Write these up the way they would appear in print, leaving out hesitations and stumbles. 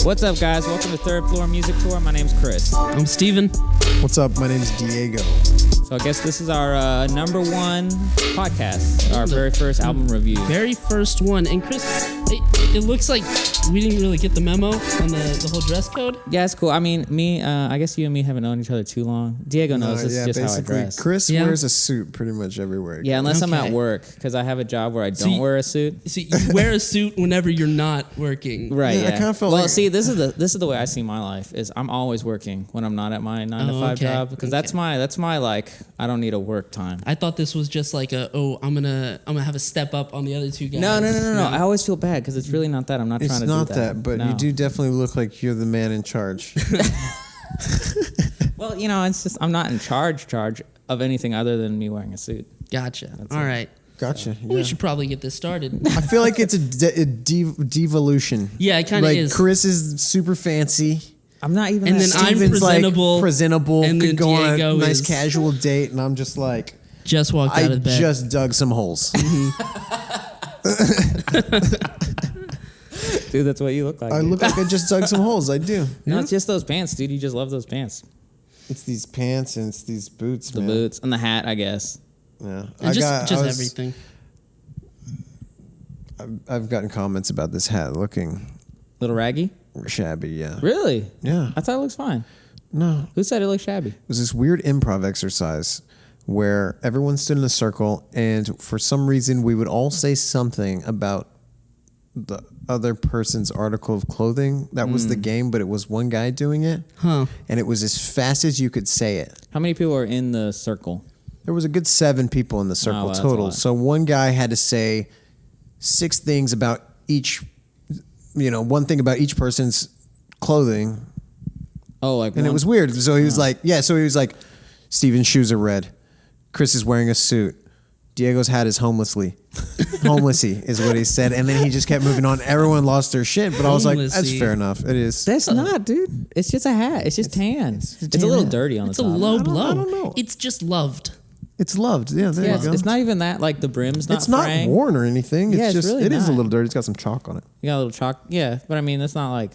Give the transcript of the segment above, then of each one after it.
What's up, guys? Welcome to Third Floor Music Tour. My name's Chris. I'm Steven. What's up? My name's Diego. So I guess this is our number one podcast, our very first album review. Very first one. And Chris, it looks like we didn't really get the memo on the whole dress code. Yeah, it's cool. I mean, I guess you and me haven't known each other too long. Diego knows this is just how I dress. Chris wears a suit pretty much everywhere. Yeah, unless I'm at work, because I have a job where I don't wear a suit. So you wear a suit whenever you're not working. Right, yeah. I kind of felt see, this is the way I see my life, is I'm always working when I'm not at my 9 to 5 job, because that's my like, I don't need a work time. I thought this was just like I'm gonna have a step up on the other two guys. No. I always feel bad because it's really not that. I'm not trying to do that. It's not that, but you do definitely look like you're the man in charge. Well, it's just I'm not in charge of anything other than me wearing a suit. Gotcha. All right. Gotcha. Well, we should probably get this started. I feel like it's a devolution. Yeah, it kind of is. Chris is super fancy. I'm not even. And then I'm presentable. Like presentable. And could then go on Diego a nice is casual date, and I'm just like. Just walked out of bed. I just dug some holes. Dude, that's what you look like. I look like I just dug some holes. I do. No, it's just those pants, dude. You just love those pants. It's these pants and it's these boots, The boots and the hat, I guess. Yeah. And just everything. I've gotten comments about this hat looking... Little raggy? Shabby, yeah. Really? Yeah. I thought it looks fine. No. Who said it looked shabby? It was this weird improv exercise where everyone stood in a circle, and for some reason we would all say something about the other person's article of clothing. That was the game, but it was one guy doing it. Huh. And it was as fast as you could say it. How many people are in the circle? There was a good 7 people in the circle that's a total. lot. So one guy had to say 6 things about each, one thing about each person's clothing. Oh, like And it was weird. So he was like, Steven's shoes are red. Chris is wearing a suit. Diego's hat is homelessy is what he said. And then he just kept moving on. Everyone lost their shit. But I was like, that's fair enough. It is. That's not, dude. It's just a hat. It's just tan. It's a little dirty on the top. It's a low blow. I don't know. It's just loved. It's loved. Yeah, there you go. It's not even that, like the brim's not It's not fraying. worn or anything. Yeah, It's just, really it is a not. little dirty. It's got some chalk on it. You got a little chalk. Yeah, but I mean, that's not like...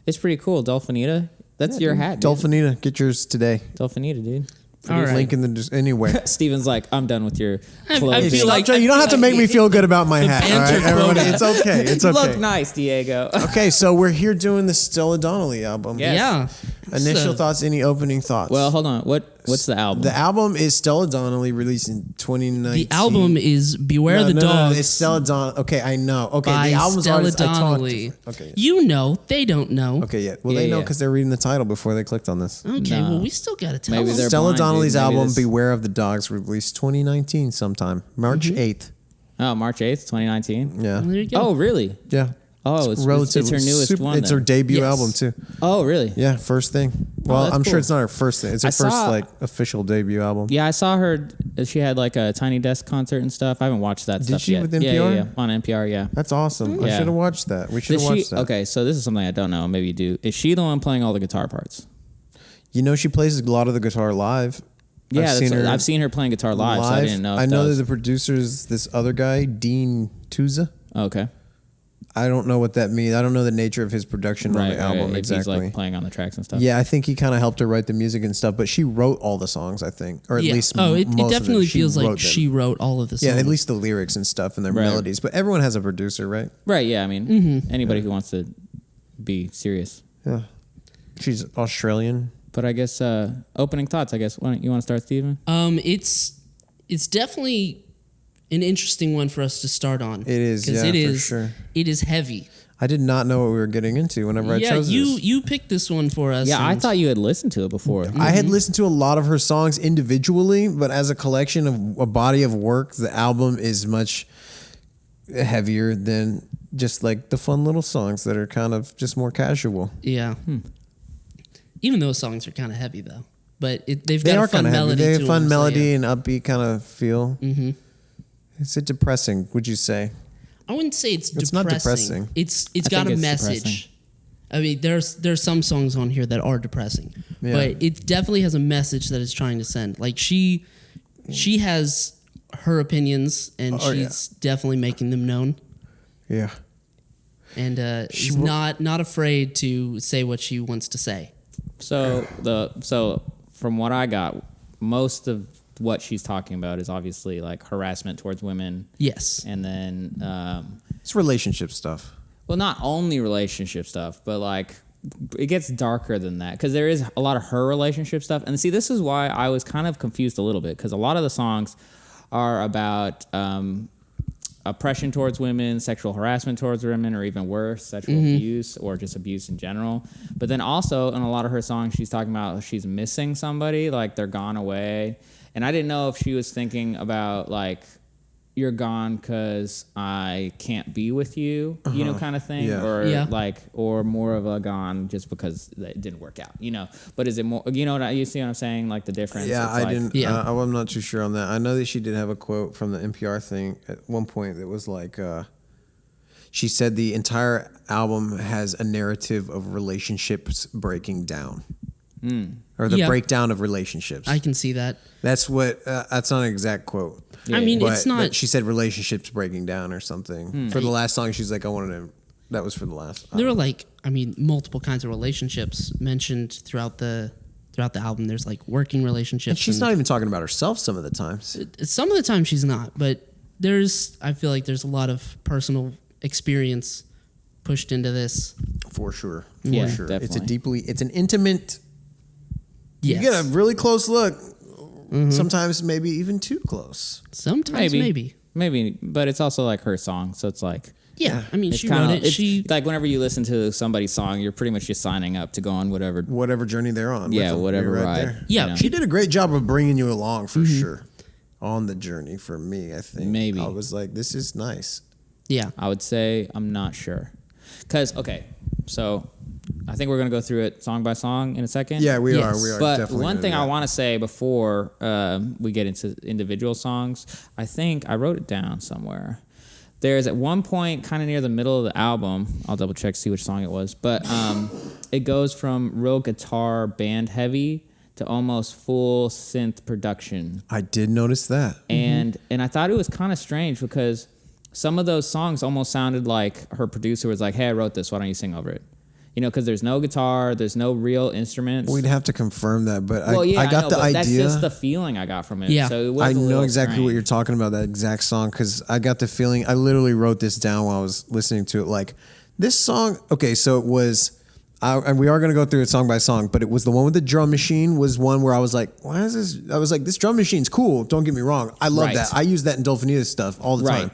It's pretty cool. Dolphinita. That's your hat, dude. Dolphinita, get yours today. Dolphinita, dude. All right. Link in the anywhere. Steven's like, I'm done with your I clothing. feel like you don't have to make me feel good about my hat. All banter right, everybody, quota. it's okay. It's You okay. look nice, Diego. Okay, so we're here doing the Stella Donnelly album. Yes. Yeah. Initial thoughts, any opening thoughts? Well, hold on. What's the album? The album is Stella Donnelly, released in 2019. The album is Beware the Dogs. No, it's Stella Donnelly. Okay, I know. Okay, by the album's Stella artist, Donnelly. Okay. You know, they don't know. Okay, yeah. Well, Yeah, they know yeah. because they're reading the title before they clicked on this. Okay, No. well, we still got to tell Maybe them. they're Stella blind, Donnelly's dude. Maybe album, this- Beware of the Dogs, released 2019 sometime. March 8th. Oh, March 8th, 2019. Yeah. There you go. Oh, really? Yeah. Oh, it's her newest one. It's her then. debut Yes. album, too. Oh, really? Yeah, first thing. Well, that's I'm cool. sure it's not her first thing. It's her I first saw- official debut album. Yeah, I saw her. She had like a Tiny Desk concert and stuff. I haven't watched that stuff she yet. with Yeah, NPR? yeah, on NPR. Yeah. That's awesome. I Yeah. should have watched that. We should have watched that. Okay, so this is something I don't know. Maybe you do. Is she the one playing all the guitar parts? She plays a lot of the guitar live. Yeah, I've seen her playing guitar live, so I didn't know. I know that the producer is this other guy, Dean Touza. Okay. I don't know what that means. I don't know the nature of his production on the album If exactly. he's like playing on the tracks and stuff. Yeah, I think he kind of helped her write the music and stuff, but she wrote all the songs, I think, or at least it most definitely of them. feels like wrote them. she wrote all of the songs. Yeah, at least the lyrics and stuff and their Right. melodies. But everyone has a producer, right? Right. Yeah. I mean, anybody who wants to be serious. Yeah. She's Australian. But I guess opening thoughts. I guess. Why don't you want to start, Steven? It's definitely an interesting one for us to start on. It is, because yeah, for sure. It is heavy. I did not know what we were getting into whenever I chose this. you picked this one for us. Yeah, I and- thought you had listened to it before. I had listened to a lot of her songs individually, but as a collection of a body of work, the album is much heavier than just like the fun little songs that are kind of just more casual. Yeah. Even those songs are kind of heavy though, but they've They got are a fun kind of heavy. melody. They have to fun them, so melody yeah. and upbeat kind of feel. Mm-hmm. Is it depressing? Would you say? I wouldn't say it's depressing. not depressing. It's I got think a it's message. depressing. I mean, there's some songs on here that are depressing, Yeah. but it definitely has a message that it's trying to send. Like she has her opinions, and she's definitely making them known. Yeah. and is not afraid to say what she wants to say. So from what I got, most of what she's talking about is obviously like harassment towards women. Yes. And then It's relationship stuff. well, not only relationship stuff, but like it gets darker than that because there is a lot of her relationship stuff. And see, this is why I was kind of confused a little bit because a lot of the songs are about oppression towards women, sexual harassment towards women, or even worse, sexual abuse or just abuse in general. But then also in a lot of her songs, she's talking about she's missing somebody, like they're gone away. And I didn't know if she was thinking about like, you're gone because I can't be with you, you know, kind of thing, or more of a gone just because it didn't work out, you know. But is it more, you know, you see what I'm saying, like the difference? Yeah, it's didn't. I'm not too sure on that. I know that she did have a quote from the NPR thing at one point that was like, she said the entire album has a narrative of relationships breaking down. Or the breakdown of relationships. I can see that. That's what. That's not an exact quote. Yeah. I mean, but, it's not. But she said relationships breaking down or something. For the last song, she's like, I wanted to. That was for the last. There were like, I mean, multiple kinds of relationships mentioned throughout the album. There's like working relationships. And she's not even talking about herself some of the times. Some of the time she's not, but I feel like there's a lot of personal experience pushed into this. For sure. Yeah, For sure. definitely. It's an intimate. Yes. You get a really close look. Sometimes maybe even too close. Sometimes maybe, but it's also like her song, so it's like yeah. I mean, it's she wrote it. She like whenever you listen to somebody's song, you're pretty much just signing up to go on whatever journey they're on. Yeah, whatever right ride. There. Yeah, you know? She did a great job of bringing you along for sure on the journey. For me, I think Maybe I was like, this is nice. Yeah, I would say I'm not sure, because so. I think we're going to go through it song by song in a second. Yeah, we are. But definitely one thing I want to say before we get into individual songs, I think I wrote it down somewhere. There's at one point, kind of near the middle of the album, I'll double check, see which song it was, but it goes from real guitar band heavy to almost full synth production. I did notice that. And I thought it was kind of strange because some of those songs almost sounded like her producer was like, hey, I wrote this, why don't you sing over it? You know, because there's no guitar, there's no real instruments. We'd have to confirm that, but I got the idea. That's just the feeling I got from it. Yeah. So it was I know exactly strange. what you're talking about, that exact song, because I got the feeling. I literally wrote this down while I was listening to it. Like, this song, okay, so it was, and we are going to go through it song by song, but it was the one with the drum machine was one where I was like, why is this? I was like, this drum machine's cool. Don't get me wrong. I love that. I use that in Dolphinitas stuff all the time.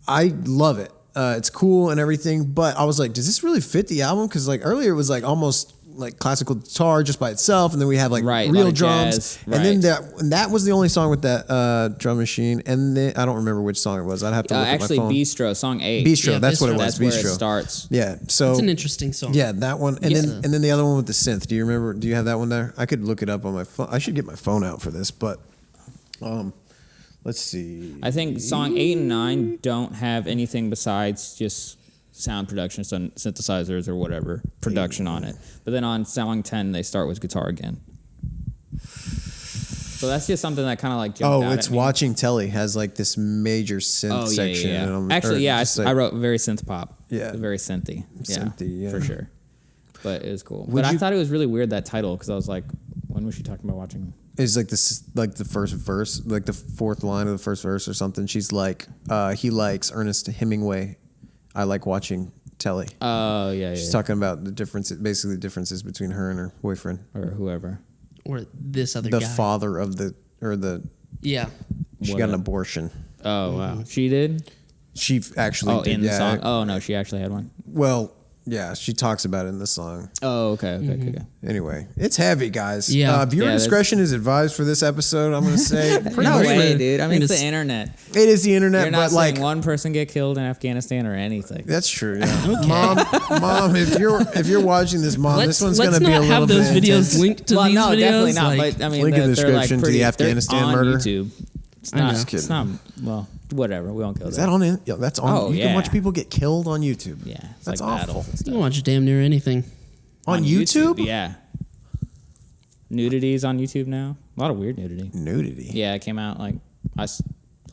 I love it. It's cool and everything, but I was like, does this really fit the album? Because like earlier it was like almost like classical guitar just by itself, and then we had like real drums, and then that was the only song with that drum machine. And then I don't remember which song it was. I'd have to look actually at my phone. Bistro, song 8. Bistro, Yeah, that's what it That's was. where Bistro it starts. Yeah, so it's an interesting song. Yeah, that one, and then the other one with the synth. Do you remember? Do you have that one there? I could look it up on my phone. I should get my phone out for this, but let's see. I think song 8 and 9 don't have anything besides just sound production, so synthesizers or whatever production on it. But then on song 10, they start with guitar again. So that's just something that kind of like jumped out it's at me. Watching Telly has like this major synth section. Yeah. Actually, I wrote very synth pop. Yeah. Very synthy. Synthy, for sure. But it was cool. But I thought it was really weird, that title, because I was like, when was she talking about watching? It's like this, like the first verse, like the fourth line of the first verse or something. She's like, he likes Ernest Hemingway. I like watching Telly. Oh, yeah. She's talking about the difference, basically the differences between her and her boyfriend. Or whoever. Or this other guy. The father of Yeah. She got an abortion. Oh, wow. She did? She actually did. In the song? Oh, no, she actually had one? Well, yeah, she talks about it in the song. Oh, okay. Anyway, it's heavy, guys. Yeah. Viewer discretion is advised for this episode, I'm going to say. No way, dude. I mean, it's the internet. It is the internet, You're not but like seeing one person get killed in Afghanistan or anything. That's true. Yeah. Mom, if you're watching this, Mom, this one's going to be a little bit. Let's not have those videos intense. linked to these videos. No, definitely not. But I mean, link in the they're like description to the Afghanistan on murder. YouTube. It's I know. not. Just kidding. It's not. Well, whatever. We won't go there. Is that on? Yeah, that's on. Oh, you can watch people get killed on YouTube. Yeah, it's that's like awful. battles and You stuff. can watch damn near anything. On YouTube? Yeah. Nudity's on YouTube now. A lot of weird nudity. Nudity. Yeah, it came out like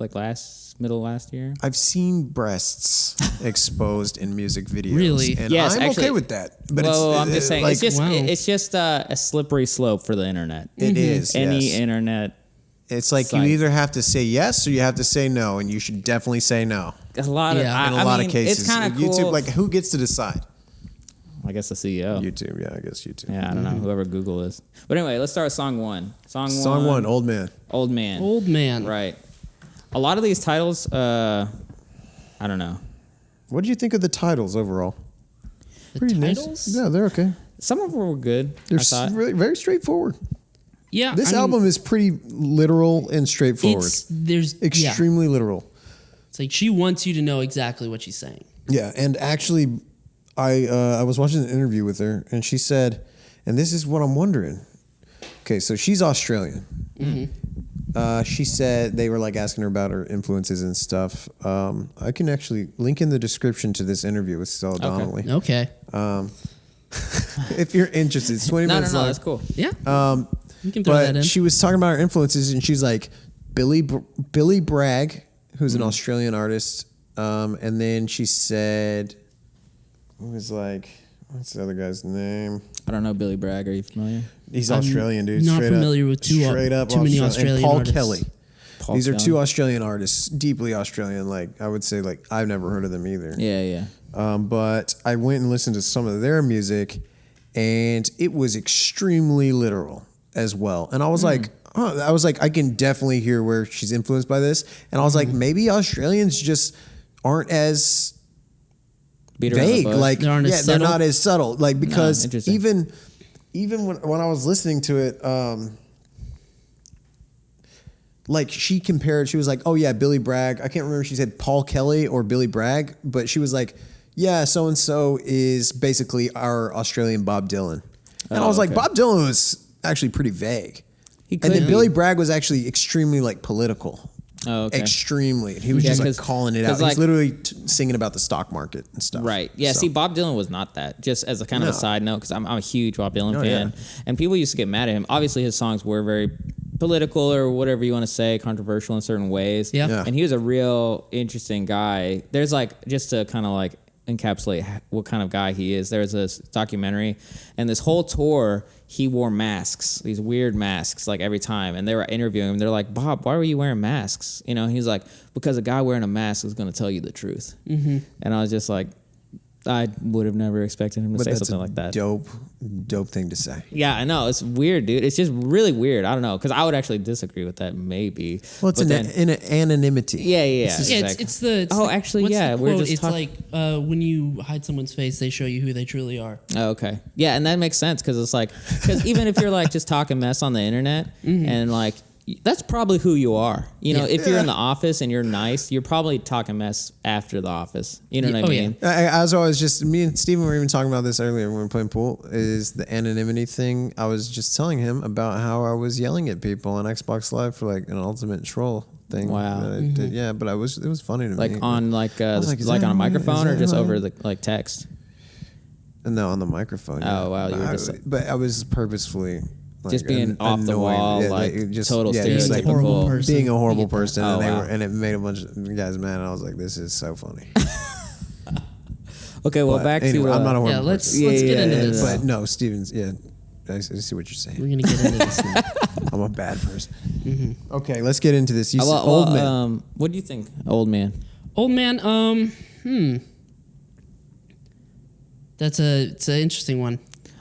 like middle of last year. I've seen breasts exposed in music videos. Really? And Yes, I'm actually, okay with that. But I'm just saying, like, it's just a slippery slope for the internet. it is. Any yes. internet. It's like site. you either have to say yes or you have to say no, and you should definitely say no. A lot of, Yeah. In a lot of cases, it's kind of cool. YouTube, like who gets to decide? I guess the CEO. YouTube, yeah, I guess YouTube. Yeah, I don't know, whoever Google is. But anyway, let's start with song one. Song one, Old Man. Old Man. Old Man. Right. A lot of these titles, I don't know. What did you think of the titles overall? The Pretty titles? nice. Yeah, they're okay. Some of them were good. They're I thought. really very straightforward. Yeah. This I mean, album is pretty literal and straightforward. There's Extremely literal. It's like she wants you to know exactly what she's saying. Yeah, and actually, I was watching an interview with her, and she said, and this is what I'm wondering. Okay, so she's Australian. She said they were like asking her about her influences and stuff. I can actually link in the description to this interview with Stella Donnelly. Okay. If you're interested, it's 20 No, minutes long. that's cool. Yeah. You can throw that in. But she was talking about her influences, and she's like Billy Bragg, who's an Australian artist, and then she said, it was like, what's the other guy's name? I don't know Billy Bragg. Are you familiar? He's Australian, dude. not Straight familiar up, with too many Australian and Paul artists. Kelly. Paul These are Kelly. two Australian artists, deeply Australian. Like I would say, like I've never heard of them either. Yeah. But I went and listened to some of their music, and it was extremely literal as well. And I was like, I can definitely hear where she's influenced by this. And I was like, maybe Australians just aren't as Beat around the vague. bush. Like, They aren't as they're subtle? not as subtle. Like because interesting. even when I was listening to it, like she compared, she was like, oh yeah, Billy Bragg. I can't remember if she said Paul Kelly or Billy Bragg, but she was like, yeah, so-and-so is basically our Australian Bob Dylan. And I was like, okay. Bob Dylan was actually pretty vague. He And could then be. Billy Bragg was actually extremely like political. Oh, okay. Extremely. He was Yeah, just like 'cause- calling it out. 'cause, He's like- literally singing about the stock market and stuff. Right. Yeah. So- See, Bob Dylan was not that. Just as a kind of a No. side note, because I'm a huge Bob Dylan Oh, fan, yeah. and people used to get mad at him. Obviously, his songs were very political or whatever you want to say, controversial in certain ways. Yeah. Yeah. And he was a real interesting guy. There's like just to kind of like encapsulate what kind of guy he is. There's this documentary, and this whole tour he wore masks, these weird masks, like every time. And they were interviewing him. They're like, Bob, why were you wearing masks? You know, he's like, because a guy wearing a mask is going to tell you the truth. Mm-hmm. And I was just like, I would have never expected him to But say that's something a like that. dope thing to say. Yeah, I know. It's weird, dude. It's just really weird. I don't know. Because I would actually disagree with that, maybe. Well, it's But an anonymity. Yeah. Yeah, exactly. it's the. Oh, actually, what's yeah, The we're quote? just it's talk- like when you hide someone's face, they show you who they truly are. Oh, okay. Yeah, and that makes sense because it's like, because even if you're like just talking mess on the internet and like, that's probably who you are. You know, Yeah. if you're in the office and you're nice, you're probably talking mess after the office. You know what I Oh, yeah. mean? As I was just, me and Steven were even talking about this earlier when we were playing pool, is the anonymity thing. I was just telling him about how I was yelling at people on Xbox Live for like an ultimate troll thing. Wow. That I did. Yeah, but it was funny to Like me. on like was like, is like that on a right? microphone Is or that just right? over the like text. No, on the microphone. Oh, wow, you were just like- but I was purposefully Just being off the annoyed. wall, Yeah, like, just total Being a stereotypical. horrible person. being a horrible I get that. person, Oh, and wow. and it made a bunch of guys mad. And I was like, "This is so funny." Okay, well, But back anyway, to I'm not a horrible Yeah, let's person. let's get into yeah, this. But no, Steven's. Yeah, I see what you're saying. We're gonna get into this now. I'm a bad person. Okay, let's get into this. You said well, old man. what do you think, old man? Old man. It's an interesting one.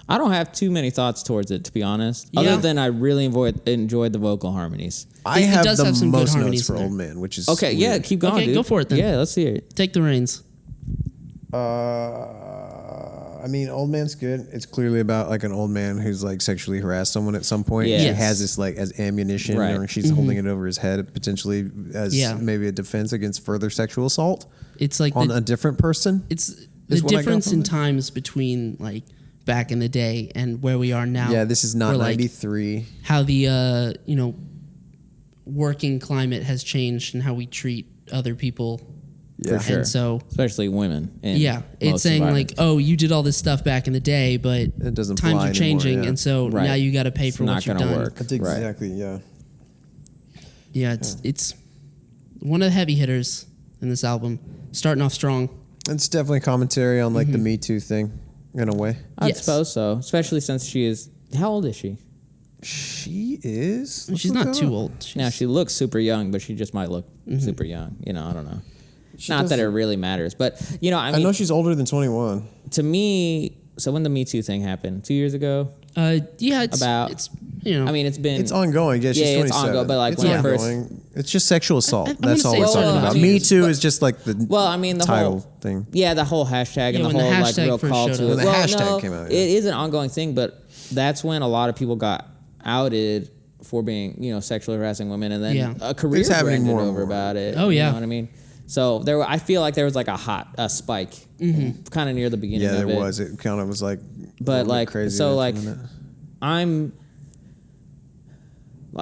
I don't have too many thoughts towards it, to be honest. Yeah. Other than I really enjoyed the vocal harmonies. I it have does the have some good most harmonies notes for in there. old man, which is Okay, yeah, weird. keep going, Okay, dude. go for it then. Yeah, let's hear it. Take the reins. I mean, old man's good. It's clearly about like an old man who's like sexually harassed someone at some point. Yeah. He Yes. has this like as ammunition, Right. or she's holding it over his head potentially as Yeah. maybe a defense against further sexual assault It's like on the, a different person. it's is the what I got difference from in it. times between like back in the day and where we are now. Yeah, this is not where, like, 93. how the working climate has changed and how we treat other people. Yeah. For sure. And so Especially women. in yeah, it's most saying like, environments. oh, you did all this stuff back in the day, but It doesn't times fly are changing, anymore, yeah. and so Right. now you got to pay It's for not what you've gonna done. work. That's Right. exactly, yeah. Yeah, it's one of the heavy hitters in this album, starting off strong. It's definitely commentary on like the Me Too thing, in a way. I suppose so, especially since she is. How old is she? She is. Let's She's look not that too up. old. Now she looks super young, but she just might look super young. You know, I don't know. She Not that it doesn't- really matters, but you know, I I mean, know she's older than 21. to me. So when the Me Too thing happened 2 years ago, Yeah, it's About- it's you know. I mean, it's been It's ongoing. Yeah, she's Yeah, 27. it's ongoing, but, like, it's when it first- ongoing. It's just sexual assault. I That's all wouldn't we're say talking so. about. I mean, Me Too but- is just like the well, I mean, the title whole thing. Yeah, the whole hashtag and Yeah, the when the whole like hashtag real first call showed to up. it. When the Well, hashtag no, came out, yeah. it is an ongoing thing, but that's when a lot of people got outed for being, you know, sexually harassing women, and then Yeah. a career It's happening ended more and over more. about it. Oh, You yeah. know what I mean? So I feel like there was like a spike, kind of near the beginning. Yeah, of there it. was. It kind of was like, a But little bit like, crazy so there for a like, minute.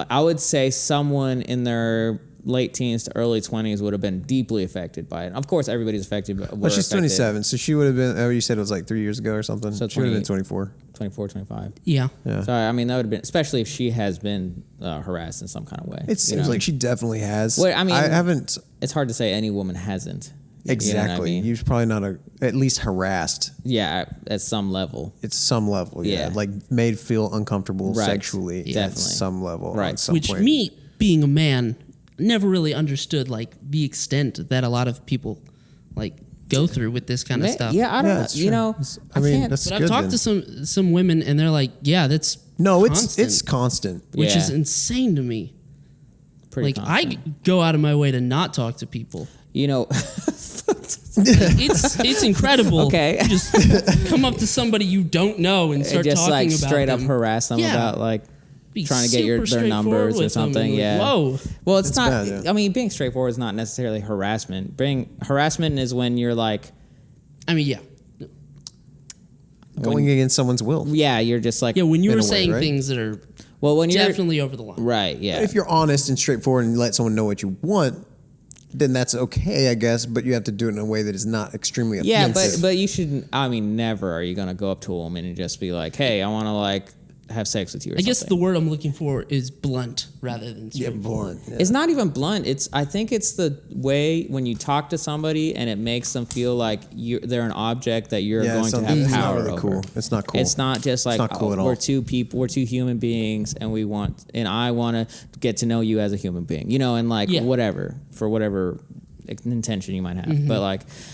I would say someone in their late teens to early 20s would have been deeply affected by it. Of course, everybody's affected. But Well, she's 27, so she would have been. Oh, you said it was like 3 years ago or something. So She would have been 20 24. 24, 25. yeah. Yeah. So I mean, that would have been, especially if she has been harassed in some kind of way. It seems like she definitely has. Well, I mean, I haven't it's hard to say any woman hasn't. You know what I exactly. mean? You're probably not at least harassed. Yeah, at some level. It's some level, yeah. Yeah. Like made feel uncomfortable Right. sexually, at Definitely. some level, Right. at some Which point. me being a man never really understood like the extent that a lot of people like go through with this kind of stuff. Yeah, I don't Yeah, know. it's You true. know, I mean, can't- that's But I've good talked then. to some women and they're like, yeah, that's No, constant, it's constant. which is Yeah. insane to me. pretty Like constant. I go out of my way to not talk to people. You know, It's incredible. Okay. You just come up to somebody you don't know and start just talking like about straight up them. harass them Yeah. about like Be trying to get super their straightforward numbers or with them something. and Yeah. Whoa. Well, it's It's not. bad, yeah. I mean, being straightforward is not necessarily harassment. Harassment is when you're like, I mean, yeah. Going against someone's will. yeah, you're just like, Yeah, when you In were a way, saying right? things that are well, when you're definitely over the line. right, yeah. If you're honest and straightforward and let someone know what you want, then that's okay, I guess. But you have to do it in a way that is not extremely Yeah, offensive. but you shouldn't. I mean, never are you gonna go up to a woman and just be like, "Hey, I want to like have sex with you." Or I guess the something. word I'm looking for is blunt rather than straightforward. It's not even blunt. I think it's the way when you talk to somebody and it makes them feel like they're an object that you're going to have it's not power really over. cool. It's not cool. It's not just like not cool at all. we're two people, we're two human beings, and I want to get to know you as a human being, you know, and like Yeah. whatever for whatever intention you might have. Mm-hmm.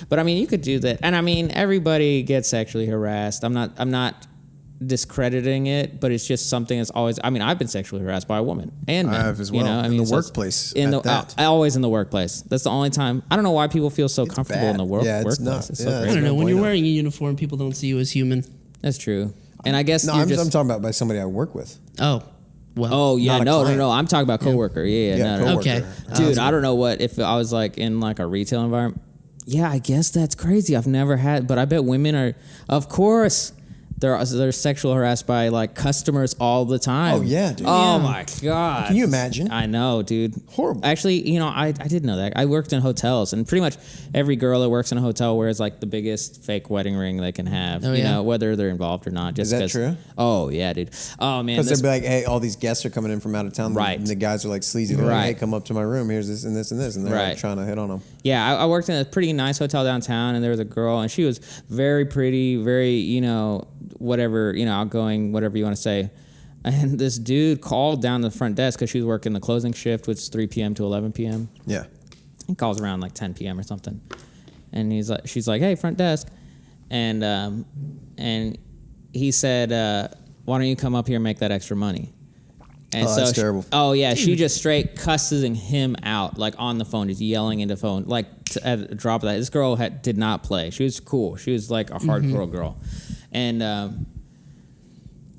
But I mean, you could do that, and I mean, everybody gets sexually harassed. I'm not discrediting it, but it's just something that's always. I mean, I've been sexually harassed by a woman, and I men, have as you well, know? I in mean, the so it's- workplace In at that. always in the workplace. That's the only time. I don't know why people feel so comfortable in the bad. Yeah, it's workplace. not. It's Yeah, so it's I crazy. don't know. When you're bueno. wearing a uniform, people don't see you as human. That's true. And I guess No, you're I'm just. talking about by somebody I work with. Oh, well. Oh yeah, Not a no. client. I'm talking about coworker. Yeah, no. coworker. Okay. Dude, I don't know what if I was like in like a retail environment. Yeah, I guess that's crazy. I've never had, but I bet women are. Of course, they're sexual harassed by like customers all the time. Oh, yeah, dude. Oh Yeah. my god. Can you imagine? I know, dude. Horrible. Actually, you know, I did know that. I worked in hotels, and pretty much every girl that works in a hotel wears like the biggest fake wedding ring they can have. Oh, you yeah? know, whether they're involved or not. Just that 'cause- true? Oh yeah, dude. Oh man. Because this- they'll be like, hey, all these guests are coming in from out of town. Right. And the guys are like sleazy. They're like, Right. hey, come up to my room. Here's this and this and this. And they're like Right. trying to hit on them. Yeah, I worked in a pretty nice hotel downtown, and there was a girl, and she was very pretty, very, you know, whatever, you know, outgoing, whatever you want to say. And this dude called down the front desk because she was working the closing shift, which is 3 p.m. to 11 p.m. Yeah. He calls around like 10 p.m. or something, and she's like, "Hey, front desk," and he said, "Why don't you come up here and make that extra money?" And Oh, that's terrible. Oh yeah, she just straight cussing him out, like on the phone, just yelling into phone, like at a drop of that. This girl did not play. She was cool. She was like a hardcore girl, and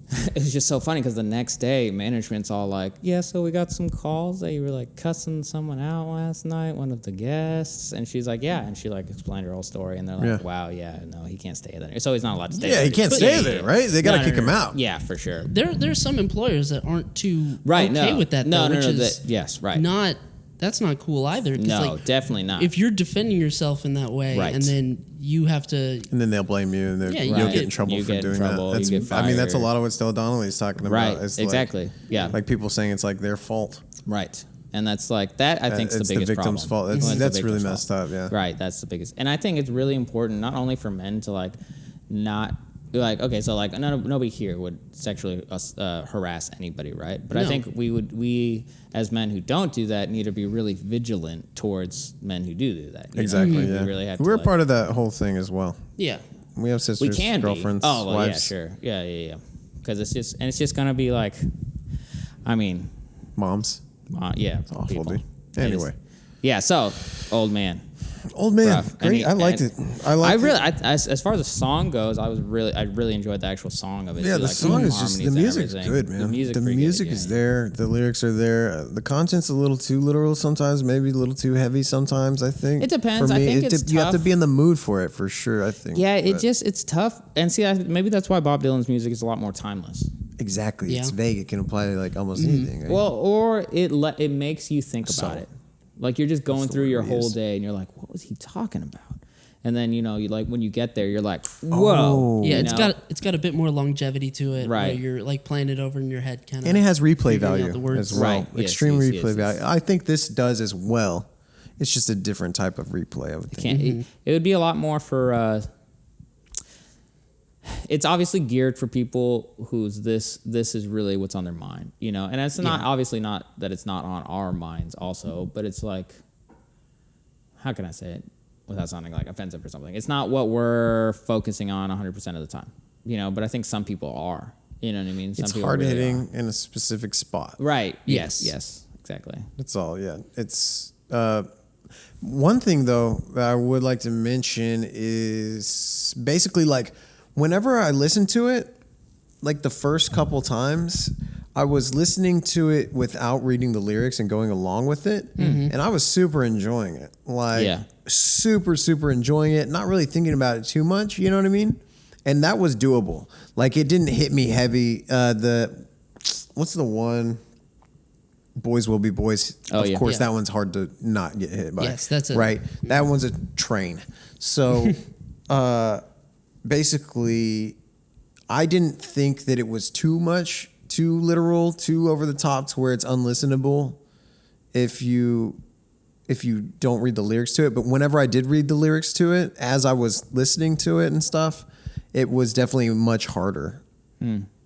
it was just so funny because the next day, management's all like, "Yeah, so we got some calls that you were like cussing someone out last night, one of the guests," and she's like, "Yeah," and she like explained her whole story, and they're like, Yeah. "Wow, yeah, no, he can't stay there." So he's not allowed to stay. Yeah, there. he can't But- stay there, right? They gotta kick him out. Yeah, for sure. There's some employers that aren't too Right? okay no, with that, no, though, no, which no. is Yes, right. not. That's not cool either. 'cause, No, like, definitely not. if you're defending yourself in that way, Right. and then you have to, And then they'll blame you, and Yeah, you'll you get get- in trouble you for get in doing trouble, that. you That's, get I mean, that's a fired. lot of what Stella Donnelly is talking about. Right, It's exactly. Like, Yeah. like people saying it's like their fault. Right. And that's like that. I think is it's the biggest the victim's problem. fault. It's That's the really victim's messed fault. up. Yeah. Right. That's the biggest. And I think it's really important not only for men to like not like okay, so like nobody here would sexually harass anybody, right? But I No. think we as men who don't do that need to be really vigilant towards men who do that. You know? Exactly. We Yeah. really have to, We're like, part of that whole thing as well. Yeah. We have sisters, we can girlfriends, be. Oh, well, wives, yeah, sure. Yeah. Because it's just gonna be like, I mean, moms. yeah, It's awful, people. dude. It is. Anyway, yeah. So, old man. old man, Rough. great. I liked it. As far as the song goes, I really enjoyed the actual song of it. Yeah, too, the like, song is just the harmonies and music's everything. good, man. The pretty music good, is yeah. there. The lyrics are there. The content's a little too literal sometimes, maybe a little too heavy sometimes. I think It depends. For I me, think it's you have to tough. be in the mood for it for sure. I think. Yeah, But it's tough. And see, maybe that's why Bob Dylan's music is a lot more timeless. exactly. Yeah. It's vague. It can apply to like almost anything. Right? Well, or it makes you think about So, it. Like you're just going that's the through word your we whole use. day, and you're like, "What was he talking about?" And then you like when you get there, you're like, "Whoa!" Oh. Yeah, you it's know? got a bit more longevity to it. Right. Where you're like playing it over in your head, kind of. and it has replay figuring out value the words. as well. Right. Yes, Extreme yes, replay yes, yes. value. I think this does as well. It's just a different type of replay. I would think. Can't, it would be a lot more for. It's obviously geared for people whose this is really what's on their mind, and it's not obviously not that it's not on our minds also, but it's like, how can I say it without sounding like offensive or something? It's not what we're focusing on 100% of the time, but I think some people are, you know what I mean? Some It's people hard really hitting in a specific spot. are. Right. Yes. Yes, exactly. That's all. Yeah. It's one thing though that I would like to mention is basically like whenever I listen to it, like the first couple times, I was listening to it without reading the lyrics and going along with it, and I was super enjoying it. Like Yeah. super enjoying it, not really thinking about it too much. You know what I mean? And that was doable. Like it didn't hit me heavy. What's the one? Boys Will Be Boys. Oh, Of yeah. course, Yeah. that one's hard to not get hit by. Yes, that's it. Right? That one's a train. So, basically, I didn't think that it was too much, too literal, too over the top to where it's unlistenable if you don't read the lyrics to it. But whenever I did read the lyrics to it, as I was listening to it and stuff, it was definitely much harder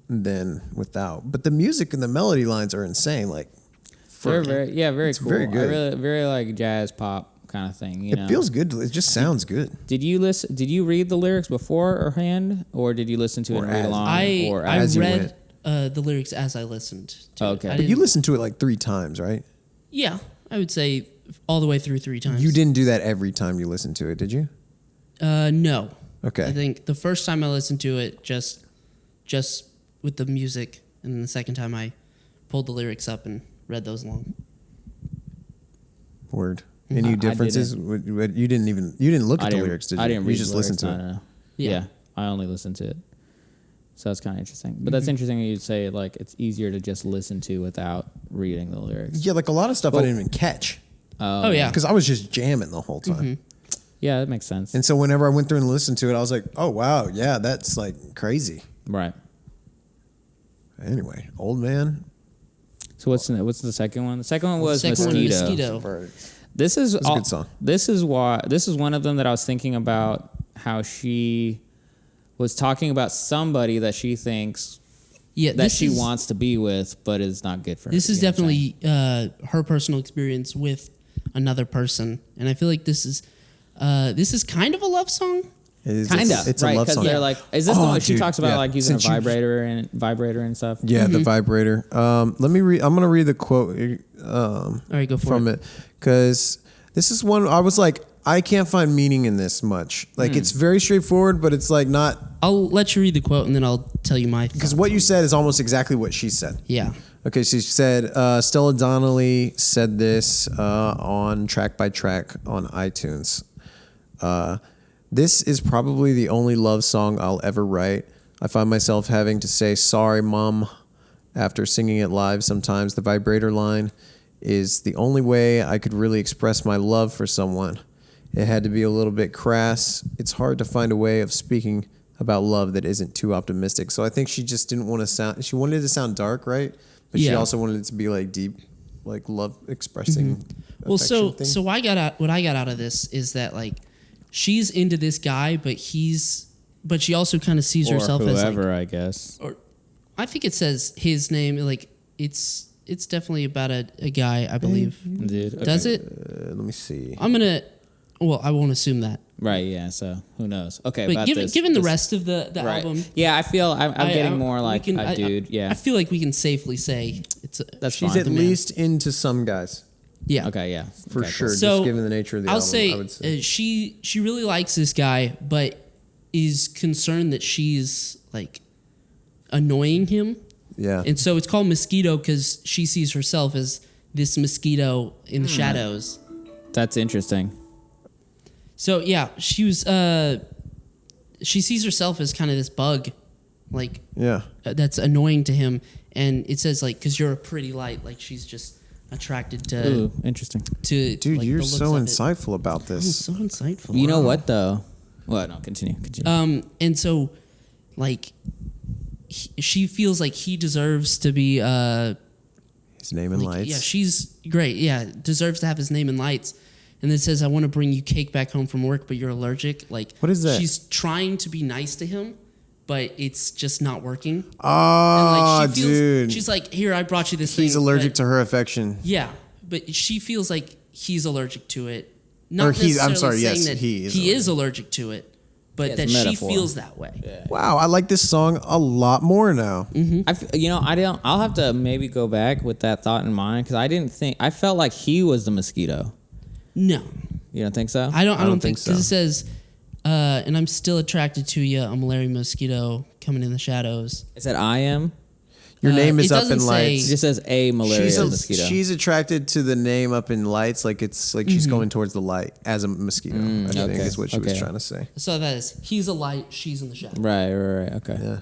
than without. But the music and the melody lines are insane. Like, Very it's cool. very good. I really, very like jazz pop kind of thing. it feels good. It just sounds good. Did you listen? Did you read the lyrics beforehand, or did you listen to it Or and read as- along? I or I as you read the lyrics as I listened to Okay. it. But But you listened to it like 3 times, right? Yeah, I would say all the way through 3 times. You didn't do that every time you listened to it, did you? No. Okay. I think the first time I listened to it just with the music, and then the second time I pulled the lyrics up and read those along. Word. I Any differences? You didn't look at the lyrics, did you? I didn't read You just the lyrics, listened to it. no. Yeah. Yeah, I only listened to it. So that's kind of interesting. But that's interesting when you say like it's easier to just listen to without reading the lyrics. Yeah, like a lot of stuff I Well- didn't even catch Oh yeah. because I was just jamming the whole time. Yeah, that makes sense. And so whenever I went through and listened to it, I was like, oh, wow, yeah, that's like crazy. Right. Anyway, old man. So what's the second one? The second one was Second one, Mosquito. Mosquito. This is a good song. This is one of them that I was thinking about how she was talking about somebody that she thinks Yeah, that she wants to be with, but is not good for her. This is You know what I'm saying? definitely her personal experience with another person, and I feel like this is kind of a love song. It is, Kind of, it's right? a love Because song. they're like, is this the Oh, one she dude, talks about yeah. like using Since a you- vibrator and stuff? Yeah, the vibrator. Let me read. I'm gonna read the quote All right, go for from it. it because this is one I was like, I can't find meaning in this much. Like it's very straightforward, but it's like not I'll let you read the quote, and then I'll tell you my. because thoughts what on you it. said is almost exactly what she said. Yeah. Okay, she said Stella Donnelly said this on Track by Track on iTunes. This is probably the only love song I'll ever write. I find myself having to say sorry, mom, after singing it live. Sometimes the vibrator line is the only way I could really express my love for someone. It had to be a little bit crass. It's hard to find a way of speaking about love that isn't too optimistic. So I think she just didn't want to sound. She wanted it to sound dark, right? But she Yeah. also wanted it to be like deep. like love expressing. Well, so affection thing. so what I got out of this is that like she's into this guy, but she also kind of sees Or herself as like, whoever, I guess. or I think it says his name. Like it's definitely about a guy, I believe. Dude, okay. Does it? Let me see. I won't assume that. Right, yeah, so who knows? Okay, But about given the this- rest of the right. album, Yeah, I feel I'm getting more we like can- a dude. I Yeah, feel like we can safely say that's She's fine. at least into some guys yeah. Okay, yeah, for okay, sure. cool. So, just given the nature of the I'll album, say, I would say. she really likes this guy, but is concerned that she's like annoying him, Yeah. and so it's called Mosquito because she sees herself as this mosquito in the shadows. That's interesting. So yeah, she was. She sees herself as kind of this bug, like Yeah. that's annoying to him, and it says like because you're a pretty light, like she's just attracted to Ooh, interesting. Dude, Dude, you're so insightful about this. So insightful. You know what though? What? No, continue. And so, like, she feels like he deserves to be. His name and lights. Yeah, she's great. Yeah, deserves to have his name in lights. And it says, "I want to bring you cake back home from work, but you're allergic." Like, What is that? She's trying to be nice to him, but it's just not working. Oh, and, she feels, dude. she's like, "Here, I brought you this thing." He's allergic but- to her affection. Yeah, but she feels like he's allergic to it. Or Not he's- I'm necessarily sorry, saying yes, that he is is allergic to it, but Yeah, that it's a she metaphor. feels that way. Wow, I like this song a lot more now. I'll have to maybe go back with that thought in mind because I felt like he was the mosquito. No, You don't think so? I don't think so. because it says, and I'm still attracted to you. I'm Larry Mosquito coming in the shadows. It said I am. Your name is it up in doesn't lights. It just says a malaria mosquito. She's attracted to the name up in lights, like it's like she's going towards the light as a mosquito. I think okay, is what she was okay. trying to say. So that is, he's a light, she's in the shadow. Right. Okay. Yeah.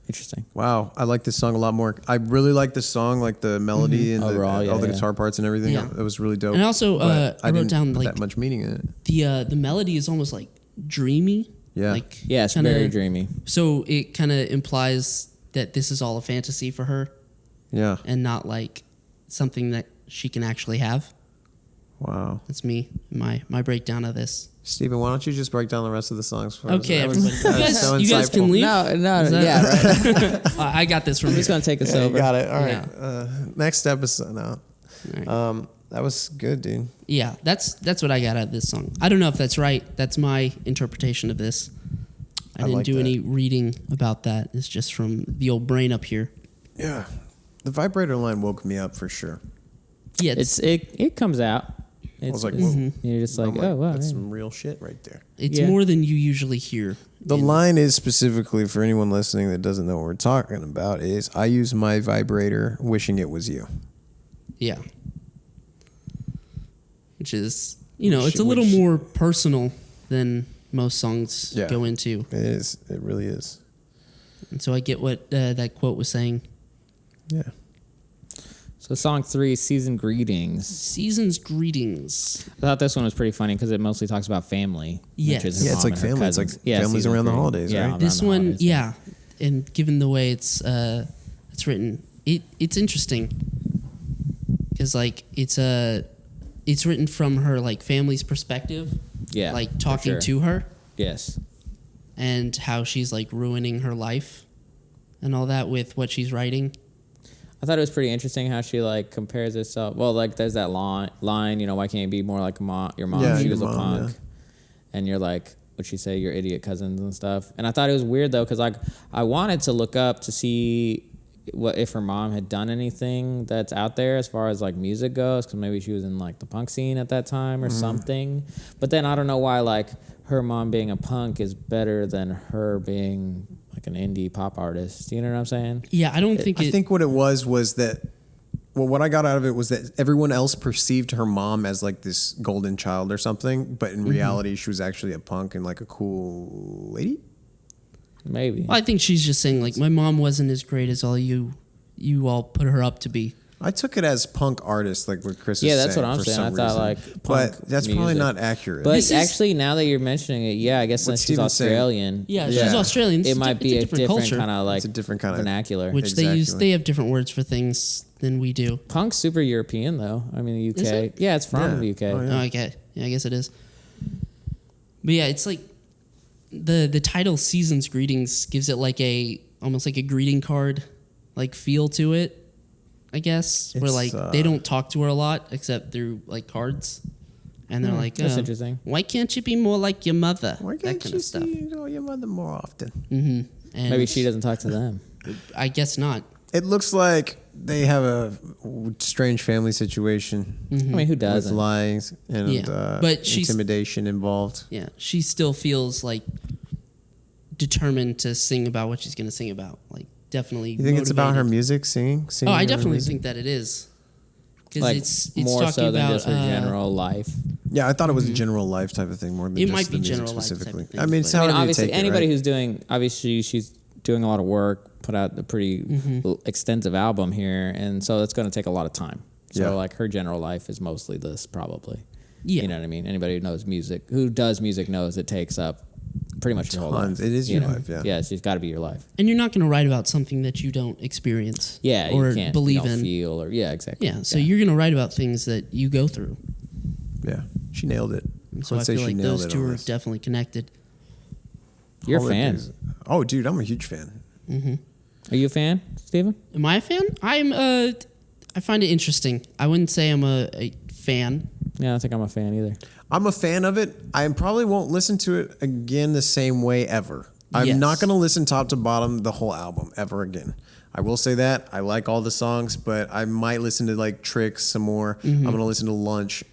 Interesting. Wow, I like this song a lot more. I really like this song, like the melody and Overall, all the yeah. guitar parts and everything. Yeah. It was really dope. And also, but I wrote didn't down, put like- that much meaning in it. The melody is almost like dreamy. Yeah. Like Yeah, it's kinda- very dreamy. So it kind of implies that this is all a fantasy for her Yeah. and not like something that she can actually have. Wow. That's me, my breakdown of this. Steven, why don't you just break down the rest of the songs for us? Okay, That was- everybody. that was so You guys insightful. can leave. No, Is that- yeah, right. I got this from I'm you. just gonna take us Yeah, you over. got it. All right. Yeah. Next episode. No. All right. That was good, dude. Yeah, that's what I got out of this song. I don't know if that's right. That's my interpretation of this. I didn't like do that. any reading about that. It's just from the old brain up here. Yeah. The vibrator line woke me up for sure. Yeah, It comes out. I was like, it's- whoa. You're just like, I'm oh wow. that's yeah. some real shit right there. it's yeah. more than you usually hear. The line is specifically for anyone listening that doesn't know what we're talking about is I use my vibrator wishing it was you. Yeah. Which is, it's Which- a little which- more personal than most songs Yeah. go into. It is. It really is. And so I get what that quote was saying. Yeah. So song 3, Season Greetings. Season's greetings. I thought this one was pretty funny because it mostly talks about family. Yes. Which is his Yeah, it's mom like and her family. It's like cousins. Yeah, families Season around the Greetings. holidays, Yeah, right? around This the one, holidays. yeah. And given the way it's written, it's interesting. Because like it's written from her like family's perspective. Yeah, Like for talking sure. to her Yes. and how she's like ruining her life and all that with what she's writing. I thought it was pretty interesting how she like compares herself. Well, like there's that line, why can't you be more like your mom? Yeah, She your was a mom, punk. yeah. And you're like, what'd she say? Your idiot cousins and stuff. And I thought it was weird though, because like I wanted to look up to see what if her mom had done anything that's out there as far as like music goes, because maybe she was in like the punk scene at that time or something. But then I don't know why like her mom being a punk is better than her being like an indie pop artist. You know what I'm saying? Yeah, I don't think I think what it was that, well, what I got out of it was that everyone else perceived her mom as like this golden child or something, but in reality, she was actually a punk and like a cool lady. Maybe. Well, I think she's just saying like my mom wasn't as great as all you all put her up to be. I took it as punk artist, like what Chris is Yeah, saying. that's what I'm for saying. some I thought reason. like punk but that's probably music. not accurate. But actually, now that you're mentioning it, yeah, I guess What since she's Steven's saying. Australian, Yeah, Yeah. she's Australian. it might be a different culture, kind of like It's a different kind of vernacular. which Exactly. they have different words for things than we do. Punk's super European though. I mean, the UK. Is it? Yeah, it's from the Yeah. UK. Oh, yeah. Oh, okay. Yeah, I guess it is. But yeah, it's like the title "Season's Greetings" gives it like almost like a greeting card like feel to it. I guess where It's, like they don't talk to her a lot except through like cards, and they're like, That's interesting. Why can't you be more like your mother? Why that can't kind you of stuff. see your mother more often? Mm-hmm. And Maybe she doesn't talk to them. I guess not. It looks like they have a strange family situation I mean, who with doesn't? lying and Yeah. But she's- intimidation involved. Yeah, she still feels like determined to sing about what she's going to sing about. Like, definitely. You think it's about her motivated. music, singing? Oh, I her definitely music? think that it is. Because Like it's more talking so than about just her general life. Yeah, I thought it was a general life type of thing more than It just might the be music general life type of specifically. thing, I mean, it's but- I however mean, you obviously, take anybody it, right? who's doing, obviously, she's doing a lot of work, put out a pretty extensive album here, and so it's going to take a lot of time. So, Yeah. like, her general life is mostly this, probably. Yeah. You know what I mean? Anybody who knows music, who does music, knows it takes up pretty much your whole life. Tons. It is you your know? life, yeah. Yeah, it's got to be your life. And you're not going to write about something that you don't experience. Yeah, or you can't believe you don't in. feel or yeah, exactly. Yeah, so you're going to write about things that you go through. Yeah, she nailed it. And so I I'd say feel she like nailed those it two on are this. definitely connected. You're a All it fan. is- Oh, dude, I'm a huge fan. Are you a fan, Steven? Am I a fan? I find it interesting. I wouldn't say I'm a fan. Yeah, I don't think I'm a fan either. I'm a fan of it. I probably won't listen to it again the same way ever. I'm Yes. not going to listen top to bottom the whole album ever again. I will say that. I like all the songs, but I might listen to like Tricks some more. I'm going to listen to Lunch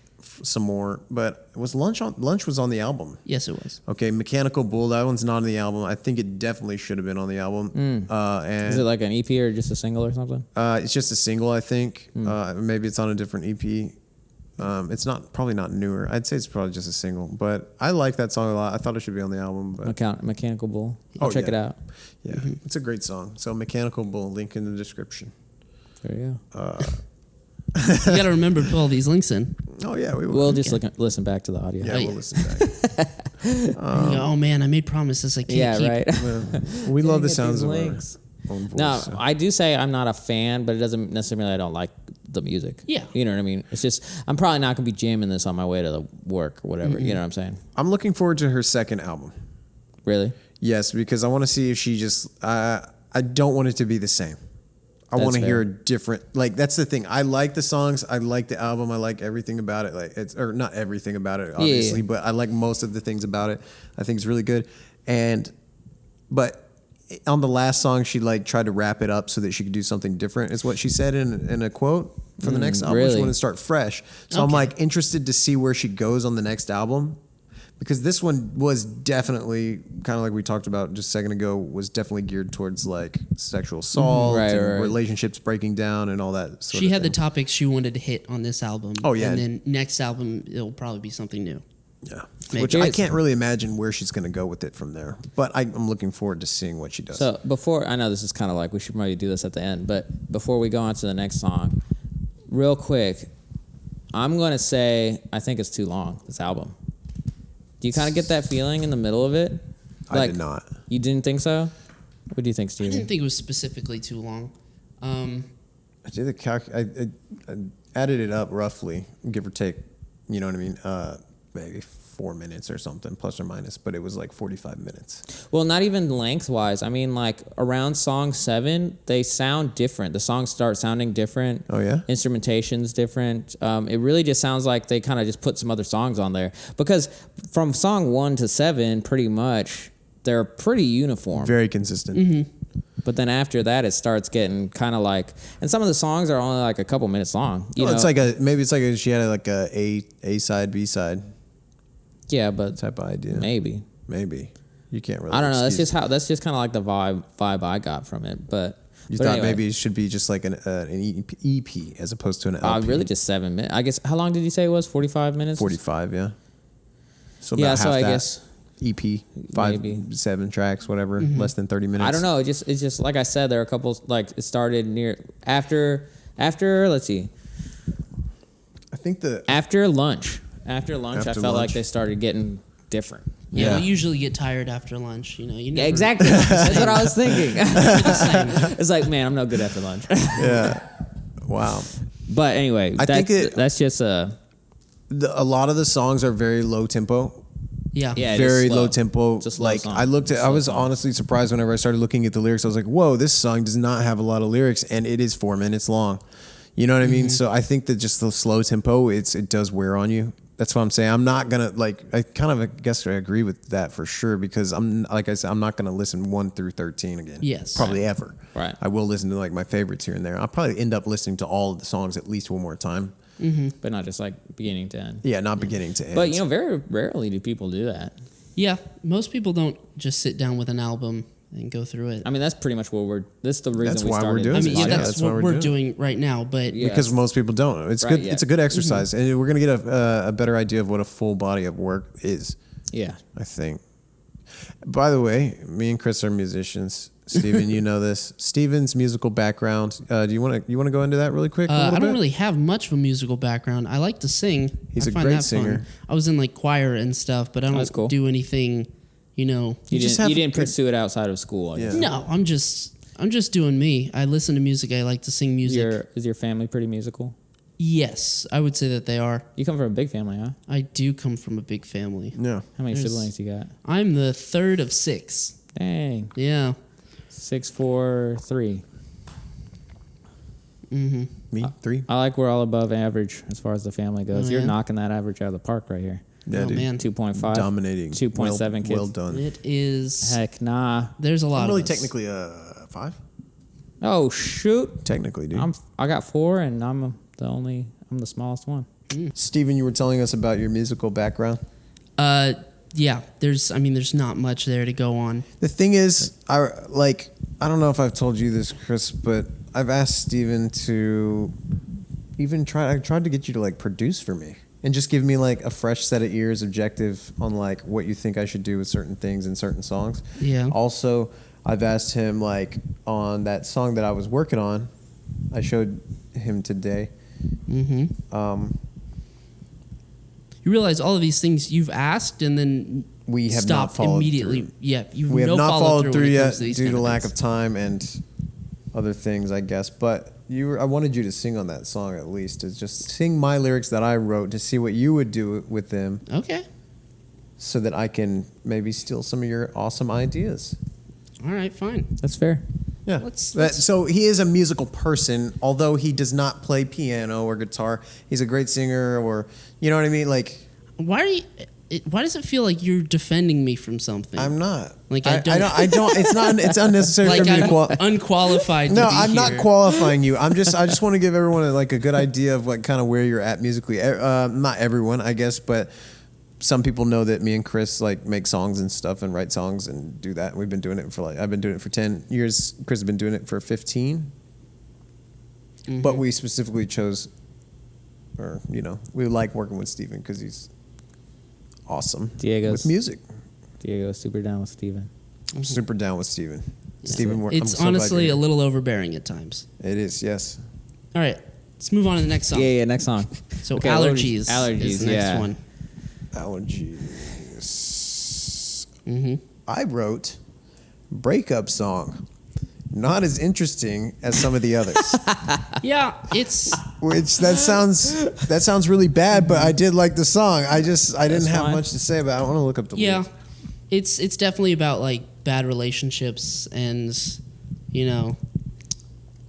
some more. But was Lunch was on the album. Yes, it was. Okay, Mechanical Bull, that one's not on the album. I think it definitely should have been on the album. And Is it like an EP or just a single or something? it's just a single, I think. Maybe it's on a different EP. It's probably not newer. I'd say it's probably just a single, but I like that song a lot. I thought it should be on the album, but Mechanical Bull. Oh, Check yeah. it out. yeah, it's a great song. So Mechanical Bull, link in the description. There you go. You got to remember to put all these links in. Oh yeah, we will. We'll just listen back to the audio. yeah, Oh, we'll yeah. listen back. And you go, oh man, I made promises I can't Yeah, keep. right. We love the Dang it, sounds these of links. our own voice. No, so. I do say I'm not a fan, but it doesn't necessarily mean I don't like the music. Yeah. You know what I mean? It's just, I'm probably not going to be jamming this on my way to the work or whatever. You know what I'm saying? I'm looking forward to her second album. Really? Yes, because I want to see if she just. I don't want it to be the same. I That's want to hear a fair. different. Like that's the thing. I like the songs. I like the album. I like everything about it. Like it's or not everything about it, obviously, but I like most of the things about it. I think it's really good. But on the last song, she like tried to wrap it up so that she could do something different. Is what she said in a quote for the next album. She really? wanted to start fresh. So I'm Okay. like interested to see where she goes on the next album. Because this one was definitely kind of like we talked about just a second ago, was definitely geared towards like sexual assault Right, and right. relationships breaking down and all that. Sort She of had the thing. topics she wanted to hit on this album. Oh, yeah. And then next album, it'll probably be something new. Yeah. Maybe. Which I can't really imagine where she's going to go with it from there. But I'm looking forward to seeing what she does. So before, I know this is kind of like, we should probably do this at the end, but before we go on to the next song, real quick, I'm going to say, I think it's too long, this album. Do you kind of get that feeling in the middle of it? I did not. You didn't think so? What do you think, I Steven? didn't think it was specifically too long. I did the I added it up roughly, give or take, you know what I mean? Maybe 4 minutes or something, plus or minus, but it was like 45 minutes. Well, not even lengthwise. I mean, like around song 7, they sound different. The songs start sounding different. Oh, yeah? Instrumentation's different. It really just sounds like they kind of just put some other songs on there. Because from song 1 to 7, pretty much, they're pretty uniform. Very consistent. Mm-hmm. But then after that, it starts getting kind of like, and some of the songs are only like a couple minutes long. You know? It's like she had like a side, B side yeah, but type of idea. maybe. Maybe. You can't really. I don't know. excuse That's just kind of like the vibe I got from it. But You but thought anyway. maybe it should be just like an EP as opposed to an LP. Really just 7 minutes. I guess, how long did you say it was? 45 minutes? 45, yeah. So about Yeah, half so I that. guess EP, 5, Maybe. 7 tracks, whatever, less than 30 minutes. I don't know. It's just like I said, there are a couple, like it started near after Let's see. I think After lunch, I felt like lunch. they started getting different. Yeah, Yeah. we usually get tired after lunch. You know, you Yeah, never, exactly. That's what I was thinking. the same. It's like, man, I'm no good after lunch. yeah. Wow. But anyway, that's just A lot of the songs are very low tempo. Yeah. Yeah. it is Very slow. low tempo. It's a slow Like song. I Slow was song. honestly surprised whenever I started looking at the lyrics. I was like, whoa, this song does not have a lot of lyrics, and it is 4 minutes long. You know what I mean? So I think that just the slow tempo, it does wear on you. That's what I'm saying. I'm not gonna I kind of guess I agree with that for sure, because like I said, I'm not gonna listen 1 through 13 again. Yes. Probably ever. Right. I will listen to like my favorites here and there. I'll probably end up listening to all of the songs at least one more time. But not just like beginning to end. Yeah, not beginning to end. But very rarely do people do that. Yeah. Most people don't just sit down with an album and go through it. I mean, that's pretty much what that's the reason That's we why we're started. doing I this mean, this. yeah, Yeah, podcast. that's why what we're doing right now. But Yeah. because most people don't. It's Right, good. yeah. It's a good exercise, and we're gonna get a better idea of what a full body of work is. Yeah. I think. By the way, me and Chris are musicians. Steven, you know this. Steven's musical background. Do you want to go into that really quick? I don't really have much of a musical background. I like to sing. He's I a find great that singer. Fun. I was in like choir and stuff, but I That's don't cool. do anything. You know. You just didn't have you didn't good- pursue it outside of school. I guess. Yeah. No, I'm just doing me. I listen to music. I like to sing music. Is your family pretty musical? Yes, I would say that they are. You come from a big family, huh? I do come from a big family. Yeah. How many There's- siblings you got? I'm the third of 6. Dang. Yeah. 6, 4, 3. Mm-hmm. Me 3. I like we're all above average as far as the family goes. Oh, You're yeah? knocking that average out of the park right here. Yeah, Oh, dude. man. 2.5. Dominating. 2.7 kids. Well done. It is. Heck nah. There's a lot I'm really of us. technically a 5. Oh shoot. Technically, dude. I got 4 and I'm the smallest one. Steven, you were telling us about your musical background. Yeah. There's not much there to go on. The thing is, I don't know if I've told you this, Chris, but I've asked Steven to I tried to get you to like produce for me and just give me like a fresh set of ears, objective on like what you think I should do with certain things in certain songs. Yeah. Also, I've asked him like on that song that I was working on, I showed him today. Mm-hmm. You realize all of these things you've asked and then We have not stopped followed immediately. through. Yeah, you've We have no not follow followed through through when it yet comes to these due kind to of lack things. of time and other things, I guess. But I wanted you to sing on that song at least, to just sing my lyrics that I wrote to see what you would do with them, Okay. so that I can maybe steal some of your awesome ideas. All right. Fine. That's fair. Yeah. Let's- So he is a musical person, although he does not play piano or guitar. He's a great singer, or you know what I mean. Like Why are you? Why does it feel like you're defending me from something? I'm not. Like, I don't. It's not. It's unnecessary like for me to I'm unqualified. No, to be I'm not here. qualifying you. I just want to give everyone a good idea of what kind of where you're at musically. Not everyone, I guess, but some people know that me and Chris like make songs and stuff and write songs and do that. We've been doing it for I've been doing it for 10 years. Chris has been doing it for 15. Mm-hmm. But we specifically chose, or we like working with Steven because he's awesome Diego's with music. Diego's super down with Steven. I'm super down with Steven. Yeah. Steven, I'm It's so glad honestly you're a here. little overbearing at times. It is, yes. All right. Let's move on to the next song. Yeah, next song. So Okay, what was- allergies. allergies, Is the next yeah. one. Allergies. Mm-hmm. I wrote Breakup song. Not as interesting as some of the others. Yeah, it's Which that sounds really bad, but I did like the song. I didn't That's have fine. much to say about it. I want to look up the yeah, lyrics. it's definitely about like bad relationships and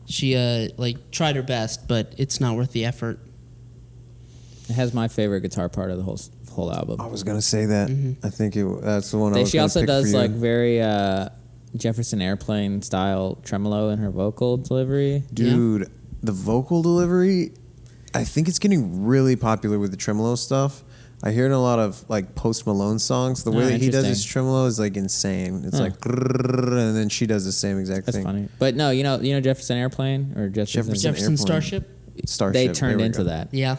she like tried her best, but it's not worth the effort. It has my favorite guitar part of the whole album. I was gonna say that. I think that's the one I was She gonna also pick for does you. like very Jefferson Airplane style tremolo in her vocal delivery. Dude, the vocal delivery, I think it's getting really popular with the tremolo stuff. I hear it in a lot of like Post Malone songs. The way that he does his interesting. tremolo is like insane. It's like, grrrr, and then she does the same exact That's thing. funny. But no, you know Jefferson Airplane or Jefferson. Jefferson Jefferson Airplane. Starship. Starship. They there turned we into go. that. Yeah,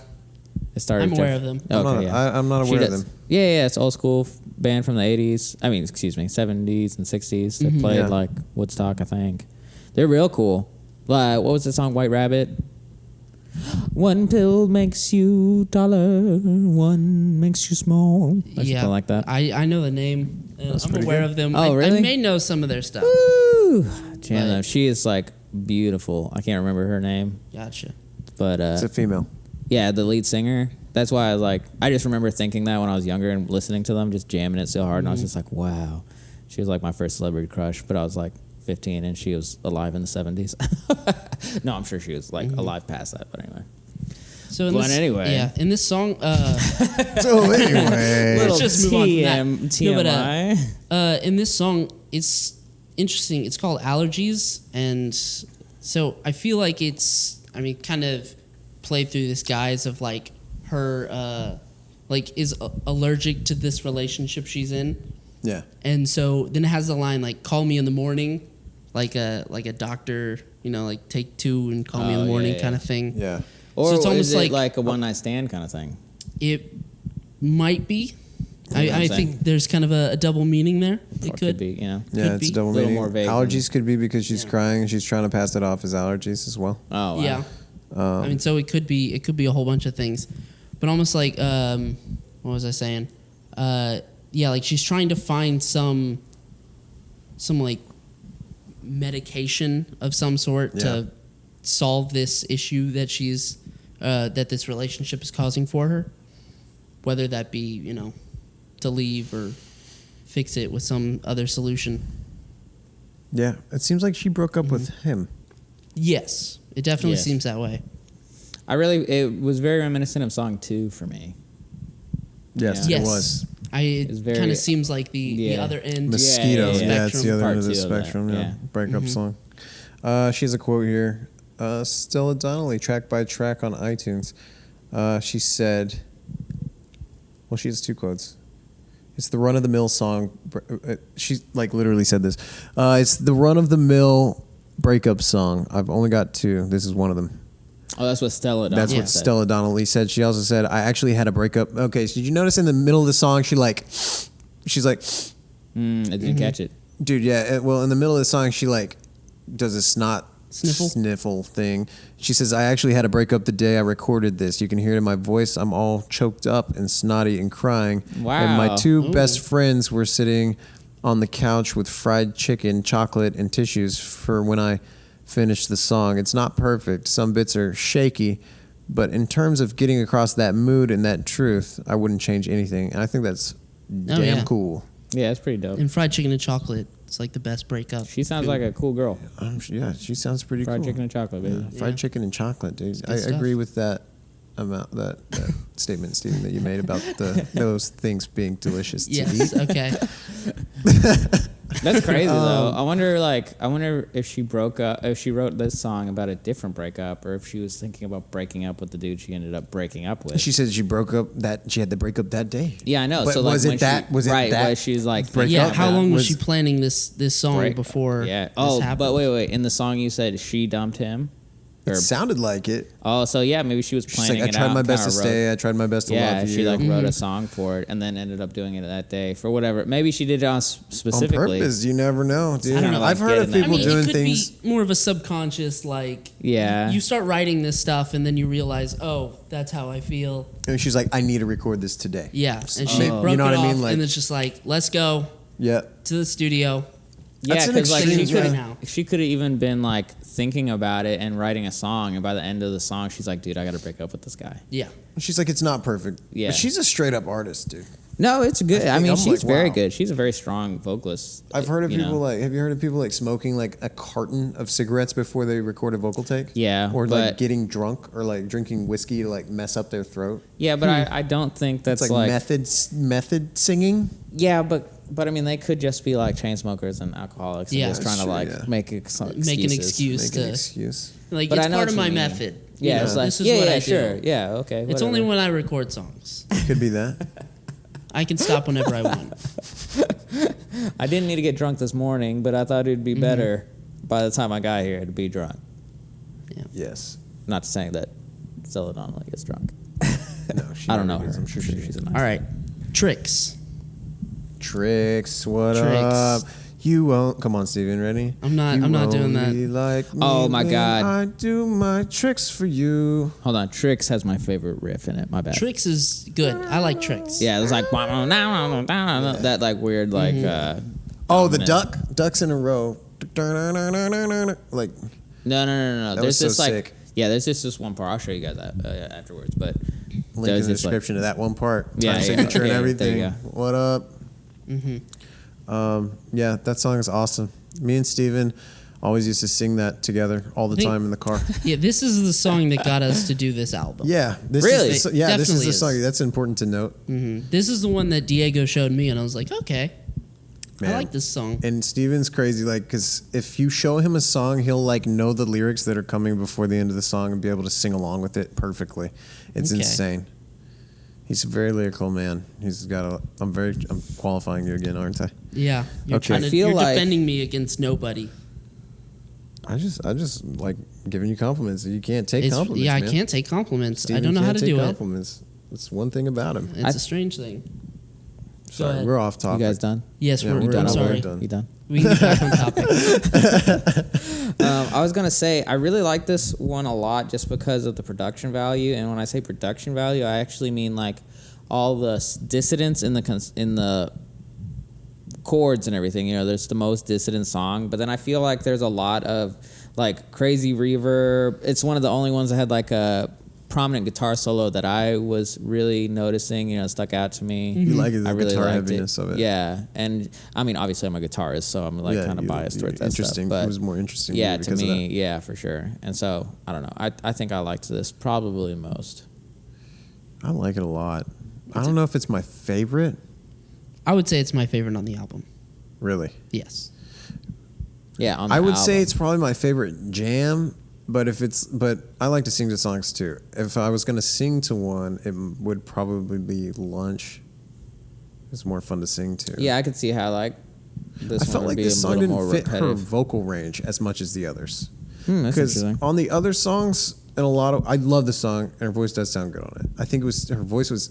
It started. I'm aware of them. Okay, I'm not She aware of does- them. Yeah, it's old school band from the 80s. I mean, excuse me, 70s and 60s. They played Yeah. like Woodstock, I think. They're real cool. Like, what was the song, White Rabbit? One pill makes you taller, one makes you small. Or Yeah, something like that. I know the name. I'm pretty aware good. of them. Oh, really? I may know some of their stuff. Woo! Jam But- them. She is like beautiful. I can't remember her name, Gotcha. but It's a female. yeah, the lead singer. That's why I was like, I just remember thinking that when I was younger and listening to them, just jamming it so hard, and I was just like, wow. She was like my first celebrity crush, but I was like 15 and she was alive in the 70s. No, I'm sure she was like alive past that, but anyway. So in But this, anyway. yeah, in this song, So anyway, Little just move on from that. TMI. No, but, in this song, it's interesting. It's called Allergies, and so I feel like it's, I mean, kind of played through this guise of like her, like is allergic to this relationship she's in, yeah. and so then it has the line like "Call me in the morning," like a doctor, you know, like take two and call me in Oh, the yeah, morning yeah. kind of thing. Yeah. Or So it's almost is it like- a one night stand kind of thing? It might be. what I'm I saying. think there's kind of a double meaning there. Or It could be, you know. Yeah, Could it's be. a double Little meaning. more vague Allergies could be because she's Yeah. crying and she's trying to pass it off as allergies as well. Oh, wow. Yeah. I mean, so it could be a whole bunch of things, but almost like what was I saying? Yeah, like she's trying to find some like medication of some sort to solve this issue that she's that this relationship is causing for her, whether that be, you know, to leave or fix it with some other solution. Yeah, it seems like she broke up with him. Yes, it definitely Yes. seems that way. It was very reminiscent of song 2 for me. Yes, Yeah. it Yes. was. It It's very- kind of seems like the Yeah. other end. Mosquito. yeah, Yeah, it's the spectrum. other Part end of the 2 of that, spectrum. Yeah. yeah. Breakup song. She has a quote here. Stella Donnelly, track by track on iTunes. She said, well, she has two quotes. It's the run-of-the-mill song. She like literally said this. It's the run-of-the-mill breakup song. I've only got two. This is one of them. Oh, that's what Stella Donnelly That's what said. Stella Donnelly said. She also said, I actually had a breakup. Okay, so did you notice in the middle of the song, she's like, I didn't catch it. dude, yeah. Well, in the middle of the song, she like does a snot Sniffle? thing. She says, I actually had a breakup the day I recorded this. You can hear it in my voice. I'm all choked up and snotty and crying. Wow. And my two Ooh. best friends were sitting on the couch with fried chicken, chocolate, and tissues for when I finished the song. It's not perfect. Some bits are shaky. But in terms of getting across that mood and that truth, I wouldn't change anything. And I think that's damn yeah. cool. Yeah, it's pretty dope. And fried chicken and chocolate. It's like the best breakup. She sounds like a cool girl. Yeah, she sounds pretty Fried cool. chicken and chocolate, baby. Yeah, fried Yeah. chicken and chocolate, dude. I good stuff. agree with that amount, that statement, Stephen, that you made about those things being delicious to Yes. eat. Okay. That's crazy though. I wonder if she broke up, if she wrote this song about a different breakup, or if she was thinking about breaking up with the dude she ended up breaking up with. She said she had the breakup that day. Yeah, I know. But so like was it when that- she, was it right? that Where she's like, breakup? Yeah. thinking How about- long was was- she planning this song break- before? Yeah. This Oh, happened? but wait. In the song you said she dumped him. It sounded like it. Oh, so yeah, maybe she was She's planning like, I it tried out. my best to kinda stay. I tried my best to Yeah, love you. she like wrote a song for it, and then ended up doing it that day for whatever. Maybe she did it on specifically. purpose. You never know, dude. I don't know, I've like, heard of getting that- people I mean, doing it could things. be more of a subconscious, like, Yeah. you start writing this stuff and then you realize, oh, that's how I feel. And she's like, I need to record this today. Yeah. And she Maybe- broke you know it what I mean? off, Like- and it's just like, let's go Yeah. to the studio. Yeah, That's an because like extreme- she could yeah. she could have even been like thinking about it and writing a song, and by the end of the song, she's like, "Dude, I got to break up with this guy." Yeah. She's like, it's not perfect. Yeah. But she's a straight up artist, dude. No, it's good. I mean, I'm she's like, very wow. good. She's a very strong vocalist. I've heard of you people know. like. Have you heard of people like smoking like a carton of cigarettes before they record a vocal take? Yeah, Or but- like getting drunk or like drinking whiskey to like mess up their throat. Yeah, but I don't think that's It's like, like method singing. yeah, but I mean, they could just be like chain smokers and alcoholics and Yeah. just trying to That's like true, yeah. make excuses. Make an excuse Make to, an excuse. like, But I it's know part what of you my mean. method. Yeah, You it's know, like this is yeah, what yeah, I sure, do. yeah, okay. It's whatever. only when I record songs. Could be that. I can stop whenever I want. I didn't need to get drunk this morning, but I thought it'd be better by the time I got here to be drunk. Yes. Not saying that Stella Donnelly gets drunk. No, she I don't know never her. is. I'm sure she she's is. a nice All right. Tricks. Tricks. What Tricks. up? You won't. Come on, Steven. Ready? I'm not doing that. Like me Oh, my when God. I do my tricks for you. Hold on, Tricks has my favorite riff in it. My bad. Tricks is good. I like Tricks. Yeah, it was like that like weird like. Oh, the ducks in a row. Like No. That There's was so this like sick. yeah, there's just this one part. I'll show you guys that afterwards. But link in there's the this like description to that one part. Yeah, Time yeah, signature and okay, everything. there you What up? Yeah, that song is awesome. Me and Steven always used to sing that together all the time in the car. Yeah, this is the song that got us to do this album. Yeah, this Really? is the, yeah, this is Definitely the is. song. That's important to note. This is the one that Diego showed me, and I was like, okay, Man. I like this song. And Steven's crazy, like, because if you show him a song, he'll like know the lyrics that are coming before the end of the song and be able to sing along with it perfectly. It's Okay. insane. He's a very lyrical man. He's got a. I'm qualifying you again, aren't I? Yeah, you're Okay. trying to, I feel you're like- defending me against nobody. I just like giving you compliments. You can't take It's, compliments. yeah, man. I can't take compliments. Steven I don't know how can't to take do compliments. That's one thing about him. it. It's a strange thing. Sorry, ahead. we're off you topic. guys done? Yes, Yeah, we're, we're I'm done. sorry. We're done. You done? We can get back on topic. I was gonna say I really like this one a lot just because of the production value, and when I say production value, I actually mean like all the dissidents in the chords and everything. You know, there's the most dissident song, but then I feel like there's a lot of like crazy reverb. It's one of the only ones that had like a prominent guitar solo that I was really noticing. You know, it stuck out to me. You like it, the I really guitar liked heaviness of it. Yeah, and I mean, obviously I'm a guitarist, so I'm like kind of biased towards that stuff. Interesting. But It was more interesting. yeah, to to because of me, that. yeah, for sure. And so I don't know. I think I liked this probably most. I like it a lot. I don't know if it's my favorite. I would say it's my favorite on the album. Really, Yes. Yeah, on the I would say album. it's probably my favorite jam. But I like to sing to songs too. If I was gonna sing to one, it would probably be Lunch. It's more fun to sing to. Yeah, I could see how like this I one felt would like be this a song little more didn't fit her repetitive. vocal range as much as the others. That's Because interesting. on the other songs, and I love the song, and her voice does sound good on it. I think her voice was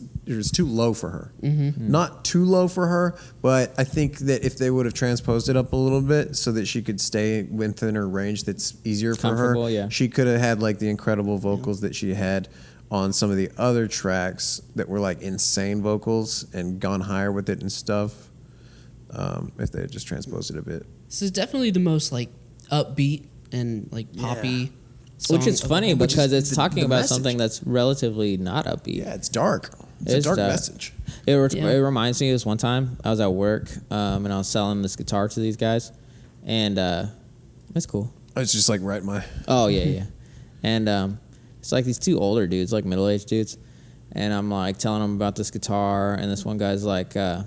too low for her. Not too low for her, but I think that if they would have transposed it up a little bit so that she could stay within her range, that's easier for her. Comfortable, yeah. She could have had like the incredible vocals that she had on some of the other tracks that were like insane vocals and gone higher with it and stuff. If they had just transposed it a bit. This is definitely the most like upbeat and like poppy. Song Which is of- funny which because is it's the talking about message. something that's relatively not upbeat. Yeah, it's dark. It's It's a dark dark. message. It Yeah. reminds me of this one time I was at work and I was selling this guitar to these guys, and it's cool. It's just like right my. Oh yeah. And it's like these two older dudes, like middle-aged dudes, and I'm like telling them about this guitar, and this one guy's like, "Can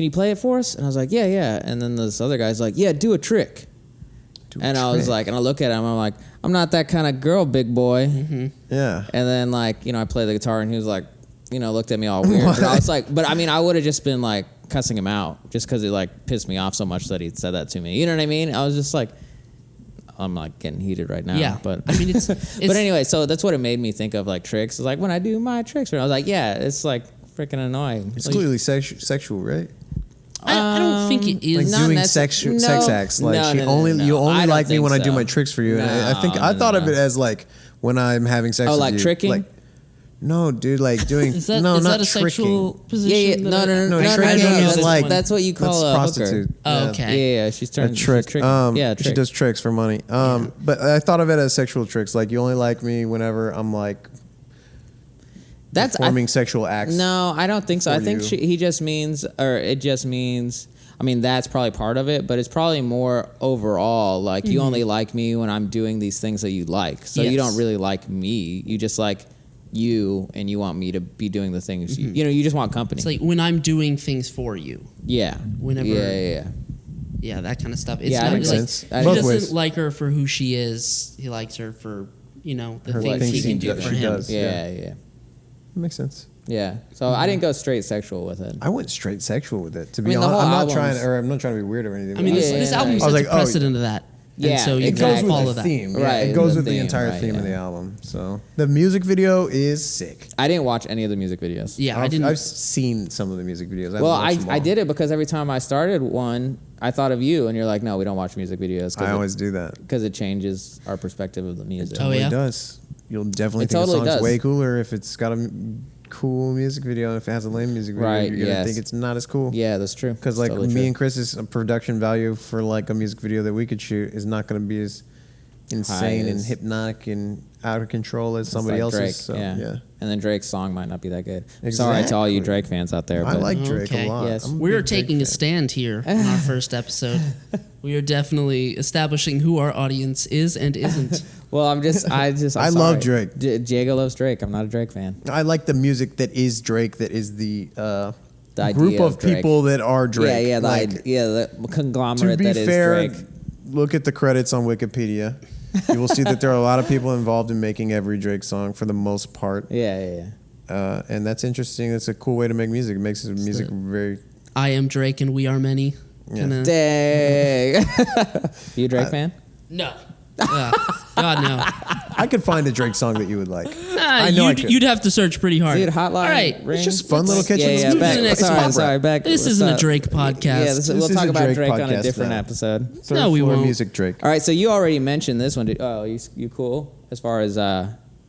you play it for us?" And I was like, "Yeah." And then this other guy's like, "Yeah, do a trick." And I was like, and I look at him, I'm like, "I'm not that kind of girl, big boy." Yeah. And then like, you know, I play the guitar, and he was like, you know, looked at me all weird. But I was like, but I mean, I would have just been like cussing him out just because it like pissed me off so much that he said that to me. You know what I mean? I was just like, I'm like getting heated right now. Yeah. But I mean, it's but anyway, so that's what it made me think of like tricks. It's like when I do my tricks, and I was like, yeah, it's like freaking annoying. It's Like, clearly sexual, right? I don't think it Like is. Not doing necess- sex no. acts. Like No, she no, no, only no. you I only don't like me think when I do so. my tricks for you. And I think No, I no, thought of no. it as like when I'm having sex. Oh, with like you. tricking? Like, no, dude, like doing Is that, no, is not that a tricking. sexual position? Yeah. that No, I- no, no, No, no, tricking no, no, is that's- like that's what you call a prostitute. hooker. Oh, Yeah. okay. Yeah, she's A turned trick. She's She trick. does tricks for money. But I thought of it as sexual tricks. Like you only like me whenever I'm like That's performing sexual acts. No, I don't think so. I for think you. he just means, or it just means. I mean, that's probably part of it, but it's probably more overall. Like you only like me when I'm doing these things that you like. So you Yes. don't really like me. You just like you, and you want me to be doing the things. You know, you just want company. It's like when I'm doing things for you. yeah. whenever- Yeah. Yeah, that kind of stuff. It's Yeah, not that makes like, sense. He Both doesn't ways. like her for who she is. He likes her for, the Her things things she she can do does- for she him. does. Yeah. Makes sense. Yeah. So I didn't go straight sexual with it. I went straight sexual with it. To I be mean, the honest, whole I'm not album's- trying, or I'm not trying to be weird or anything. I mean, but this, I was this like- album I was sets like, a precedent of that. Yeah, and so you It kind goes of with follow the that. theme. Right, Yeah, it goes the with the theme, entire right, theme of yeah. the album. So the music video is sick. I didn't watch any of the music videos. Yeah, I didn't. I've seen some of the music videos. Well, I did it because every time I started one, I thought of you, and you're like, no, we don't watch music videos. I always do that. Because it changes our perspective of the music. Oh, yeah? It does. You'll definitely It think totally the song's does. way cooler if it's got a cool music video. And if it has a lame music video, Right, you're gonna yes. think it's not as cool. Yeah, that's true. Because It's like totally me true. and Chris's production value for like a music video that we could shoot is not going to be as insane and as- hypnotic and out of control as It's somebody like else's. Drake, So, yeah. And then Drake's song might not be that good. Sorry to all you Exactly. Drake fans out there. I But like Drake Okay. a lot. Yes. I'm a We're big Drake taking a fan. stand here on our first episode. We are definitely establishing who our audience is and isn't. Well, I'm I sorry. love Drake. Diego loves Drake. I'm not a Drake fan. I like the music that is Drake. That is the idea group of of Drake. people that are Drake. Yeah, Like, the to conglomerate be that is fair, Drake. look at the credits on Wikipedia. You will see that there are a lot of people involved in making every Drake song for the most part. Yeah. And that's interesting. That's a cool way to make music. It makes the music very. I am Drake and we are many. Yeah. Kinda- Dang. You a Drake fan? No. God, no. I could find a Drake song that you would like. Ah, I know I could. you'd have to search pretty hard. Dude, Hotline. All right. Rings? just fun little catchy Yeah, little back, to the next sorry, one. sorry, back. This let's isn't a not- Drake podcast. Yeah, we'll This talk is a about Drake Drake on a podcast different now. episode. Third No, we floor won't. music Drake. All right, so you already mentioned this one. You cool as far as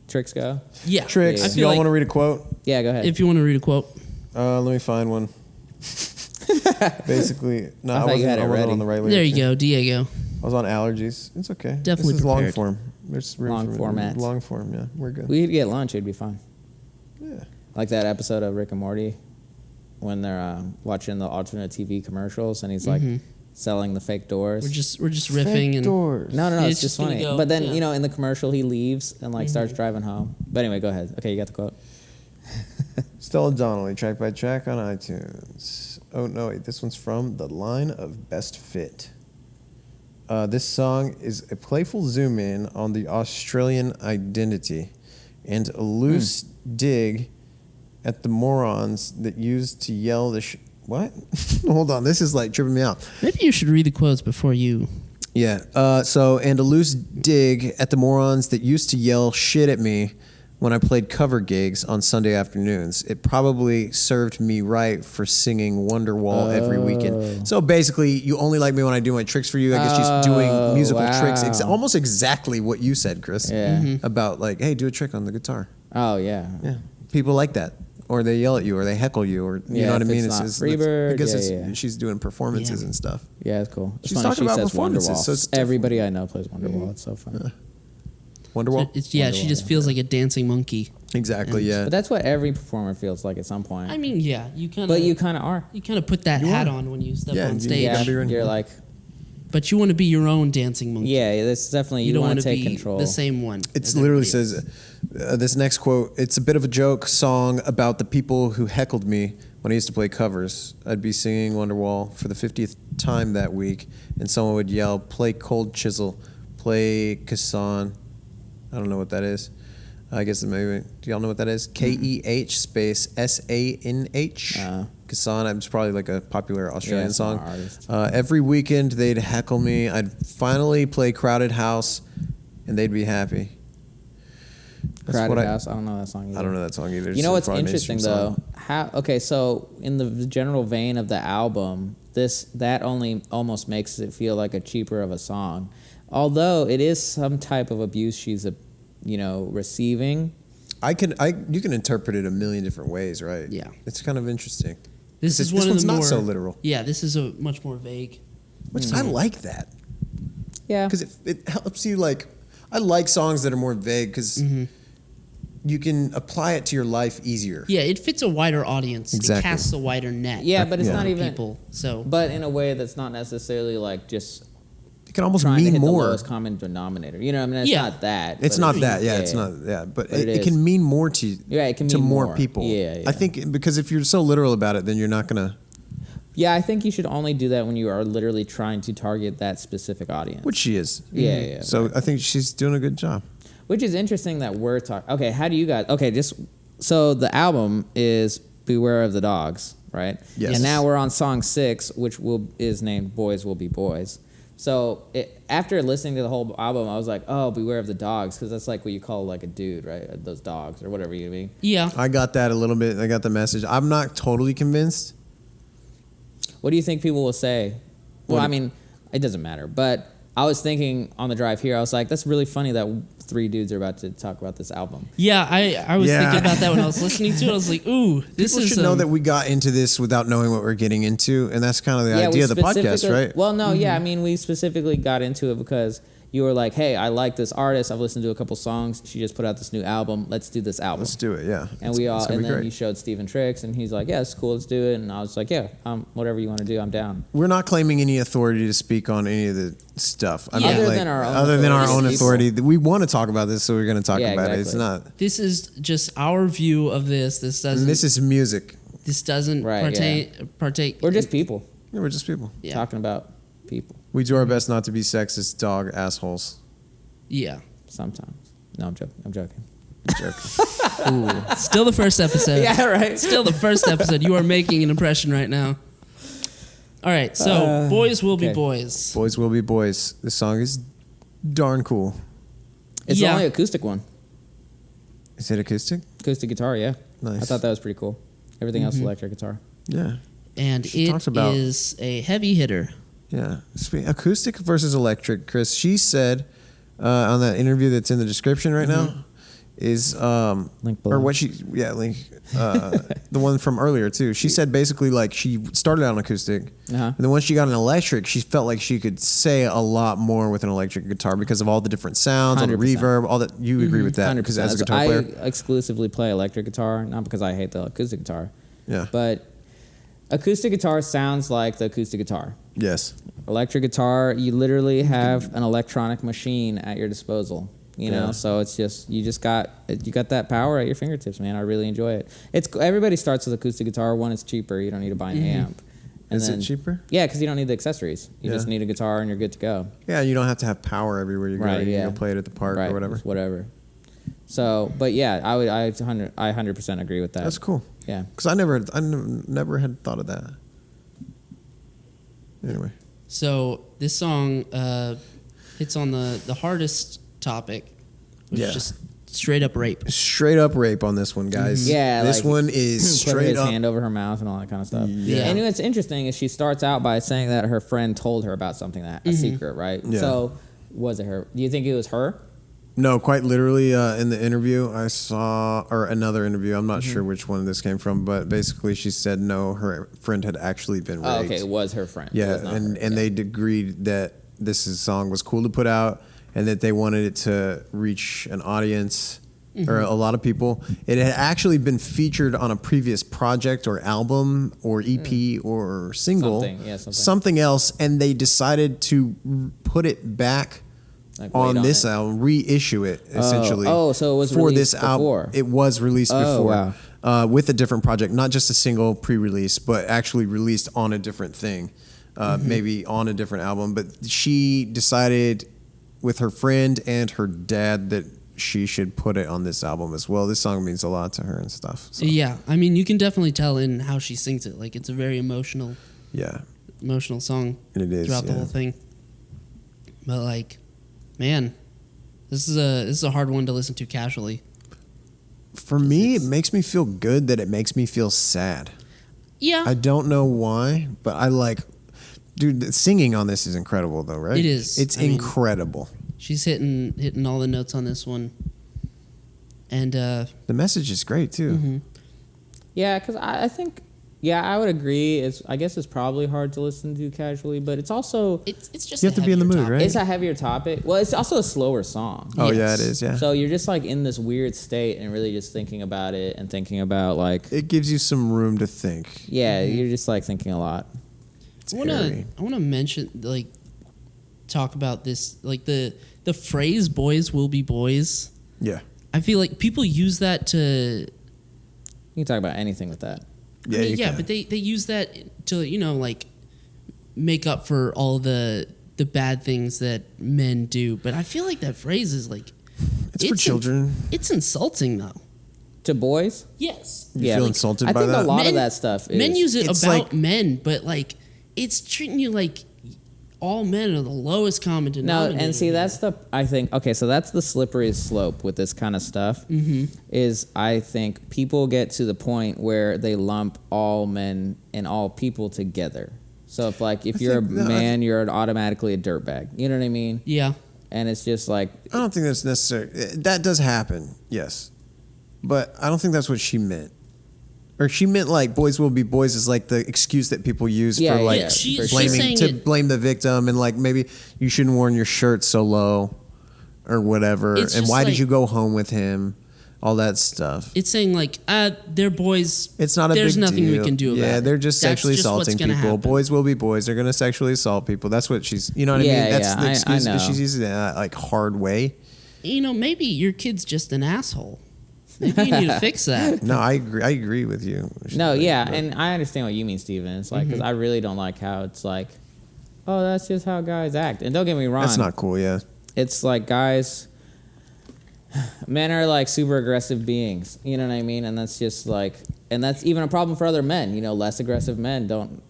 tricks go? Yeah. Tricks. I You feel all like want to read a quote? Yeah, go ahead. if you want to read a quote. Let me find one. Basically, no, I I thought wasn't, you had it I wasn't ready. on the right. There you lyrics. go, Diego. I was on allergies. It's okay. Definitely This is long prepared. form. There's room Long for format. Long form. Yeah, we're good. We could get lunch; it'd be fine. Yeah. Like that episode of Rick and Morty when they're watching the alternate TV commercials, and he's like selling the fake doors. We're just riffing and doors. No, Yeah, it's just gonna funny. go, But then, yeah. in the commercial, he leaves and like starts driving home. But anyway, go ahead. Okay, you got the quote. Stella Donnelly, track by track on iTunes. Oh no, wait, this one's from The Line of Best Fit. This song is a playful zoom in on the Australian identity and a loose dig at the morons that used to yell the what? Hold on, this is like tripping me out. maybe you should read the quotes before you. Yeah. And a loose dig at the morons that used to yell shit at me when I played cover gigs on Sunday afternoons. It probably served me right for singing Wonderwall every weekend. So basically, you only like me when I do my tricks for you. I guess she's doing musical tricks. wow. Almost exactly what you said, Chris. Yeah. About like, hey, do a trick on the guitar. Oh yeah. Yeah. People like that. Or they yell at you, or they heckle you, or you Yeah, know what I if mean. it's not I Freebird, guess yeah. she's doing performances and stuff. Yeah, it's cool. It's She's funny talking she about says performances, Wonderwall. so it's Everybody I know plays Wonderwall. It's so funny. Wonderwall. She Wonderwall, just yeah. feels like a dancing monkey. Exactly. Yeah. But that's what every performer feels like at some point. I mean, yeah, you kind of. But you kind of are. You kind of put that You hat are. on when you step Yeah, on you stage. gotta be ready. You're like, But you want to be your own dancing monkey. yeah, that's definitely You you, don't want want to to take be control. the same one. It as literally everybody else. says, this next quote, it's a bit of a joke song about the people who heckled me when I used to play covers. I'd be singing Wonderwall for the 50th time that week, and someone would yell, play Cold Chisel, play Kassan. I don't know what that is. I guess maybe, do y'all know what that is? KEH space SANH. Kassan, it's probably like a popular Australian it's an song. artist. Every weekend they'd heckle me. I'd finally play Crowded House, and they'd be happy. That's Crowded what House. I don't know that song either. I don't know that song either. You know what's It's a interesting mainstream though? song. So in the general vein of the album, that only almost makes it feel like a cheaper of a song, although it is some type of abuse she's receiving. You can interpret it a million different ways, right? Yeah. It's kind of interesting. This is This one of one's the not more so literal. Yeah, this is a much more vague. Which I like that Yeah, because it helps you like. I like songs that are more vague because you can apply it to your life easier. Yeah, it fits a wider audience. Exactly. It casts a wider net. yeah, but it's Yeah. not even. people. So But in a way that's not necessarily like just It can almost trying to mean hit the more. lowest common denominator. You know, I mean, it's Yeah. not that. It's but not that. Yeah, it's yeah. not. Yeah, but But it it can is. mean more to you. Yeah, it can to mean more more. people. Yeah, I think because if you're so literal about it, then you're not gonna. Yeah, I think you should only do that when you are literally trying to target that specific audience. Which she is. Yeah. So I think she's doing a good job. Which is interesting that we're talking. Okay, how do you guys? Okay, so the album is "Beware of the Dogs," right? Yes. And now we're on song 6, which is named "Boys Will Be Boys." So after listening to the whole album, I was like, oh, beware of the dogs, because that's like what you call like a dude, right? Those dogs or whatever you mean. Yeah. I got that a little bit. I got the message. I'm not totally convinced. What do you think people will say? Well, I mean, it doesn't matter. But I was thinking on the drive here, I was like, that's really funny that 3 dudes are about to talk about this album. Yeah, I was thinking about that when I was listening to it. I was like, ooh, this People is... should know that we got into this without knowing what we're getting into, and that's kind of the idea of the podcast, right? Well, no, yeah, I mean, we specifically got into it because you were like, hey, I like this artist. I've listened to a couple songs. She just put out this new album. Let's do this album. Let's do it, yeah. And then you showed Steven Tricks, and he's like, yeah, it's cool, let's do it. And I was like, yeah, whatever you want to do, I'm down. We're not claiming any authority to speak on any of the stuff. I mean, Other like, than our own other than our own authority. authority. We want to talk about this, so we're going to talk Yeah, about it. exactly. It's not. This is just our view of this. This doesn't... This is music. This doesn't Right, partake... We're just people Yeah, we're just people. Yeah. talking about people We do our best not to be sexist dog assholes. Yeah. sometimes. No, I'm joking. Still the first episode. Yeah, right. Still the first episode. You are making an impression right now. All right, so Boys Will Be okay. Boys. Boys will be boys. This song is darn cool. It's Yeah. the only acoustic one. Is it acoustic? Acoustic guitar, yeah. Nice. I thought that was pretty cool. Everything else is electric guitar. Yeah. And She it talks about- is a heavy hitter. Yeah. Acoustic versus electric, Chris. She said on that interview that's in the description right now is Link below. or what she link the one from earlier too. She said basically like she started out on acoustic, and then once she got an electric, she felt like she could say a lot more with an electric guitar because of all the different sounds, all the 100%. reverb, all that. You agree with that? 100%. Because as a guitar player, I exclusively play electric guitar, not because I hate the acoustic guitar. Yeah. But acoustic guitar sounds like the acoustic guitar. yes. Electric guitar, you literally have an electronic machine at your disposal. You know, Yeah. so it's just you got that power at your fingertips, man. I really enjoy it. It's everybody starts with acoustic guitar. One, it's cheaper. You don't need to buy an amp. And Is then, it cheaper? Yeah, because you don't need the accessories. You Yeah. just need a guitar and you're good to go. Yeah, you don't have to have power everywhere you go. Right, You yeah. can go play it at the park Right, or whatever. just whatever. So, but yeah, I 100% agree with that. That's cool. Yeah. Because I never had thought of that. Anyway. So this song hits on the hardest topic, which Yeah. is just straight up rape. Straight up rape on this one, guys. Yeah, This like, one is put straight his up. hand over her mouth and all that kind of stuff. Yeah. And what's interesting is she starts out by saying that her friend told her about something a secret, right? Yeah. So was it her? Do you think it was her? No, quite literally in the interview I saw, or another interview, I'm not sure which one this came from, but basically she said no, her friend had actually been raped. Oh, okay, it was her friend. It Yeah, was not and her. they agreed that song was cool to put out and that they wanted it to reach an audience or a lot of people. It had actually been featured on a previous project or album or EP or single. Something else, and they decided to put it back Like, wait on on this it. album, reissue it essentially. Oh, so it was for released this album. before. It was released Oh, before with a different project, not just a single pre-release, but actually released on a different thing, maybe on a different album. But she decided with her friend and her dad that she should put it on this album as well. This song means a lot to her and stuff. So, Yeah, I mean, you can definitely tell in how she sings it. Like, it's a very emotional song and it is throughout the whole thing. But like, man, this is a hard one to listen to casually. For me, it makes me feel good that it makes me feel sad. Yeah, I don't know why, but I like, dude, the singing on this is incredible though, right? It is. It's I mean, incredible. she's hitting all the notes on this one, and The message is great too. Yeah, because I think, I would agree. I guess it's probably hard to listen to casually, but it's also it's just You have a to be in the heavier mood, topic. right? it's a heavier topic. Well, it's also a slower song. Oh yeah, Yes. it is. Yeah, So you're just like in this weird state and really just thinking about it and thinking about like, it gives you some room to think. you're just like thinking a lot. It's I airy. want to mention, like, talk about this, like the phrase "boys will be boys." Yeah, I feel like people use that to You can talk about anything with that. yeah, I mean, you yeah, can. but they use that to, like, make up for all the bad things that men do. But I feel like that phrase is like it's for children. It's insulting though. To boys? Yes. You feel insulted I by think that? a lot Men- of that stuff is. Men use it It's about like- men, but like it's treating you like all men are the lowest common No, denominator. and see, that's so that's the slippery slope with this kind of stuff. Is I think people get to the point where they lump all men and all people together. So if you're a man, you're automatically a dirtbag. You know what I mean? Yeah. And it's just like, I don't think that's necessary. That does happen, yes, but I don't think that's what she meant. Or she meant like boys will be boys is like the excuse that people use Yeah, for like yeah, she's blaming saying blame the victim and like maybe you shouldn't worn your shirt so low or whatever. It's And just why did like- you go home with him? All that stuff. It's saying like, they're boys. It's not a There's big nothing deal. we can do about it. Yeah, they're just That's sexually just what's assaulting gonna people. happen. Boys will be boys. They're going to sexually assault people. That's what she's, you know what I Yeah, mean? That's yeah, the I excuse. know. She's using that like hard way. Maybe your kid's just an asshole. Maybe you need to fix that. No, I agree with you. no, yeah, But- and I understand what you mean, Steven. It's like, because I really don't like how it's like, oh, that's just how guys act. And don't get me wrong. That's not cool, yeah. It's like men are like super aggressive beings. You know what I mean? And that's just like, and that's even a problem for other men. Less aggressive men don't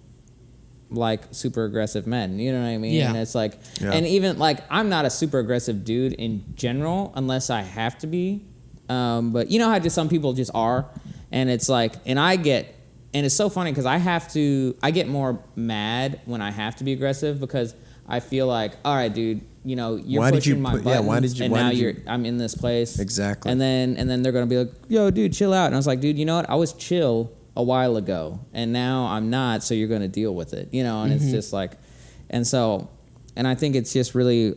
like super aggressive men. You know what I mean? Yeah. And it's like, Yeah. and even like, I'm not a super aggressive dude in general unless I have to be. But you know how just some people just are, and it's like, and it's so funny because I get more mad when I have to be aggressive because I feel like, all right, dude, you're Why did pushing you my put- buttons, yeah, why did you- and why now did you- I'm in this place. Exactly. And then they're gonna be like, yo, dude, chill out. And I was like, dude, you know what? I was chill a while ago, and now I'm not. So you're gonna deal with it, And it's just like, and I think it's just really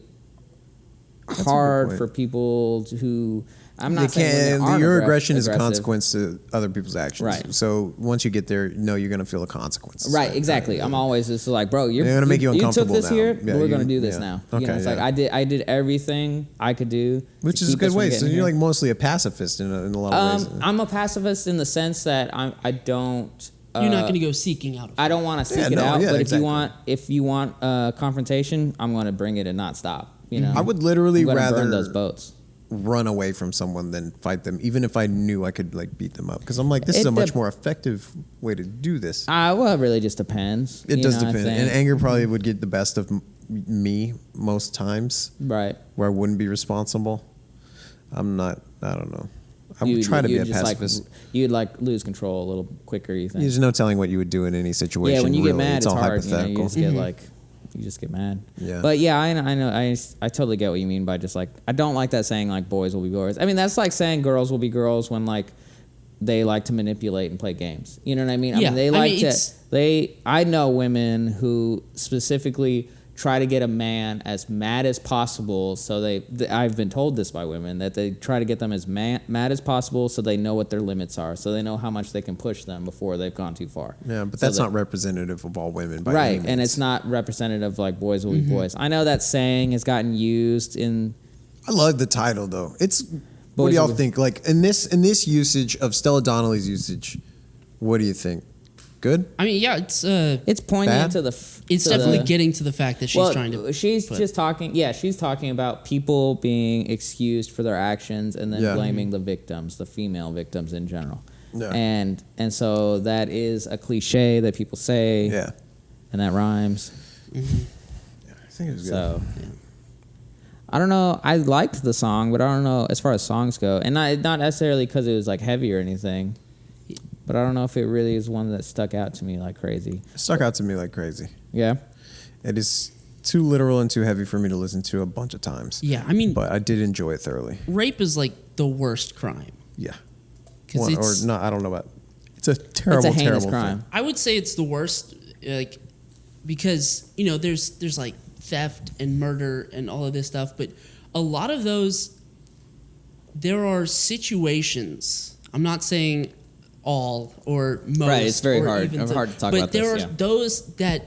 a good hard point. for people who. I'm They not saying can't, women your aren't aggression is a aggressive. consequence to other people's actions. Right. So once you get there, you're going to feel the consequences. Right, exactly. I'm always just like, bro, They're gonna make you took uncomfortable this now. here, Yeah, we're gonna do this yeah. now. Okay, It's like yeah. I did everything I could do, Which to is a keep good us from way. getting So you're here. like mostly a pacifist in a lot of ways. I'm a pacifist in the sense that I don't. You're not going to go seeking out. I don't want to seek Yeah, it no, out, yeah, but exactly. if you want confrontation, I'm going to bring it and not stop. I would literally I'm gonna rather burn those boats. run away from someone than fight them, even if I knew I could like beat them up. Because I'm like, this It is a much dep- more effective way to do this. Well, it really just depends. It does I depend, think. and anger probably would get the best of me most times, Right. where I wouldn't be responsible. I'm not. I don't know. I would try to be a just pacifist. You'd like lose control a little quicker. You think? There's no telling what you would do in any situation. Yeah, when you get really. mad, it's all hard. hypothetical. You just get like, you just get mad. Yeah. But yeah, I know. I totally get what you mean by just like, I don't like that saying like boys will be boys. I mean, that's like saying girls will be girls when like they like to manipulate and play games. You know what I mean? I Yeah, mean, they I like mean, to. I know women who specifically try to get a man as mad as possible. So I've been told this by women that they try to get them as mad as possible, so they know what their limits are, so they know how much they can push them before they've gone too far. Yeah, but So that's that- not representative of all women. By right, any and means. it's not representative of like boys will be boys. I know that saying has gotten used in. I love the title though. It's what Boys do y'all will be- think? Like in this usage of Stella Donnelly's usage, what do you think? Good? I mean, yeah, it's It's pointing Bad? to the. it's to definitely the- getting to the fact that she's trying to. She's put- just talking. Yeah, she's talking about people being excused for their actions and then Yeah. blaming the victims, the female victims in general. Yeah. And so that is a cliche that people say. Yeah. And that rhymes. I think it was good. So. I don't know. I liked the song, but I don't know as far as songs go, and not necessarily because it was like heavy or anything. But I don't know if it really is one that stuck out to me like crazy. It stuck out to me like crazy. Yeah. It is too literal and too heavy for me to listen to a bunch of times. Yeah, I mean, But I did enjoy it thoroughly. rape is like the worst crime. Yeah. 'Cause One, or it's- not, I don't know about. It's a terrible, It's a heinous terrible crime. thing. I would say it's the worst, like, because there's like theft and murder and all of this stuff, but a lot of those, there are situations. I'm not saying all or most. Right, it's very or hard- even hard to talk but about there this, are yeah. those that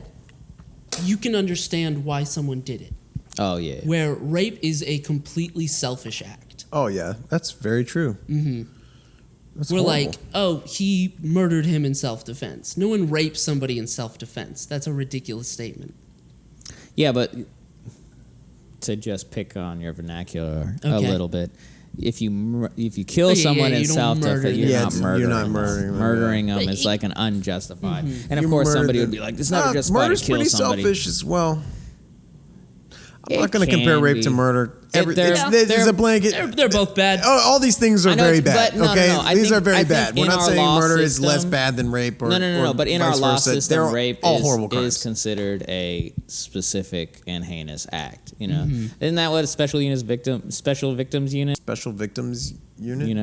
you can understand why someone did it. Oh yeah. Where rape is a completely selfish act. Oh yeah, that's very true. Mm-hmm. That's We're horrible. like, oh, he murdered him in self-defense. No one rapes somebody in self-defense. That's a ridiculous statement. Yeah, but to just pick on your vernacular a Okay. little bit, if you kill Oh, yeah, someone yeah, in you don't self-defense, murder you're them. not Yeah, murdering you're not them. murdering them, Murdering them But is it- like an unjustified. And of You course, murder somebody them. would be like, "It's never justified murder's to kill pretty somebody." selfish as well. I'm not going to compare rape to murder. It's a blanket. They're both bad. All these things are very bad. No, okay, no, no. These are very bad. We're not saying murder is system, less bad than rape. No. But in our law system, rape horrible is considered a specific and heinous act. You know, isn't that what a special victims unit?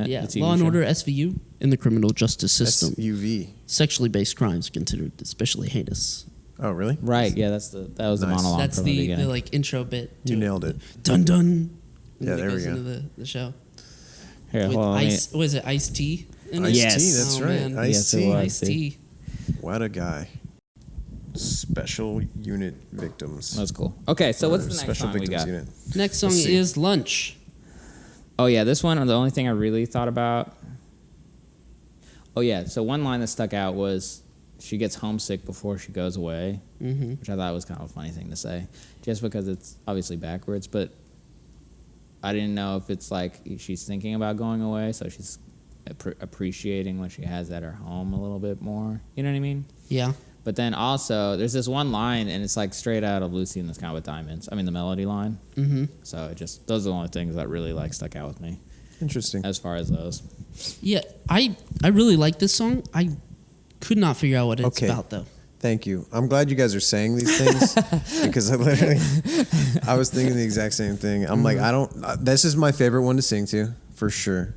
Yeah, Law and Order (SVU) in the criminal justice system. SUV. Sexually based crimes considered especially heinous. Oh, really? Right. Yeah, that was the monologue. That's the like intro bit. You nailed it. Dun dun. Yeah, there we go. Into the show. Here, With hold on, was it Ice-T? Ice-T, that's right. Ice-T. Ice-T. What a guy. Special unit victims. That's cool. Okay, so what's the next Special song we victims got? unit. Next song is Lunch. Oh yeah, this one. The only thing I really thought about. Oh yeah, so one line that stuck out was she gets homesick before she goes away, which I thought was kind of a funny thing to say, just because it's obviously backwards. But I didn't know if it's like she's thinking about going away, so she's appreciating what she has at her home a little bit more. You know what I mean? Yeah. But then also, there's this one line, and it's like straight out of Lucy in the Sky with Diamonds. I mean, the melody line. Mm-hmm. So those are the only things that really like stuck out with me. Interesting. As far as those. Yeah, I really like this song. I could not figure out what it's about though. Thank you. I'm glad you guys are saying these things because I was thinking the exact same thing. I'm like, this is my favorite one to sing to for sure.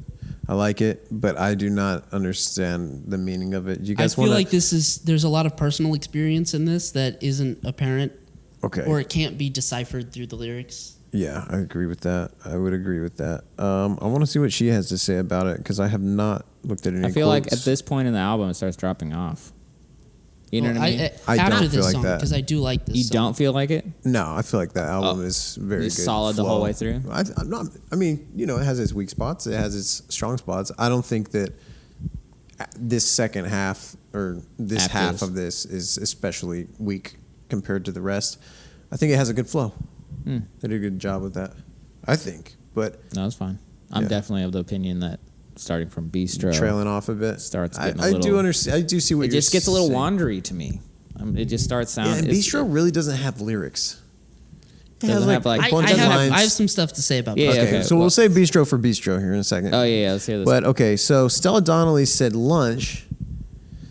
I like it, but I do not understand the meaning of it. You guys I feel like there's a lot of personal experience in this that isn't apparent. Okay. Or it can't be deciphered through the lyrics. Yeah, I agree with that. I would agree with that. I want to see what she has to say about it because I have not looked at any I feel quotes. like at this point in the album, it starts dropping off. You know what I mean? I after don't this feel like song, that. because I do like this You song. don't feel like it? No, I feel like that album is very good. Solid the whole way through? I'm not. I mean, it has its weak spots. It has its strong spots. I don't think that this second half or this half of this is especially weak compared to the rest. I think it has a good flow. They did a good job with that. I think, but no, it's fine. I'm definitely of the opinion that starting from Bistro, trailing off a bit, starts getting a I little. do understand. I do see what it you're just gets a little saying. wandery to me. It just starts sounding. Yeah, and Bistro really doesn't have lyrics. It Doesn't have like a bunch of lines. I have some stuff to say about Yeah, Bistro. Okay, so we'll say Bistro for Bistro here in a second. Oh yeah, let's hear this. But okay, so Stella Donnelly said Lunch.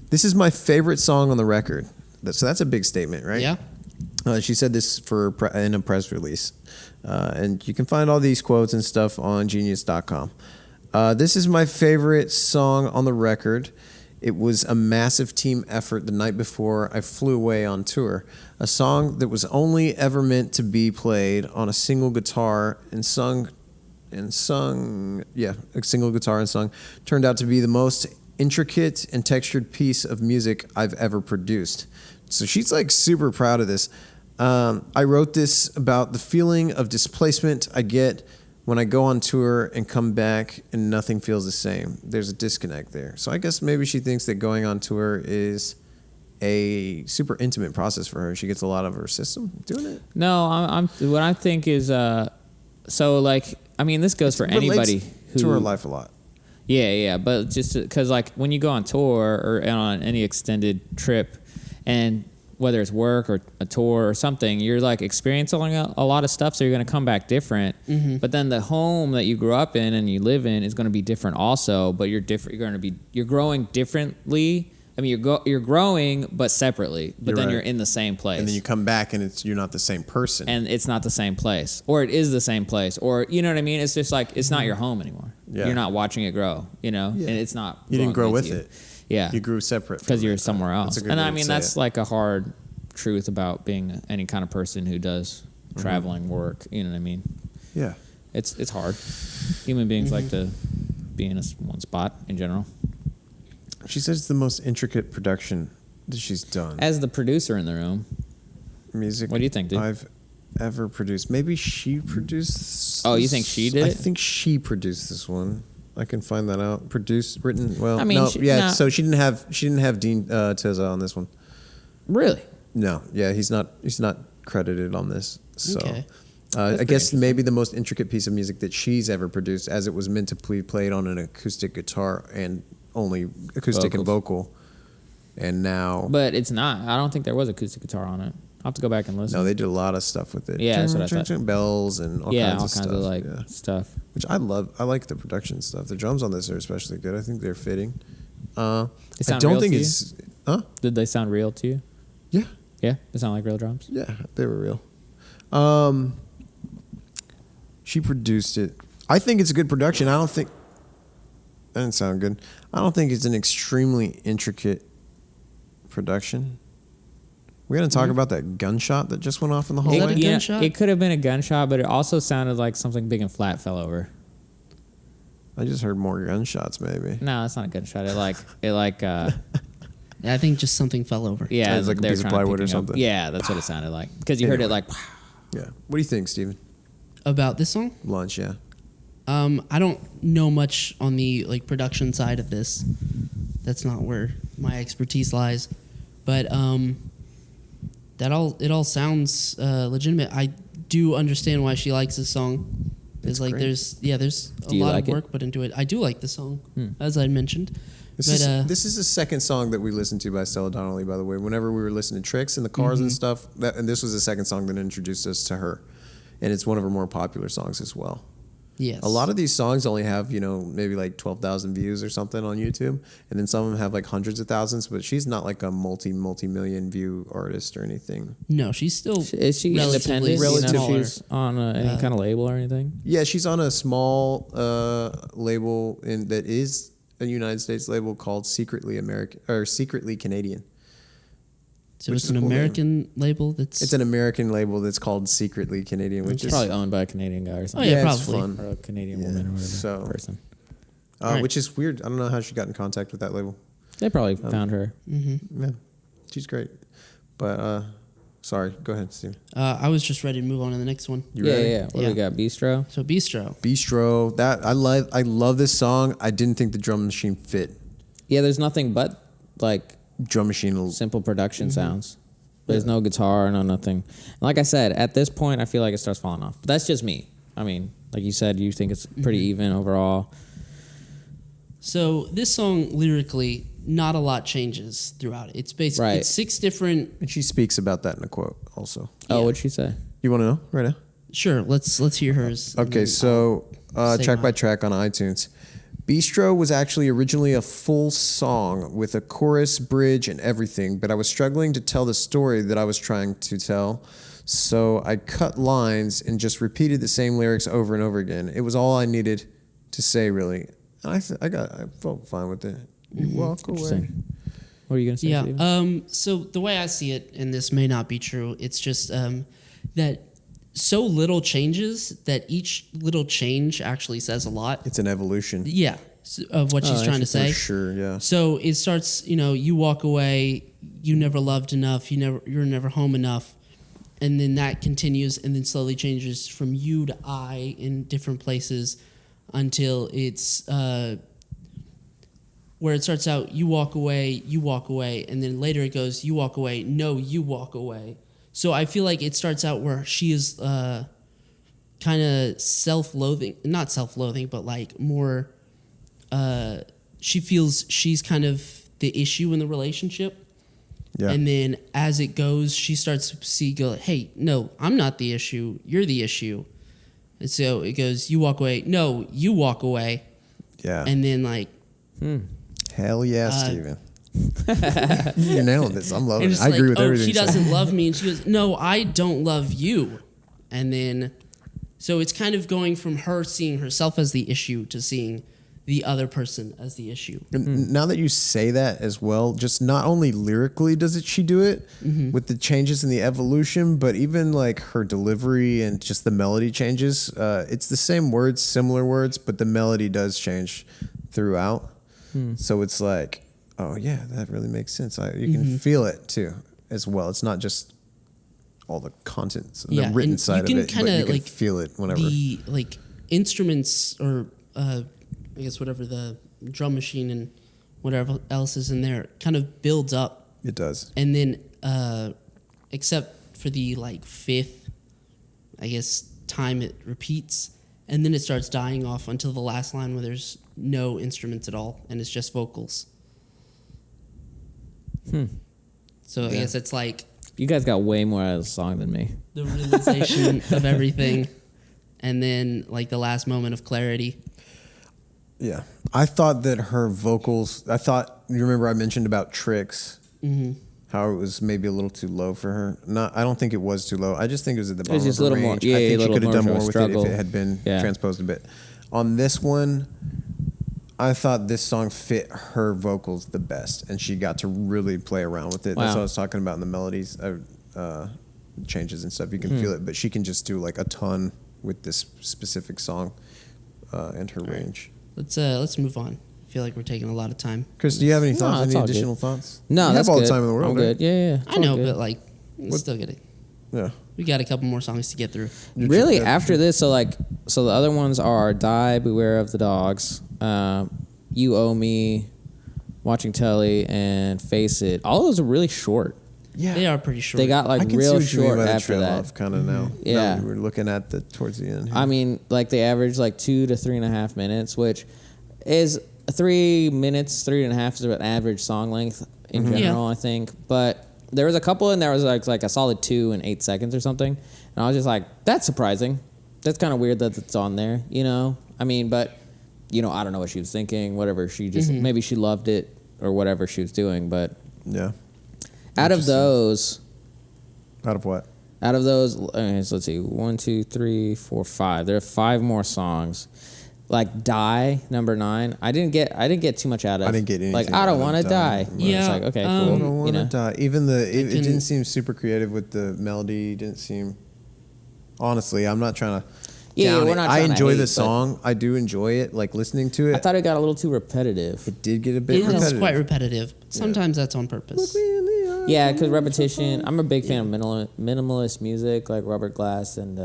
This is my favorite song on the record. So that's a big statement, right? Yeah. She said this in a press release. And you can find all these quotes and stuff on genius.com. This is my favorite song on the record. It was a massive team effort the night before I flew away on tour. A song that was only ever meant to be played on a single guitar and sung, a single guitar and sung, turned out to be the most intricate and textured piece of music I've ever produced. So she's like super proud of this. I wrote this about the feeling of displacement I get when I go on tour and come back and nothing feels the same. There's a disconnect there. So I guess maybe she thinks that going on tour is a super intimate process for her. She gets a lot of her system doing it. No, what I think is so like I mean this goes for anybody who to her life a lot. Yeah, but just because like when you go on tour or on any extended trip, and whether it's work or a tour or something, you're like experiencing a lot of stuff, so you're going to come back different. Mm-hmm. But then the home that you grew up in and you live in is going to be different also. But you're different. You're growing differently. I mean, you're growing, but separately. But then you're in the same place. And then you come back and you're not the same person. And it's not the same place, or it is the same place, or you know what I mean. It's just like it's not your home anymore. Yeah. You're not watching it grow. And it's not. You didn't grow with it. Yeah, you grew separate because you're somewhere else. And I mean that's like a hard truth about being any kind of person who does traveling work. You know what I mean? Yeah, it's hard. Human beings like to be in one spot in general. She says it's the most intricate production that she's done. As the producer in the room, music. What do you think, dude? I've ever produced. Maybe she produced. Oh, you think she did it? I think she produced this one. I can find that out. Produced, written. Well, I mean, So she didn't have Dean Teza on this one. Really? No. Yeah, he's not credited on this. So, Okay. I guess maybe the most intricate piece of music that she's ever produced, as it was meant to be played on an acoustic guitar and only acoustic and vocal, and now. But it's not. I don't think there was acoustic guitar on it. I'll have to go back and listen. No, they did a lot of stuff with it. Yeah, that's what I thought. Bells and all kinds of stuff. Like stuff. Which I love. I like the production stuff. The drums on this are especially good. I think they're fitting. They I sound don't real think to it's. you? Huh? Did they sound real to you? Yeah. Yeah, they sound like real drums. Yeah, they were real. She produced it. I think it's a good production. I don't think. That didn't sound good. I don't think it's an extremely intricate production. We're gonna talk about that gunshot that just went off in the Was that hallway. a gunshot? It could have been a gunshot, but it also sounded like something big and flat fell over. I just heard more gunshots. Maybe. No, it's not a gunshot. Yeah, I think just something fell over. Yeah, It was like a they're piece of trying to plywood pick or it up. something. Yeah, that's what it sounded like. Because you heard it Anyway. like, Yeah. What do you think, Steven? About this song? Lunch. Yeah. I don't know much on the like production side of this. That's not where my expertise lies. But it all sounds legitimate. I do understand why she likes this song. It's Like great. there's a Do you lot like of it? work put into it. I do like the song, as I mentioned. This is the second song that we listened to by Stella Donnelly, by the way. Whenever we were listening to Tricks in the cars and stuff, and this was the second song that introduced us to her. And it's one of her more popular songs as well. Yes. A lot of these songs only have, maybe like 12,000 views or something on YouTube. And then some of them have like hundreds of thousands, but she's not like a multi-million view artist or anything. No, she's still is she relatively independent? smaller. She's on any kind of label or anything? Yeah, she's on a small label that is a United States label called Secretly American or Secretly Canadian. So which it's is a an cool American label that's... It's an American label that's called Secretly Canadian, which It's is probably owned by a Canadian guy or something. Oh, yeah, it's probably. fun. Or a Canadian Yeah, woman or whatever so- person. Right. Which is weird. I don't know how she got in contact with that label. They probably found her. Yeah, she's great. But sorry, go ahead, Steve. I was just ready to move on to the next one. You Yeah, ready? yeah. What do Yeah. we got? Bistro? So Bistro. Bistro. That I love this song. I didn't think the drum machine fit. Yeah, there's nothing but like Drum machine. simple production sounds. There's no guitar, no nothing. And like I said, at this point, I feel like it starts falling off. But that's just me. I mean, like you said, you think it's pretty even overall. So this song lyrically, not a lot changes throughout it. It's basically Right. it's 6 different. And she speaks about that in a quote also. Oh, Yeah. what'd she say? You want to know right now? Sure, let's hear hers. and Okay, then so say track by mine. track on iTunes. Bistro was actually originally a full song with a chorus, bridge, and everything, but I was struggling to tell the story that I was trying to tell. So I cut lines and just repeated the same lyrics over and over again. It was all I needed to say, really. And I felt fine with it. You walk away. Interesting. What are you gonna say? Yeah. Steven? So the way I see it, and this may not be true, it's just that so little changes that each little change actually says a lot. It's an evolution. Yeah, of what she's trying to For say. sure, yeah. So it starts, you walk away, you never loved enough, you're never home enough. And then that continues and then slowly changes from you to I in different places until it's where it starts out, you walk away, and then later it goes, you walk away, no, you walk away. So I feel like it starts out where she is kind of self-loathing, not self-loathing, but like more, she feels she's kind of the issue in the relationship. Yeah. And then as it goes, she starts to go, hey, no, I'm not the issue. You're the issue. And so it goes, you walk away. No, you walk away. Yeah. And then like, Hell yeah, Steven. You're nailing this. I'm loving and it. it's I agree like, with oh, everything she you said. doesn't love me. And she goes, no, I don't love you. And then, so it's kind of going from her seeing herself as the issue to seeing the other person as the issue. And now that you say that as well, just not only lyrically she do it with the changes in the evolution, but even like her delivery and just the melody changes. It's the same words, similar words, but the melody does change throughout. So it's like, oh yeah, that really makes sense. You can feel it too as well. It's not just all the contents, the written and side you of can it, but you can like feel it whenever. the like instruments or I guess whatever the drum machine and whatever else is in there kind of builds up, It does. and then except for the like 5th, I guess, time it repeats, and then it starts dying off until the last line where there's no instruments at all and it's just vocals. So I guess it's like You guys got way more out of the song than me. The realization of everything, and then like the last moment of clarity. Yeah. I thought that her vocals, you remember I mentioned about Tricks, how it was maybe a little too low for her. I don't think it was too low. I just think it was at the bottom just of a her little more- range. yeah, I a think she little could have more done of a more with it if struggle. it had been Yeah. transposed a bit. On this one, I thought this song fit her vocals the best, and she got to really play around with it. Wow. That's what I was talking about in the melodies, changes and stuff. You can feel it, but she can just do like a ton with this specific song and her range. Let's move on. I feel like we're taking a lot of time. Chris, do you have any No, thoughts? it's Any all good. additional thoughts? No, you that's have all good. the time in the world. I'm right? good. Yeah. I know, but like, let's still get it. Yeah. We got a couple more songs to get through. Really, after this, so the other ones are Die, Beware of the Dogs, You Owe Me, Watching Telly, and Face It. All those are really short. Yeah. They are pretty short. They got I like can see real what you mean short by the after trail that. off kind of now. Yeah. Now we're looking at towards the end. Here. I mean, like they average like 2 to 3.5 minutes, which is 3 minutes, 3.5 is about average song length in general, I think. But there was a couple, and there was like a solid 2 and 8 seconds or something, and I was just like, that's surprising. That's kind of weird that it's on there, you know. I mean, but you know, I don't know what she was thinking. Whatever, she just maybe she loved it or whatever she was doing. But yeah. out of those. Out of what? Out of those, so let's see, 1, 2, 3, 4, 5. There are 5 more songs. Like Die, number 9. I didn't get too much out of. I didn't get anything. Like I don't want to die. Yeah, It's like okay, I cool. don't want to You know? die. Even it didn't seem super creative with the melody. Didn't seem. Honestly, I'm not trying to. Yeah, down we're it. not I trying to enjoy hate, the but- song. I do enjoy it. Like listening to it. I thought it got a little too repetitive. It did get a bit It repetitive. is quite repetitive. Sometimes that's on purpose. Yeah, because repetition. I'm a big fan of minimalist music, like Robert Glass and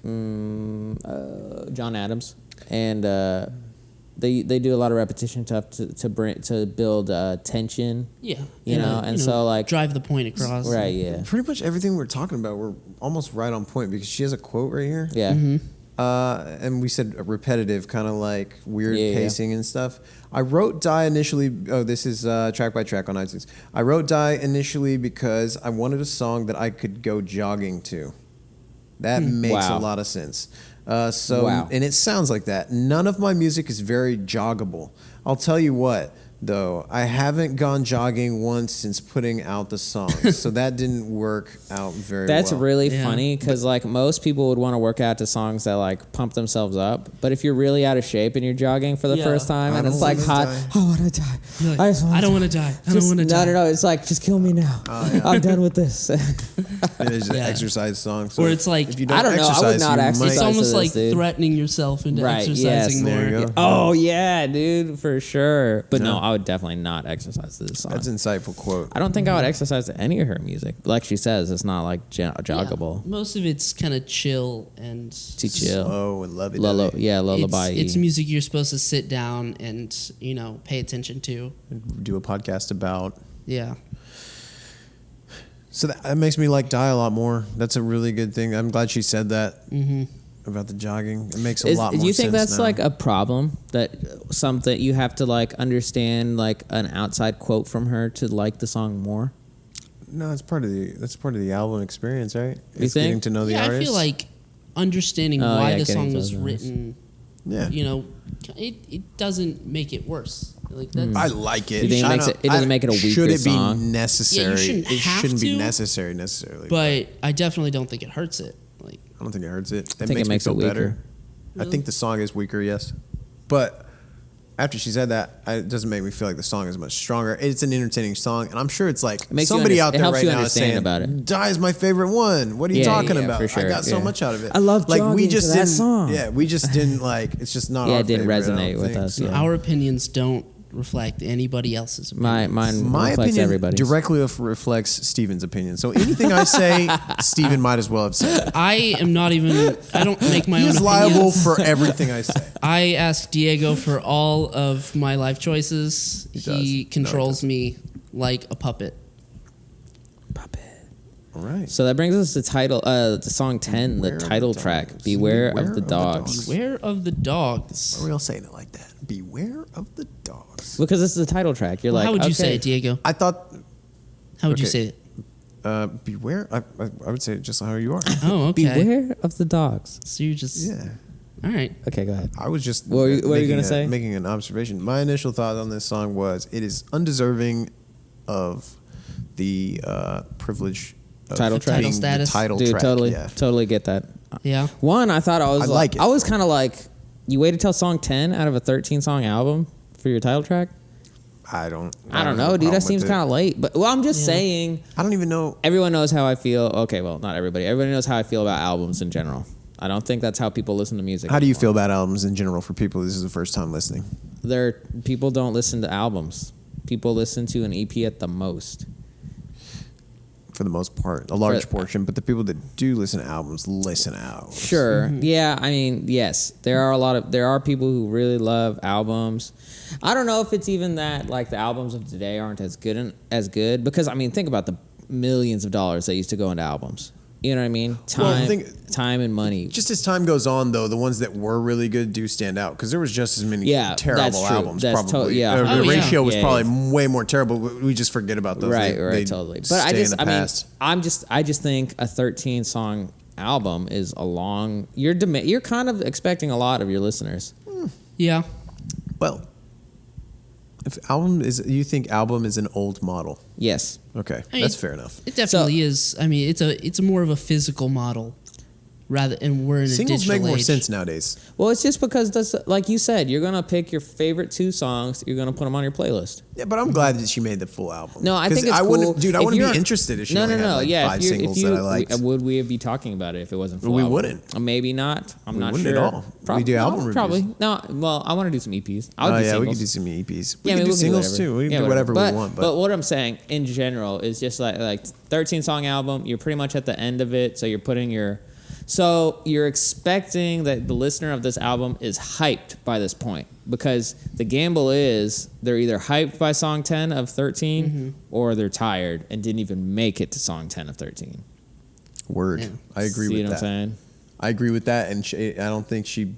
John Adams, and they do a lot of repetition stuff to build tension. Yeah. You know, and so, like- drive the point across. Right? Yeah. Pretty much everything we're talking about, we're almost right on point because she has a quote right here. Yeah. And we said repetitive, kind of like weird Yeah. pacing and stuff. I wrote Die initially. Oh, this is track by track on iTunes. I wrote Die initially because I wanted a song that I could go jogging to. That makes Wow. a lot of sense. Wow. And it sounds like that. None of my music is very joggable. I'll tell you what, though, I haven't gone jogging once since putting out the song, so that didn't work out very well. That's really Yeah. funny because like most people would want to work out to songs that like pump themselves up, but if you're really out of shape and you're jogging for the Yeah. first time I and it's don't like wanna hot, die. I want to die. You're like, I just wanna I don't die. want to die. I don't want to die. No. It's like just kill me now. I'm done with this. It is an Yeah. exercise song. So Or it's like- if you I don't know, I would exercise, not you exercise. might- It's almost to like this, dude. threatening yourself into Right, exercising yes. more. There you go. Oh yeah, dude, for sure. But no, Yeah. I would definitely not exercise to this song. That's an insightful quote. I don't think I would exercise to any of her music. Like she says, it's not like joggable. Yeah, most of it's kind of chill and Too chill. Oh, and love it. Lullaby. It's music you're supposed to sit down and pay attention to. Do a podcast about. Yeah. So that makes me like Die a lot more. That's a really good thing. I'm glad she said that about the jogging. It makes a lot more sense. Do you think that's now. like a problem that something you have to like understand like an outside quote from her to like the song more? No, it's part of the album experience, right? You It's think? getting to know the Yeah, artist. I feel like understanding Oh, why yeah, the getting song to was those artists. written, Yeah. it doesn't make it worse. Like that's I like it. You think it I makes don't- it doesn't make it a Should weaker it be song? necessary? Yeah, you shouldn't it have shouldn't be to, necessary necessarily. but I definitely don't think it hurts it. Like I don't think it hurts it. think it makes me it feel weaker. better. I think the song is weaker, yes. But after she said that, it doesn't make me feel like the song is much stronger. It's an entertaining song, and I'm sure it's like makes you somebody under- out it there helps right you now is understand saying, about it. Die is my favorite one. What are you Yeah, talking yeah, about? for sure, I got so yeah. much out of it. I love like we jogging just to that didn't. song. Yeah, we just didn't like. It's just not. Yeah, our it didn't favorite, I resonate don't with think, us, so. yeah. our opinions don't reflect anybody else's opinions. Mine My reflects opinion everybody's. directly reflects Steven's opinion. So anything I say, Steven might as well have said. I am not even. I don't make my own He's opinions. liable for everything I say. I ask Diego for all of my life choices. He He does. controls me like a puppet. All right. So that brings us to the song 10, Beware the of title the track, dogs. Beware Beware of the of the Dogs. dogs. Beware of the dogs. Why are we all saying it like that? Beware of the dogs. Because this is the title track. You're Well, like, how would you say okay. it, Diego? I thought How would you Okay. say it? Beware. I would say just how you are. Oh, okay. Beware of the dogs. So you're just Yeah. all right. Okay, go ahead. I was just What were you making gonna say? Making an observation. My initial thought on this song was it is undeserving of the privilege of Title track. being Title status. The title Dude, track. totally, Yeah. totally get that. Yeah. One, I thought I was I like it. I was kind of like, you waited till song 10 out of a 13 song album for your title track? I don't know, dude. That seems kind of late. But well, I'm just saying. I don't even know. Everyone knows how I feel. Okay, well, not everybody. Everybody knows how I feel about albums in general. I don't think that's how people listen to music. How do you anymore. feel about albums in general for people? This is the first time listening. People don't listen to albums. People listen to an EP at the most. For the most part, a large For- portion, but the people that do listen to albums listen out. Sure. Yeah. I mean, yes, there are people who really love albums. I don't know if it's even that like the albums of today aren't as good because I mean, think about the millions of dollars that used to go into albums. You know what I mean? Time and money. Just as time goes on, though, the ones that were really good do stand out because there was just as many terrible that's true. albums. That's Probably, yeah. The ratio was Yeah, probably way more terrible. But we just forget about those. Right, They totally. But stay in the past. I just think a 13 song album is a long. You're kind of expecting a lot of your listeners. Yeah. Well, you think album is an old model? Yes. Okay, I mean, that's fair enough. It definitely is. I mean, it's a more of a physical model, and we're in a Singles digital make more age. sense nowadays. Well, it's just because that's like you said, you're gonna pick your favorite 2 songs. You're gonna put them on your playlist. Yeah, but I'm glad that she made the full album. No, I think it's I cool. wouldn't, dude. I If wouldn't you're- be interested if she No, only no, had no. like Yeah, 5 singles that I liked. would we be talking about it if it wasn't full? We album? wouldn't. Maybe not. I'm We not wouldn't sure. at all. We do album reviews. Probably no. Well, I want to do some EPs. Oh I'll do yeah, singles. we could do some EPs. We Yeah, I could mean, do we singles whatever. too. We can Yeah, do whatever we want. But what I'm saying in general is just like 13 song album. You're pretty much at the end of it, so you're expecting that the listener of this album is hyped by this point because the gamble is they're either hyped by song 10 of 13 or they're tired and didn't even make it to song 10 of 13. Word. Yeah. I agree See with what that. I'm saying? I agree with that, and I don't think she.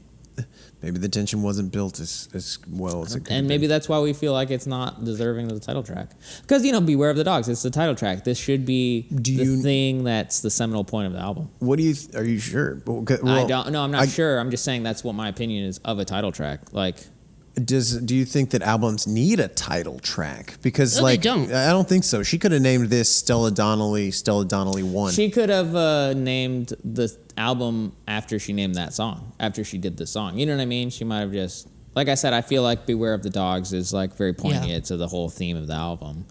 Maybe the tension wasn't built as well as it could. And maybe that's why we feel like it's not deserving of the title track. Because, Beware of the Dogs, it's the title track. This should be the thing that's the seminal point of the album. What do you? Are you sure? Well, I don't. No, I'm not sure. I'm just saying that's what my opinion is of a title track. Like, Do you think that albums need a title track? Because No, they don't. I don't think so. She could have named this Stella Donnelly 1. she could have named the album after she named that song, after she did the song. You know what I mean? She might have just, like I said, I feel like Beware of the Dogs is like very poignant to the whole theme of the album.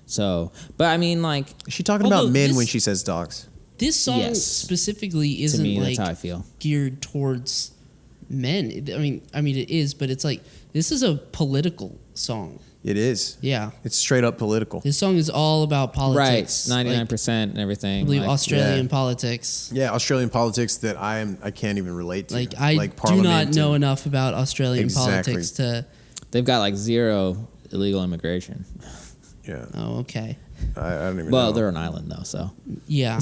So, but I mean, like, Is she talking Although about men this- when she says dogs? This song Yes. specifically to isn't me, like that's how I feel. geared towards men. I mean, it is, but it's like this is a political song. It is. Yeah, It's straight up political. this song is all about politics. Right, 99% Like, and everything. I believe like, Australian yeah. politics. Yeah, Australian politics that I can't even relate to. Like I do Parliament not know and- enough about Australian Exactly. politics to. They've got like 0 illegal immigration. Yeah, Oh, okay. I don't even. Well, know. they're an island though, so Yeah,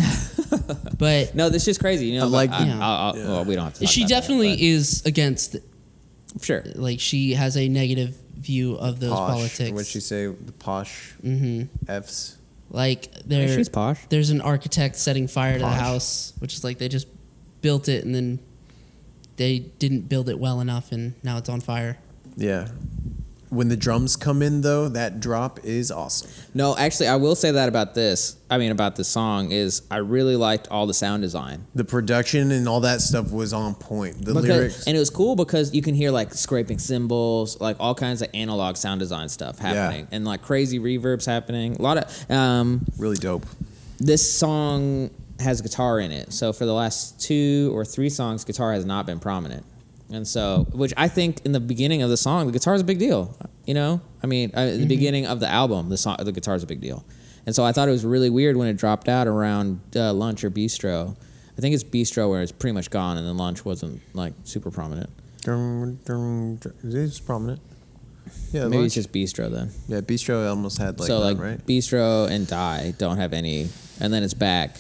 but no, this is crazy. I like the- Well, we don't have to. Talk she about definitely that, is against. but sure. Like she has a negative view of those posh. politics. What'd she say? The posh Fs. Like She's posh. there's an architect setting fire to the Posh. house, which is like they just built it and then they didn't build it well enough and now it's on fire. Yeah. When the drums come in, though, that drop is awesome. No, actually, I will say that about this. I mean, about this song is I really liked all the sound design. The production and all that stuff was on point. The Because, lyrics. and it was cool because you can hear like scraping cymbals, like all kinds of analog sound design stuff happening, and like crazy reverbs happening. A lot of Really dope. this song has guitar in it. So for the last 2 or 3 songs, guitar has not been prominent. And so, which I think in the beginning of the song, the guitar is a big deal. I mean, in the beginning of the album, the guitar is a big deal. And so I thought it was really weird when it dropped out around Lunch or Bistro. I think it's Bistro where it's pretty much gone, and then Lunch wasn't like super prominent. It is prominent. Yeah, Maybe lunch. it's just Bistro then. Yeah, Bistro almost had like so none, like right? Bistro and Die don't have any, and then it's back,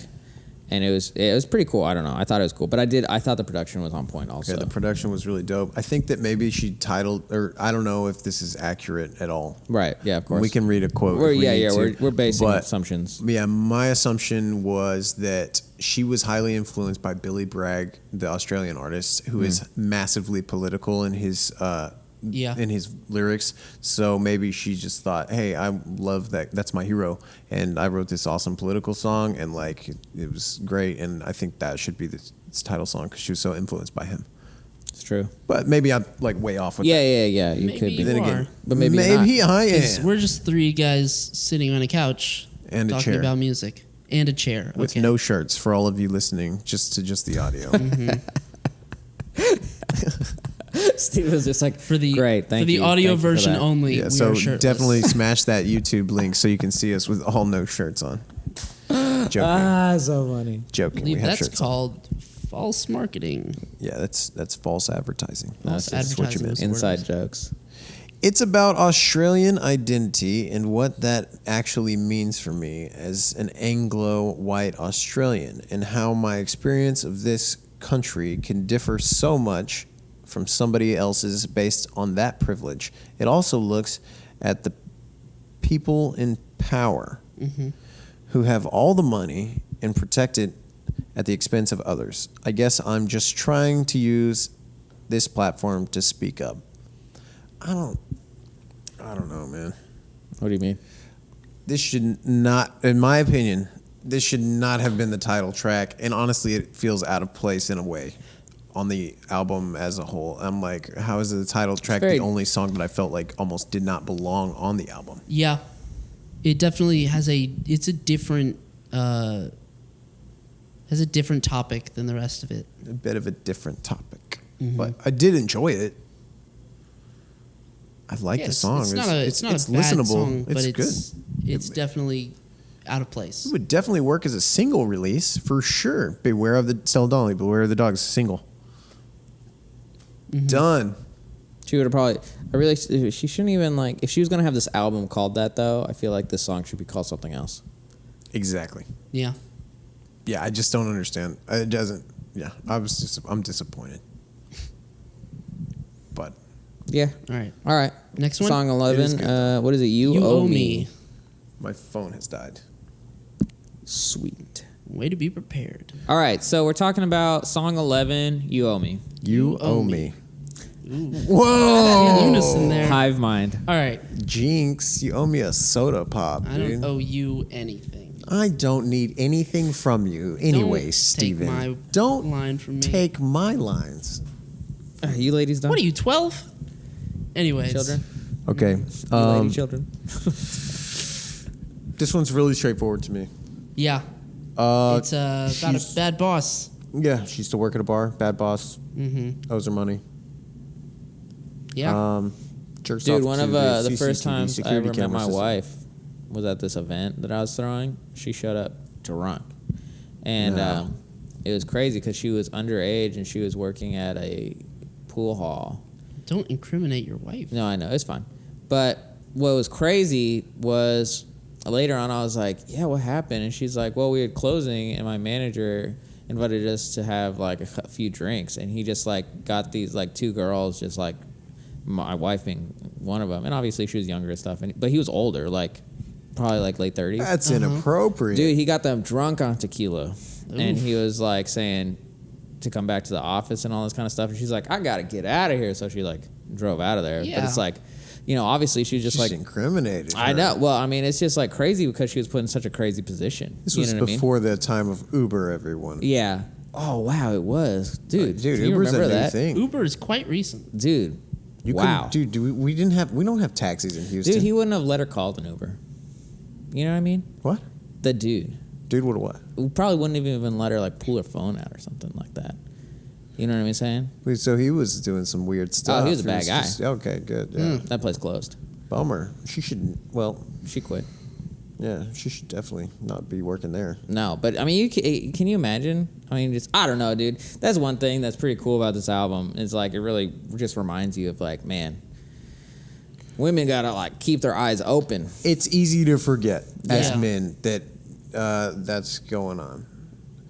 And it was pretty cool. I don't know. I thought it was cool, but I thought the production was on point also. Yeah, the production was really dope. I think that maybe she titled, or I don't know if this is accurate at all. Right. Yeah, of course. We can read a quote. We're basing assumptions. Yeah, my assumption was that she was highly influenced by Billy Bragg, the Australian artist, who is massively political in his in his lyrics. So maybe she just thought, hey, I love that. That's my hero. And I wrote this awesome political song, and like it was great. And I think that should be its title song because she was so influenced by him. It's true. But maybe I'm like way off with that. Yeah. You Maybe could be. you Then are. again, But maybe I am. We're just three guys sitting on a couch And a talking chair. about music and a chair With no shirts for all of you listening, just the audio. Steve was just like, for the great, thank for the you. audio Thank you for version that. only. Yeah, we so are shirtless. definitely smash that YouTube link so you can see us with all no shirts on. Joking. So funny. I Joking. believe We have that's shirts on. called false marketing. Yeah, that's false advertising. That's That's what you advertising meant. was the word. Inside jokes. It's about Australian identity and what that actually means for me as an Anglo-white Australian, and how my experience of this country can differ so much from somebody else's based on that privilege. It also looks at the people in power who have all the money and protect it at the expense of others. I guess I'm just trying to use this platform to speak up. I don't know, man. What do you mean? This should not, in my opinion, this should not have been the title track. And honestly, it feels out of place in a way on the album as a whole. I'm like, how is the title track very- the only song that I felt like almost did not belong on the album? Yeah, it definitely has it's a different has a different topic than the rest of it. A bit of a different topic. But I did enjoy it. I like Yeah, the song. It's not a bad listenable. song, but It's good. it's definitely out of place. It would definitely work as a single release for sure. Beware of the Stella Donnelly, Beware of the Dogs single. Done. She would have probably. She shouldn't even like. If she was gonna have this album called that, though, I feel like this song should be called something else. Exactly. Yeah. Yeah, I just don't understand. It doesn't. Yeah, I'm disappointed. But Yeah. All right. All right. Next one? Song It is 11. good, What is it? You owe me. my phone has died. Sweet. Way to be prepared. All right. So we're talking about song 11. You owe me. You owe owe me. me. Whoa! In unison there. Hive mind. All right. Jinx, you owe me a soda pop, I dude. don't owe you anything. I don't need anything from you anyway, Don't Steven. Take my Don't line from me. take my lines. You ladies done? What are you, 12? Anyways. Children? Okay. You lady children? This one's really straightforward to me. Yeah. It's about she's- a bad boss. Yeah, she used to work at a bar. Bad boss. Mm-hmm. Owes her money. Yeah. Jerks Dude, off one to of the first CCTV times I security ever met camera my system. wife was at this event that I was throwing. She showed up drunk. And No. it was crazy because she was underage and she was working at a pool hall. Don't incriminate your wife. No, I know. It's fine. But what was crazy was later on I was like, yeah, what happened? And she's like, well, we had closing and my manager invited us to have like a few drinks. And he just like got these like two girls, just like my wife being one of them. And obviously she was younger and stuff. But he was older, like probably like late 30s. That's inappropriate. Dude, he got them drunk on tequila. And Oof. he was like saying to come back to the office and all this kind of stuff. And she's like, I got to get out of here. So she like drove out of there. But Yeah. it's like, you know, obviously she's just Just like, incriminated. I her. know. Well, I mean, it's just like crazy because she was put in such a crazy position. This you was know what before the time of Uber, everyone. I mean? Yeah. Oh, wow, it was. Dude, Dude, do you Uber's a remember new that? thing. Uber is quite recent. Dude. You wow. couldn't- Dude, we don't have taxis in Houston. Dude, he wouldn't have let her call an Uber. You know what I mean? What? The dude. Dude, what? We probably wouldn't have even let her like pull her phone out or something like that. You know what I'm saying? Wait, so he was doing some weird stuff. he was a bad guy. Okay, good. Yeah. That place closed. Bummer. She should. Well, She quit. yeah, she should definitely not be working there. No, but I mean, can you imagine? I mean, just I don't know, dude. That's one thing that's pretty cool about this album. Is like it really just reminds you of like, man, women gotta like keep their eyes open. It's easy to forget as Yeah. men that that's going on.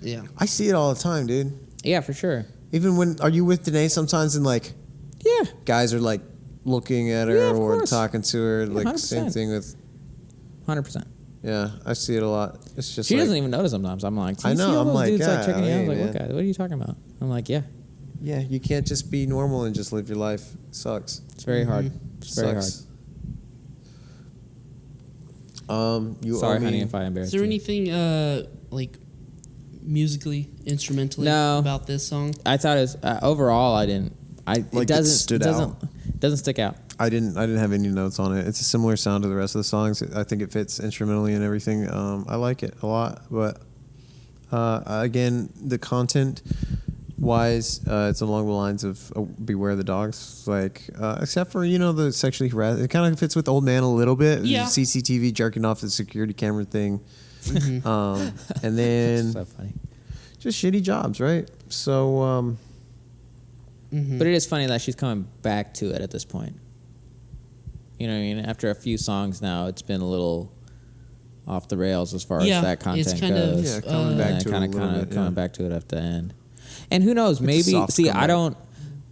Yeah. I see it all the time, dude. Yeah, for sure. Even when are you with Danae sometimes and like Yeah. guys are like looking at her Yeah, of or course. talking to her, Yeah, like 100%. same thing with 100%. yeah, I see it a lot. It's just She like, doesn't even notice sometimes. I'm like, do I you know, see all I'm those like, dudes like God, checking you out? I was like, man. what guy? What are you talking about? I'm like, yeah, yeah, you can't just be normal and just live your life. It sucks. it's very hard. It's very hard. Sucks. You Sorry, owe me, honey, if I embarrassed Is there you. anything like musically, instrumentally No. about this song? I thought it was overall. I didn't. Like, it stood out. Doesn't stick out. I didn't have any notes on it. It's a similar sound to the rest of the songs. I think it fits instrumentally and everything. I like it a lot, but again, the content wise, it's along the lines of Beware the Dogs, like except for the sexually harassed. It kind of fits with Old Man a little bit. Yeah. CCTV jerking off the security camera thing, and then So funny. just shitty jobs, right? So But it is funny that she's coming back to it at this point. You know what I mean? After a few songs now, it's been a little off the rails as far as that content it's kind of, goes. coming back to it a kind little of bit, coming yeah. back to it at the end. And who knows? a Maybe soft see. I comeback. don't.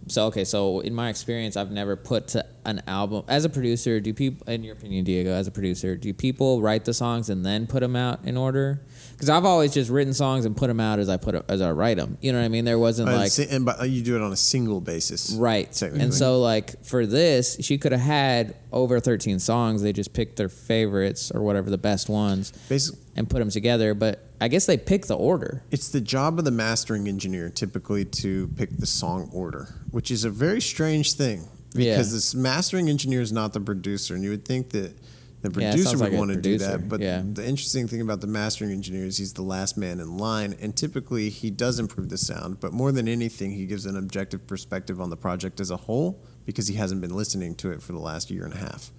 So in my experience, I've never put to an album as a producer. Do people, in your opinion, Diego, as a producer, do people write the songs and then put them out in order? Because I've always just written songs and put them out as I write them. You know what I mean? There wasn't like but you do it on a single basis, right. technically. And so like for this, she could have had over 13 songs. They just picked their favorites or whatever the best ones Basically, and put them together. But I guess they picked the order. it's the job of the mastering engineer typically to pick the song order, which is a very strange thing because this mastering engineer is not the producer, and you would think that the Yeah, it producer sounds would like a want to do producer, that. But yeah. the interesting thing about the mastering engineer is he's the last man in line, and typically he does improve the sound, but more than anything, he gives an objective perspective on the project as a whole because he hasn't been listening to it for the last year and a half.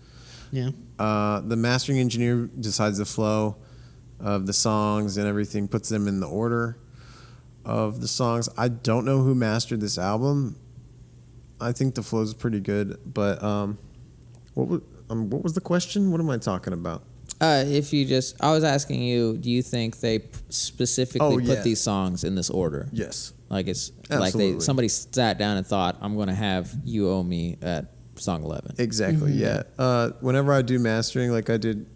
Yeah. The mastering engineer decides the flow of the songs and everything, puts them in the order of the songs. I don't know who mastered this album. I think the flow is pretty good, but what was the question? What am I talking about? If you just, I was asking you, do you think they specifically put these songs in this order? Yes. Like it's Absolutely. like somebody sat down and thought, I'm going to have You Owe Me at song 11. Exactly. Yeah. Whenever I do mastering, like I did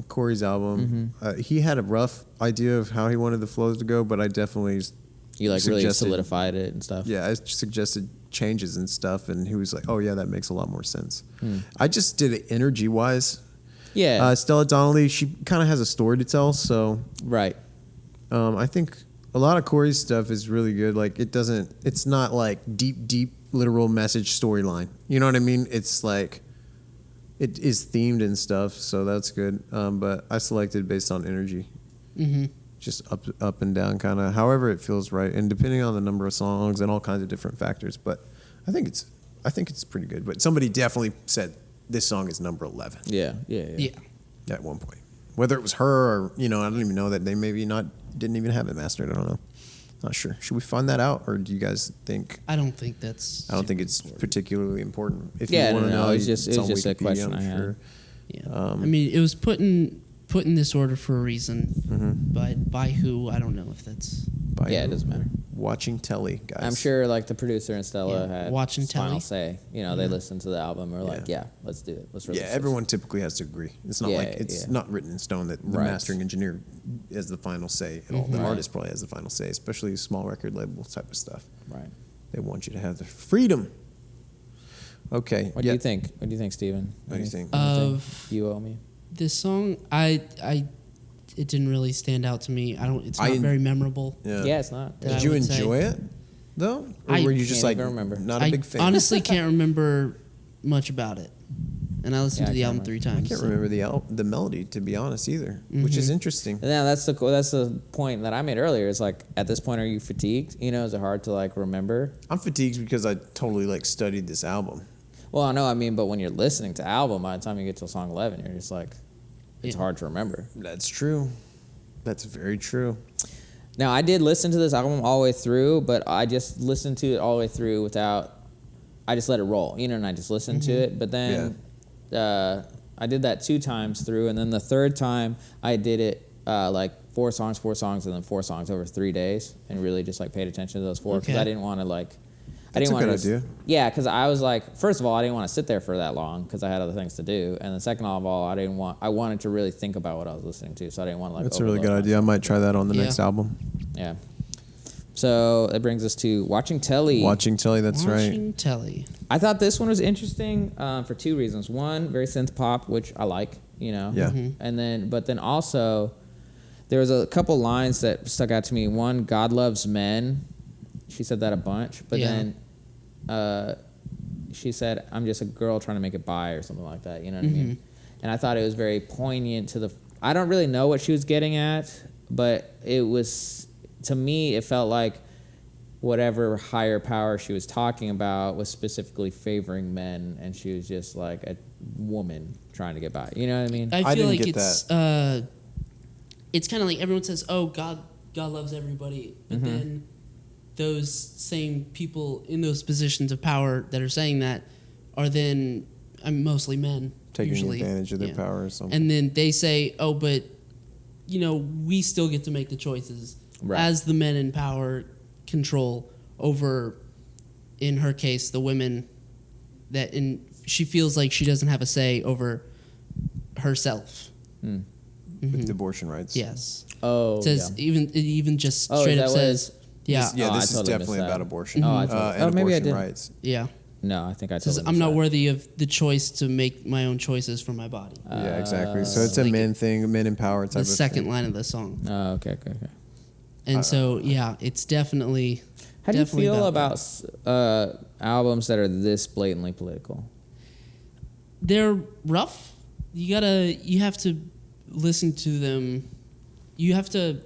Corey's album, he had a rough idea of how he wanted the flows to go, but I definitely You like really suggested- solidified it and stuff. I suggested changes and stuff, and he was like, "Oh yeah, that makes a lot more sense." I just did it energy wise. Yeah. Stella Donnelly, she kind of has a story to tell, so Right. I think a lot of Corey's stuff is really good. Like it's not like deep literal message storyline. You know what I mean? It's like it is themed and stuff, so that's good. But I selected based on energy. Just up and down, kind of however it feels right, and depending on the number of songs and all kinds of different factors. But I think it's pretty good. But somebody definitely said this song is number 11 Yeah. at one point. Whether it was her or I don't even know that they didn't even have it mastered. I don't know. Not sure. Should we find that out, or do you guys think? I don't think that's. I don't think it's particularly important. If Yeah, you want to no, know, it's just on a Wikipedia, question I'm I had. sure. Yeah. I mean, it was put in this order for a reason, but by who? I don't know if that's. By Yeah, it doesn't matter. Watching telly, guys. I'm sure like the producer and Stella Yeah, had watching final telly. say. They listened to the album or like, Yeah. let's do it. Let's release Yeah, this. everyone typically has to agree. It's not Yeah, like it's yeah. not written in stone that the Right. mastering engineer has the final say at all. The Right. artist probably has the final say, especially small record label type of stuff. Right. They want you to have the freedom. Okay. What do you think? What do you think, Steven? What do you think? Of You Owe Me? this song, it didn't really stand out to me. It's not I- very memorable. Yeah, it's not. That Did I you would say. enjoy it though, or I were you just can't like even remember. not a I big fan? honestly can't remember much about it, and I listened Yeah, to I the can't album remember. 3 I times. can't so- remember the melody, to be honest, either, which is interesting. Yeah, that's the point that I made earlier. It's like at this point, are you fatigued? Is it hard to like remember? I'm fatigued because I totally like studied this album. Well, I know. I mean, but when you're listening to album, by the time you get to song 11, you're just like, it's Yeah. hard to remember. That's true. That's very true. Now, I did listen to this album all the way through, but I just listened to it all the way through I just let it roll, and I just listened to it. But then I did that 2 times through, and then the third time I did it like 4 songs, and then 4 songs over 3 days, and really just like paid attention to those 4 because Okay. I didn't want to like. That's a good idea. Yeah, because I was like, first of all, I didn't want to sit there for that long because I had other things to do, and then second of all, I wanted to really think about what I was listening to, so I didn't want to like. That's a really good overload idea. I myself. might try that on the Yeah. next album. Yeah. So that brings us to watching telly. Watching telly, that's right. Watching telly. I thought this one was interesting for 2 reasons. One, very synth pop, which I like, you know. Yeah. And then also, there was a couple lines that stuck out to me. One, God loves men. She said that a bunch, but Yeah. then she said, "I'm just a girl trying to make it by," or something like that. You know what I mean? And I thought it was very poignant to the. I don't really know what she was getting at, but it was, to me, it felt like whatever higher power she was talking about was specifically favoring men, and she was just like a woman trying to get by. You know what I mean? I I feel didn't like get it's kind of like everyone says, "Oh, God loves everybody," but then those same people in those positions of power that are saying that are then mostly men, Taking usually. advantage of their Yeah. power or something. And then they say, "Oh, but we still get to make the choices Right. as the men in power control over, in her case, the women she feels like she doesn't have a say over herself." With abortion rights. Yes. Oh, It says yeah. it even just Oh, straight is up that what says, yeah, Yeah, Oh, I this is totally definitely missed that. about abortion. Oh, I totally- and maybe I abortion did. rights. yeah. No, I think I It says, totally I'm missed not that. worthy of the choice to make my own choices for my body. Yeah, exactly. So it's a like men thing, men in power type The of second thing. line of the song. Oh, okay. And so, yeah, it's definitely. How do you definitely feel that. about albums that are this blatantly political? They're rough. You have to listen to them. You have to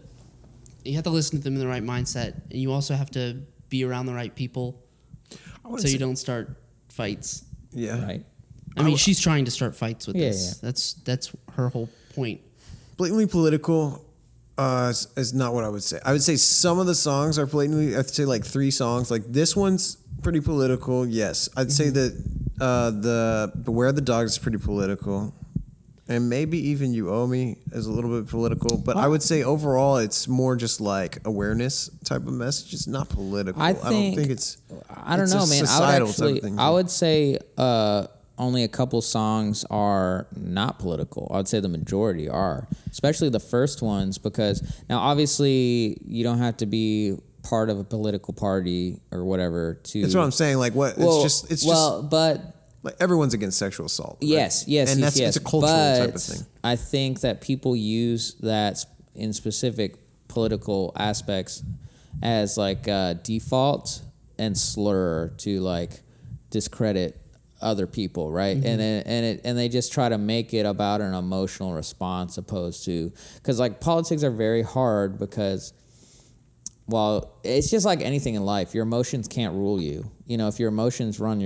listen to them in the right mindset, and you also have to be around the right people, so you don't start fights. Yeah. Right? I mean, she's trying to start fights with Yeah, this. That's her whole point. Blatantly political is not what I would say. I would say some of the songs are blatantly. I'd say like 3 songs. Like this one's pretty political. Yes, I'd say that the Beware the Dogs is pretty political, and maybe even You Owe Me is a little bit political. But I would say overall it's more just like awareness type of message. It's not political. I don't think it's. I don't it's know, a man. societal type of thing. I would say only a couple songs are not political. I would say the majority are, especially the first ones, because now obviously you don't have to be part of a political party or whatever to. That's what I'm saying. Like what? Well, it's just. but Like everyone's against sexual assault. Right? yes, and that's yes. it's a cultural but type of thing. I think that people use that in specific political aspects as like default and slur to like discredit other people, right? And they just try to make it about an emotional response opposed to, because like politics are very hard because. Well, it's just like anything in life. Your emotions can't rule you. You know, if your emotions run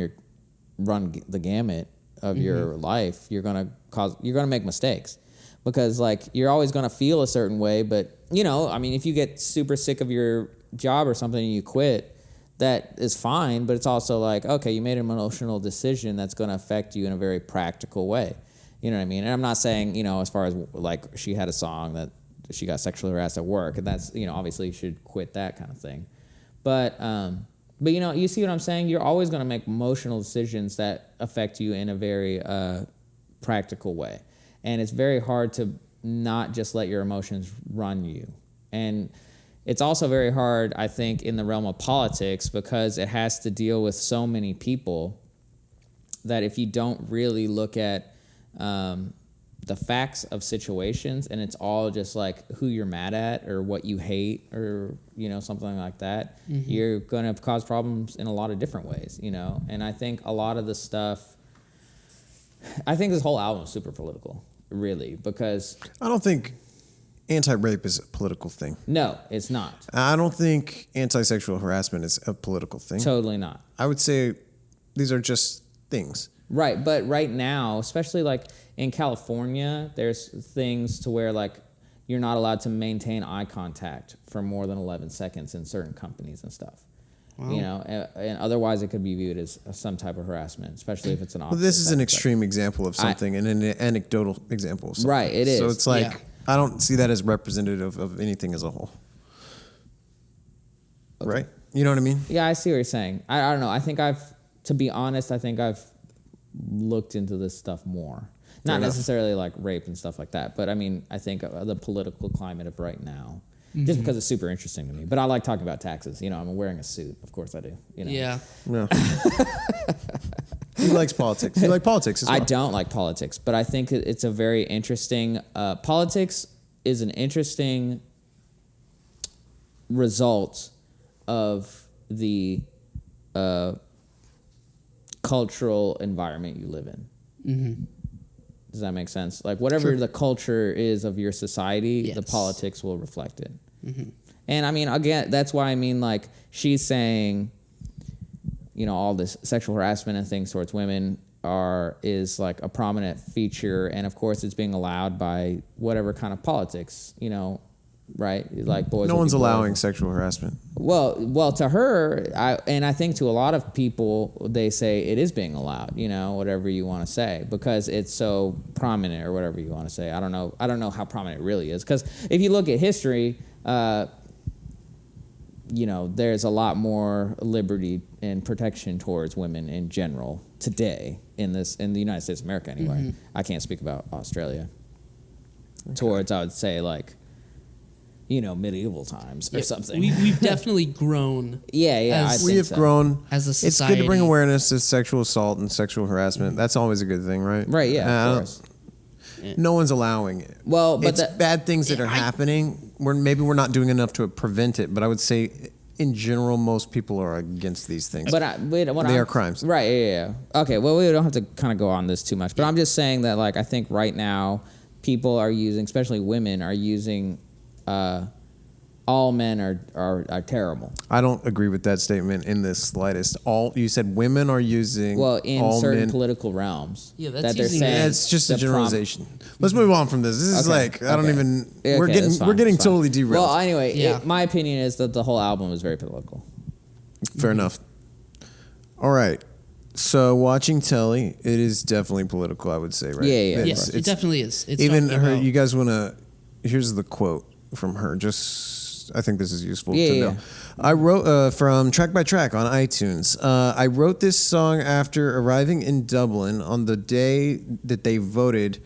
the gamut of your life, you're gonna make mistakes, because like you're always gonna feel a certain way. But I mean, if you get super sick of your job or something and you quit, that is fine. But it's also like, okay, you made an emotional decision that's gonna affect you in a very practical way. You know what I mean? And I'm not saying as far as like she had a song that she got sexually harassed at work, and that's obviously you should quit that kind of thing. But you see what I'm saying? You're always going to make emotional decisions that affect you in a very practical way. And it's very hard to not just let your emotions run you. And it's also very hard, I think, in the realm of politics, because it has to deal with so many people that if you don't really look at the facts of situations, and it's all just like who you're mad at or what you hate or something like that, you're going to cause problems in a lot of different ways. And I think a lot of the stuff, I think this whole album is super political, really, because I don't think anti-rape is a political thing. no, it's not. I don't think anti-sexual harassment is a political thing. Totally not. I would say these are just things. Right, but right now, especially like in California, there's things to where like you're not allowed to maintain eye contact for more than 11 seconds in certain companies and stuff. Wow. And otherwise it could be viewed as some type of harassment, especially if it's an officer. Well, this is an type of stuff. extreme example of something and an anecdotal example of something. Right, it is. So it's like, Yeah. I don't see that as representative of anything as a whole. Okay. Right? You know what I mean? Yeah, I see what you're saying. I don't know. To be honest, I think I've looked into this stuff more. Not necessarily like rape and stuff like that, but I mean, I think the political climate of right now, just because it's super interesting to me. But I like talking about taxes. You know, I'm wearing a suit. Of course I do. You know? Yeah. He likes politics. You like politics as well. I don't like politics, but I think it's a very interesting... politics is an interesting result of the cultural environment you live in. Mm-hmm. Does that make sense? Like whatever the culture is of your society, the politics will reflect it. Mm-hmm. And I mean, again, that's why I mean, like she's saying, you know, all this sexual harassment and things towards women is like a prominent feature, and of course, it's being allowed by whatever kind of politics, you know, right? Like boys. No one's allowing sexual harassment. Well, to her, I think to a lot of people, they say it is being allowed. You know, whatever you want to say, because it's so prominent, or whatever you want to say. I don't know how prominent it really is, because if you look at history, you know, there's a lot more liberty and protection towards women in general today in the United States of America anyway. Mm-hmm. I can't speak about Australia. Okay. Towards, I would say, like, you know, medieval times or something. We've definitely grown. Yeah. We have grown as a society. It's good to bring awareness to sexual assault and sexual harassment. Mm-hmm. That's always a good thing, right? Right, yeah, of course. No one's allowing it. Well, but it's bad things that are happening. Maybe we're not doing enough to prevent it, but I would say, in general, most people are against these things. But they are crimes. Right, yeah. Okay, well, we don't have to kind of go on this too much, but I'm just saying that, like, I think right now people are using, especially women, are using all men are terrible. I don't agree with that statement in the slightest. You said women are using in certain political realms. Yeah, that they're saying. That's just a generalization. Let's move on from this. This is we're getting totally derailed. Well, anyway, my opinion is that the whole album is very political. Fair enough. All right. So watching telly, it is definitely political, I would say, right? Yeah. Yes, it definitely is. It's even her. You guys want to? Here's the quote from her. I think this is useful to know. I wrote from Track by Track on iTunes. I wrote this song after arriving in Dublin on the day that they voted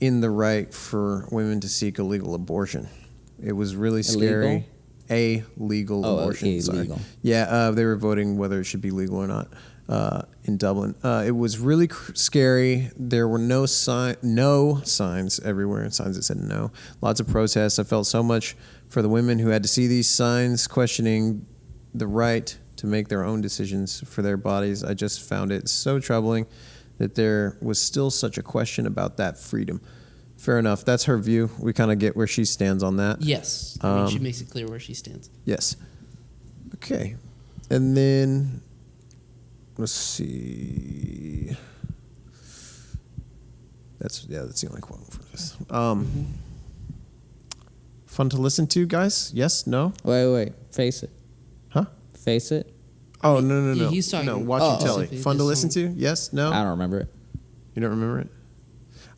in the right for women to seek a legal abortion. It was really scary. A legal abortion. Illegal. Yeah, they were voting whether it should be legal or not in Dublin. It was really scary. There were no signs everywhere, signs that said no. Lots of protests. I felt so much for the women who had to see these signs questioning the right to make their own decisions for their bodies. I just found it so troubling that there was still such a question about that freedom. Fair enough. That's her view. We kind of get where she stands on that. Yes. I mean, she makes it clear where she stands. Yes. Okay. And then, let's see. That's the only quote for this. Fun to listen to, guys? Yes? No? Wait. Face it. Huh? Face it? Oh, no. Yeah, he's talking. No, watching telly. Fun to listen to? Yes? No? I don't remember it. You don't remember it?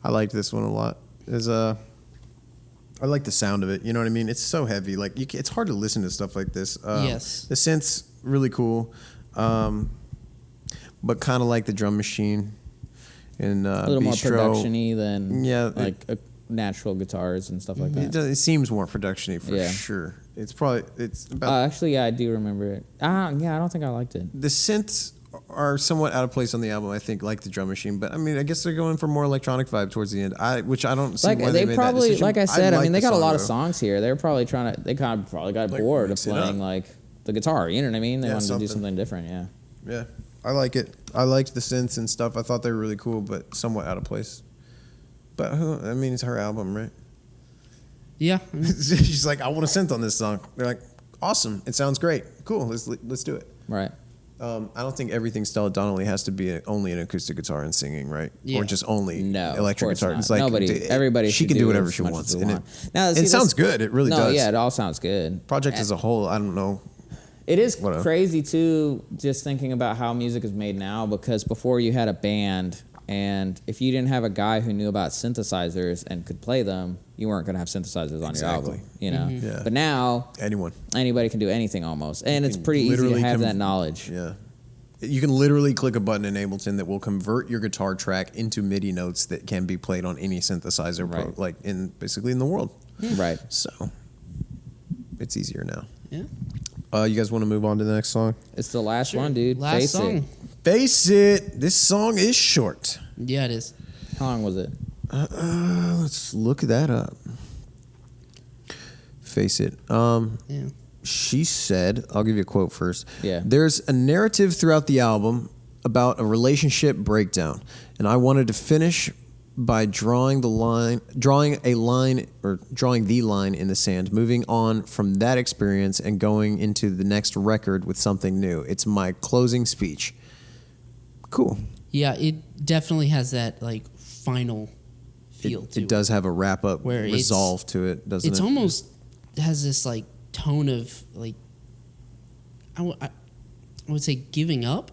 I liked this one a lot. I like the sound of it. You know what I mean? It's so heavy. Like it's hard to listen to stuff like this. Yes. The synth's really cool, but kind of like the drum machine and a little Bistro. more production-y than natural guitars and stuff like that. It seems more production-y for sure. It's about. Actually, I do remember it. I don't think I liked it. The synths are somewhat out of place on the album, I think, like the drum machine. But I mean, I guess they're going for more electronic vibe towards the end. Which I don't see why they made that decision. Like I said, I mean, they got a lot of songs here. They're probably they probably got bored of playing like the guitar. You know what I mean? They wanted to do something different. Yeah. Yeah, I like it. I liked the synths and stuff. I thought they were really cool, but somewhat out of place. But I mean, it's her album, right? Yeah. She's like, I want a synth on this song. They're like, awesome. It sounds great. Cool. Let's do it. Right. I don't think everything Stella Donnelly has to be only an acoustic guitar and singing, right? Yeah. Or just only electric guitar. Not. It's like everybody. She can do whatever she wants, and it sounds good. It really does. No, yeah, it all sounds good. Project as a whole, I don't know. It is crazy too, just thinking about how music is made now. Because before you had a band, And if you didn't have a guy who knew about synthesizers and could play them, you weren't going to have synthesizers on your album, you know? Yeah. But now anybody can do anything almost. And it's pretty easy to have that knowledge. Yeah. You can literally click a button in Ableton that will convert your guitar track into MIDI notes that can be played on any synthesizer, like basically in the world. Right. So it's easier now. Yeah. You guys want to move on to the next song? It's the last one, dude. Last Face song. It. Face It. This song is short. Yeah, it is. How long was it? Let's look that up. Face It. Yeah. She said, I'll give you a quote first. Yeah. There's a narrative throughout the album about a relationship breakdown, and I wanted to finish by drawing the line in the sand, moving on from that experience and going into the next record with something new. It's my closing speech. Cool. Yeah, it definitely has that like final feel to it. It does have a wrap up Where resolve to it, doesn't it? It's almost has this like tone of like I would say giving up,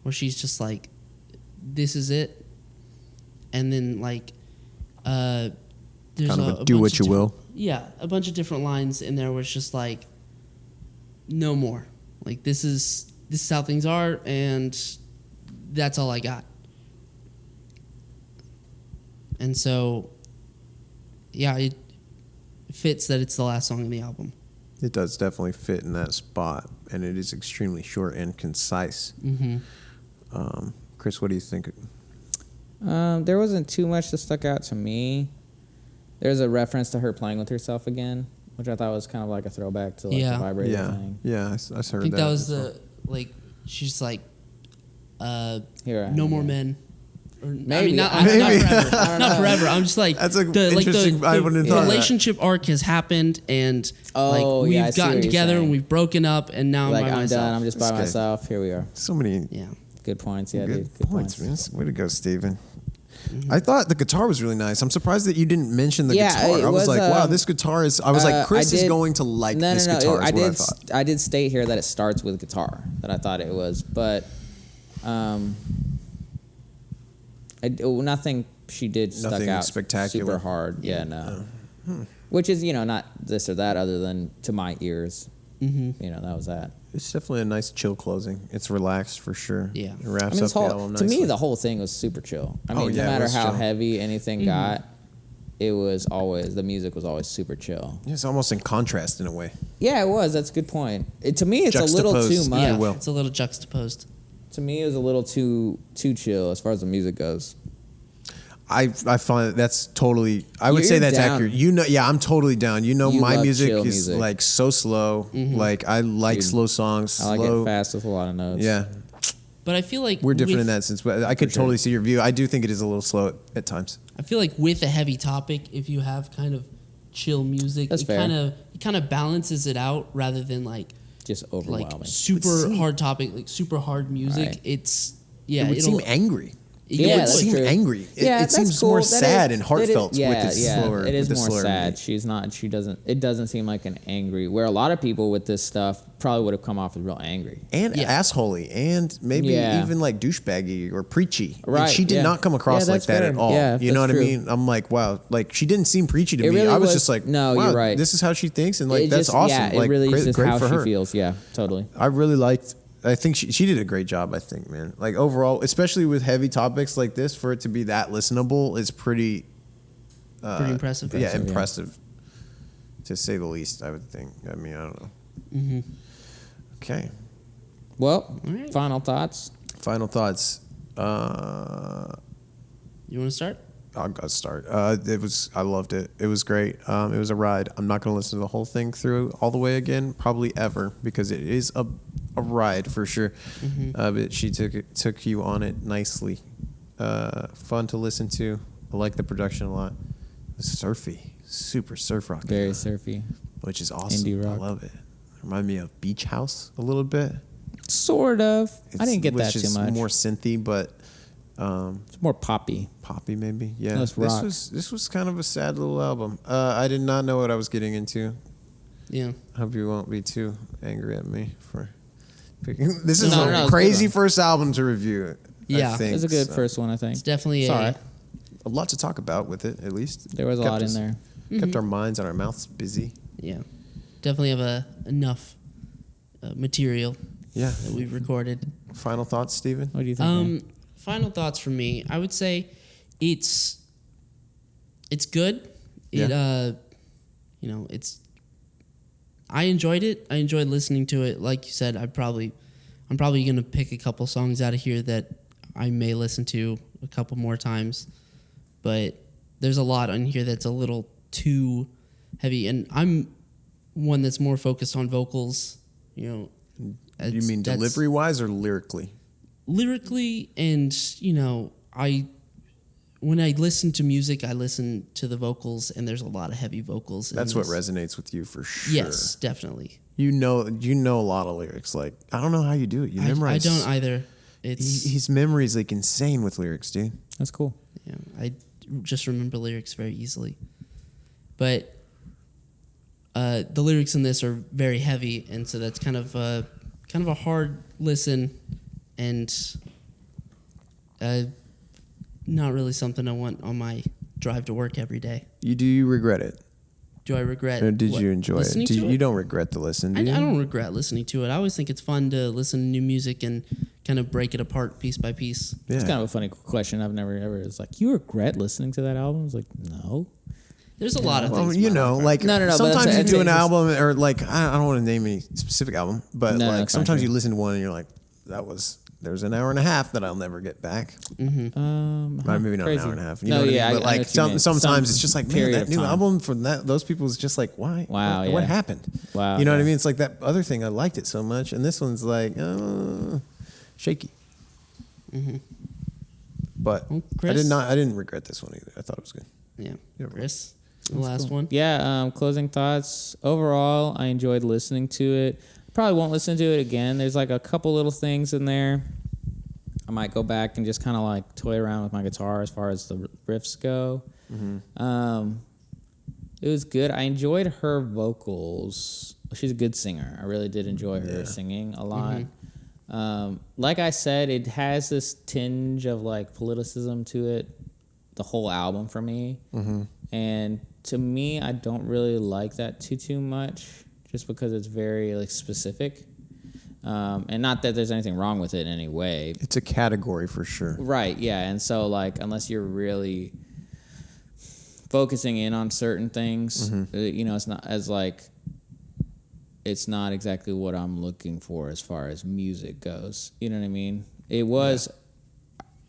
where she's just like, this is it, and then like there's kind of a do bunch what of you different- will. Yeah, a bunch of different lines in there where it's just like, no more. Like this is how things are, and that's all I got. And so, yeah, it fits that it's the last song on the album. It does definitely fit in that spot, and it is extremely short and concise. Mm-hmm. Chris, what do you think? There wasn't too much that stuck out to me. There's a reference to her playing with herself again, which I thought was kind of like a throwback to like the vibrator thing. Yeah, I heard that. I think that was the like she's like, no more men. Or, Maybe. I mean, not Maybe. forever. Not forever. I'm just like That's a the interesting. I wouldn't have thought of that. relationship arc has happened, and like yeah, I we've see what gotten you're together saying. and we've broken up, and now Like I'm by I'm myself. done. I'm just by This guy- myself. Here we are. So many Yeah. Good points. Yeah, good dude. Good points, points. man. Way to go, Steven. I thought the guitar was really nice. I'm surprised that you didn't mention the Yeah, guitar. it I was was, like, wow, this guitar is. I was like, Chris is going to like this guitar. Is what I thought. I did state here that it starts with guitar. That I thought it was, but nothing she did stuck Nothing out spectacular. super hard. Yeah, no. Which is not this or that, other than to my ears. Mm-hmm. That was that. It's definitely a nice chill closing. It's relaxed for sure. Yeah. It wraps I mean, up the album to me, nicely. the whole thing was super chill. I mean, yeah, no it matter was how chill. heavy anything got, it was always the music was always super chill. It's almost in contrast in a way. Yeah, it was. That's a good point. To me, it's a little too Juxtaposed, much. Yeah, will. it's a little juxtaposed. To me, it was a little too chill as far as the music goes. I find that's totally. I would You're say that's down. accurate. Yeah, I'm totally down. You My love music chill is music. like so slow. Like I like Dude, slow songs. I like slow. it fast with a lot of notes. Yeah, But I feel like we're different with- in that sense. But I could totally see your view. I do think it is a little slow at times. I feel like with a heavy topic, if you have kind of chill music, That's it fair. kind of balances it out rather than like Just overwhelming. super hard topic, like super hard music. Right. It It would seem angry. Yeah, It would that's seem true. angry. It that's seems cool. more That sad is- and heartfelt yeah, with the slower. it is with the more slower sad. beat. She's not. She doesn't. It doesn't seem like an angry. Where a lot of people with this stuff probably would have come off as real angry. And assholey, and maybe Yeah. even like douchebaggy or preachy. And Right, she did yeah. not come across Yeah, like that's that fair. at all. Yeah, you know that's what I true. mean? I'm like, wow, like she didn't seem preachy to It me. really I was was- just like, no, wow, you're right. this is how she thinks, and like It that's just, awesome. Yeah, like, it really is just great how for she her. feels. Yeah, totally. I really liked. I think she did a great job. I think, man. Like overall, especially with heavy topics like this, for it to be that listenable is pretty. pretty impressive. Yeah, yeah. impressive, to say the least. I would think. I mean, I don't know. Mm-hmm. Okay. Well, right. final thoughts. Final thoughts. You want to start? I'll start. I loved it. It was great. It was a ride. I'm not going to listen to the whole thing through all the way again, probably ever, because it is a ride for sure. But she took you on it nicely. Fun to listen to. I like the production a lot. It's surfy, super surf rock. Very surfy. which is awesome. Indie rock. I love it. Remind me of Beach House a little bit. Sort of. I didn't get that which too is much. more synthy, but It's more poppy. poppy maybe. Yeah, Less rock. This was kind of a sad little album. I did not know what I was getting into. Yeah. I hope you won't be too angry at me for picking. This is No, a it's crazy good. first album to review. Yeah. I think It was a good so. first one, I think. It's definitely It's all right. A lot to talk about with it, at least. There was a Kept lot in us- there. Kept our minds and our mouths busy. Yeah, definitely have enough material Yeah. that we've recorded. Final thoughts, Steven? What do you think? man? Final thoughts from me. I would say it's good. Yeah. It's. I enjoyed it. I enjoyed listening to it. Like you said, I'm probably gonna pick a couple songs out of here that I may listen to a couple more times, but there's a lot on here that's a little too heavy, and I'm one that's more focused on vocals. You It's- mean that's- delivery-wise or lyrically? lyrically, and when I listen to music, I listen to the vocals, and there's a lot of heavy vocals. in That's what this. resonates with you for sure. Yes, definitely. You know a lot of lyrics. Like, I don't know how you do it. You I memorize. don't either. It's His memory is like insane with lyrics, dude. That's cool. I just remember lyrics very easily, but the lyrics in this are very heavy, and so that's kind of a hard listen, and not really something I want on my drive to work every day. Do you regret it? Do I regret? Or did what, you enjoy it? listening to You don't regret the listen, do I you? don't regret listening to it. I always think it's fun to listen to new music and kind of break it apart piece by piece. Yeah. It's kind of a funny question. I've never ever. It's like, you regret listening to that album? It's like, no. There's a lot of Well, things. you in my know, life. like No, but sometimes that's- you do an it's- album, or like I don't want to name any specific album, but No, like it's sometimes fine. you listen to one and you're like, there's an hour and a half that I'll never get back. Maybe not crazy. an hour and a half. You No, know what yeah, I I mean? But know like what you mean. sometimes Some it's just like, man, period that of new time. album from those people is just like, why? Wow, What yeah. happened? Wow, You know what I yeah. mean? It's like that other thing. I liked it so much, and this one's like shaky. But Well, I Chris? I didn't regret this one either. I thought it was good. Yeah, Yeah. Chris, the last one. Yeah, closing thoughts. Overall, I enjoyed listening to it. Probably won't listen to it again. There's like a couple little things in there. I might go back and just kind of like toy around with my guitar as far as the riffs go. It was good. I enjoyed her vocals. She's a good singer. I really did enjoy her singing a lot. Like I said, it has this tinge of like politicism to it, the whole album for me. And to me, I don't really like that too much, just because it's very like specific. And not that there's anything wrong with it in any way. It's a category for sure. Right, yeah. And so like unless you're really focusing in on certain things, it's not as like it's not exactly what I'm looking for as far as music goes. You know what I mean? It was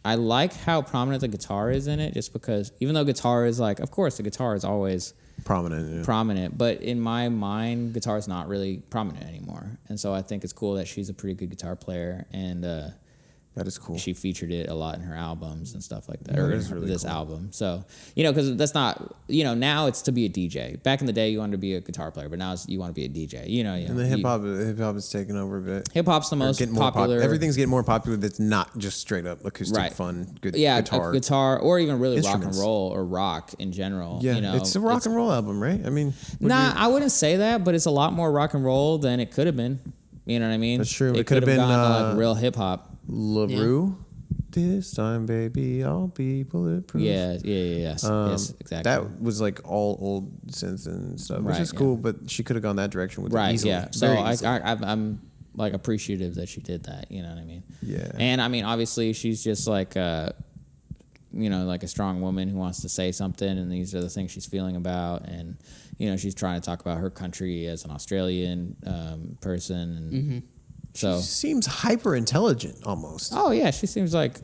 I like how prominent the guitar is in it, just because even though guitar is like, of course the guitar is always prominent, but in my mind, guitar is not really prominent anymore. And so I think it's cool that she's a pretty good guitar player, and That is cool. she featured it a lot in her albums and stuff like that. That Or is really this cool. album. So, because that's not, now it's to be a DJ. Back in the day, you wanted to be a guitar player, but now you want to be a DJ. And the hip hop is taking over a bit. Hip hop's the most Getting more popular. Everything's getting more popular. That's not just straight up acoustic, Right. fun, good guitar. guitar. Guitar, or even really rock and Instruments. roll or rock in general. Yeah, it's a rock and roll album, right? I mean, I wouldn't say that, but it's a lot more rock and roll than it could have been. You know what I mean? That's true. It It could have could've been, gone to like real hip hop. LaRue. This time, baby, I'll be bulletproof. Yes, exactly. That was like all old synths and stuff, which Right, is cool. But she could have gone that direction with it Right, easily. yeah. So Very easily. I'm like appreciative that she did that. You know what I mean? Yeah. And I mean, obviously, she's just like like a strong woman who wants to say something, and these are the things she's feeling about, and she's trying to talk about her country as an Australian person, and so. She seems hyper intelligent almost. Oh yeah, she seems like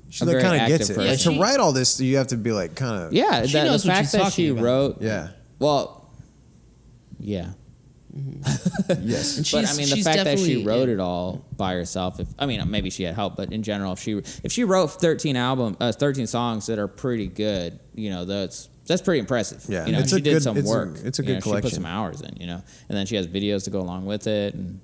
She a like very kind of active gets it. person. Like, Yeah, to write all this, you have to be like kind of Yeah, She the knows what fact she's that she talking about. wrote. yeah. Well, yeah. Yes. And But I she's- mean, the she's fact that she definitely- wrote it all by herself. Maybe she had help, but in general, if she wrote 13 songs that are pretty good, that's pretty impressive. Yeah, she did it's some a work. good She put collection. some hours in, and then she has videos to go along with it, and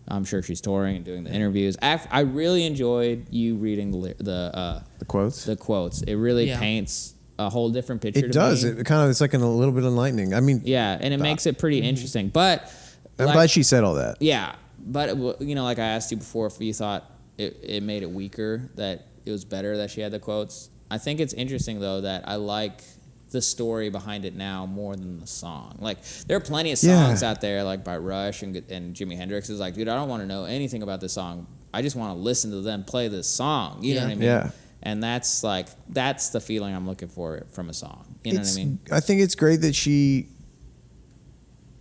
I'm sure she's touring and doing the interviews. I really enjoyed you reading the quotes. the quotes. It really Yeah. paints a whole different picture. It does. Me. It's like a little bit enlightening. I mean, Yeah, and it makes it pretty interesting. But I'm glad she said all that. Yeah, but like I asked you before, if you thought it made it weaker that it was better that she had the quotes. I think it's interesting though that I like the story behind it now more than the song. Like there are plenty of songs out there like by Rush and Jimi Hendrix is like, dude, I don't want to know anything about this song. I just want to listen to them play this song. You know what I mean? Yeah. And that's the feeling I'm looking for from a song. You know what I mean? I think it's great that she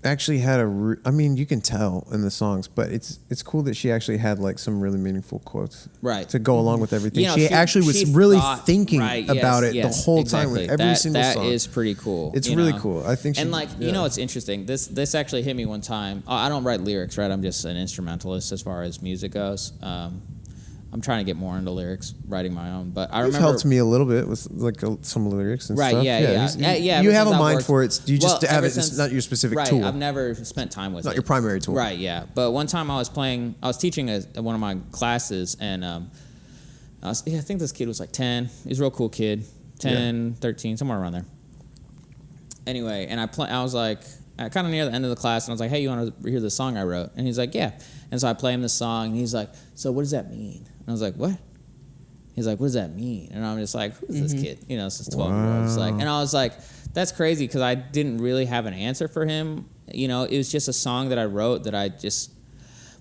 actually had I mean, you can tell in the songs, but it's cool that she actually had like some really meaningful quotes, right, to go along with everything. You know, she actually was really thinking about it the whole time with every single song. That is pretty cool. It's really cool. I think. And you know, it's interesting. This actually hit me one time. I don't write lyrics, right? I'm just an instrumentalist as far as music goes. I'm trying to get more into lyrics, writing my own. But I remember You've helped me a little bit with like some lyrics and stuff. Right? Yeah. You have a mind for it. You just have it. It's not your specific tool. Right. I've never spent time with it. Not your primary tool. Right. Yeah. But one time I was teaching one of my classes, and I think this kid was like 10. He's a real cool kid, 10, 13, somewhere around there. Anyway, and I was like, kind of near the end of the class, and I was like, hey, you want to hear the song I wrote? And he's like, yeah. And so I play him the song, and he's like, so what does that mean? And I was like, what? He's like, what does that mean? And I'm just like, who's this kid? You know, it's this 12-year-old. Like, and I was like, that's crazy, because I didn't really have an answer for him. You know, it was just a song that I wrote that I just...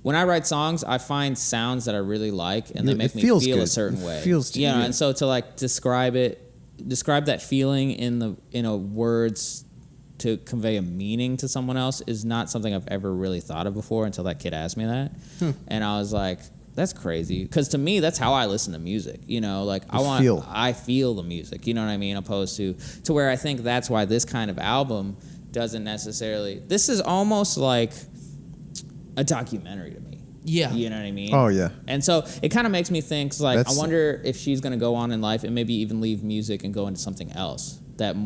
When I write songs, I find sounds that I really like, and they make me feel a certain way. It feels good. You know, and so to like describe that feeling in words to convey a meaning to someone else is not something I've ever really thought of before until that kid asked me that. And I was like, that's crazy. Because to me, that's how I listen to music. You know, like I feel the music, you know what I mean? Opposed to where I think that's why this kind of album doesn't necessarily, this is almost like a documentary to me. Yeah. You know what I mean? Oh, yeah. And so it kind of makes me think, like, I wonder if she's going to go on in life and maybe even leave music and go into something else that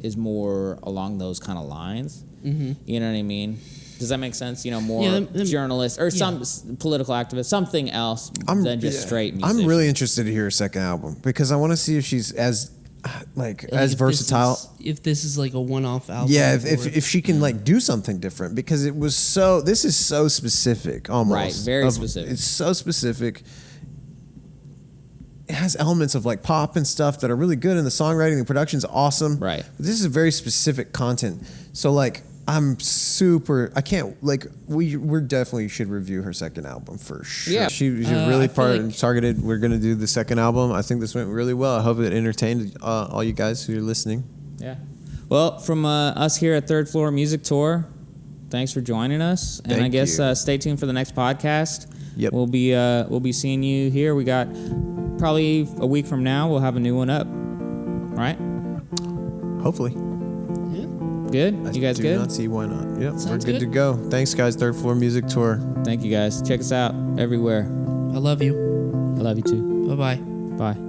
is more along those kind of lines. Mm-hmm. You know what I mean? Does that make sense? You know, more journalist or some political activist, something else than just straight music. I'm really interested to hear her second album, because I want to see if she's as versatile. If this is like a one-off album. Yeah, if she can like do something different, because this is so specific almost. Right, very specific. It's so specific. It has elements of like pop and stuff that are really good, and the songwriting and production's awesome. Right. But this is very specific content. So like we're definitely should review her second album for sure. Yeah. She's really targeted. We're going to do the second album. I think this went really well. I hope it entertained all you guys who are listening. Yeah. Well, from us here at Third Floor Music Tour, thanks for joining us. And I guess stay tuned for the next podcast. Yep. We'll be seeing you here. We got probably a week from now, we'll have a new one up. Right? Hopefully. Good? You guys good? I do not see why not. Yep, Sounds we're good to go. Thanks, guys. Third Floor Music Tour. Thank you, guys. Check us out everywhere. I love you. I love you too. Bye-bye. Bye.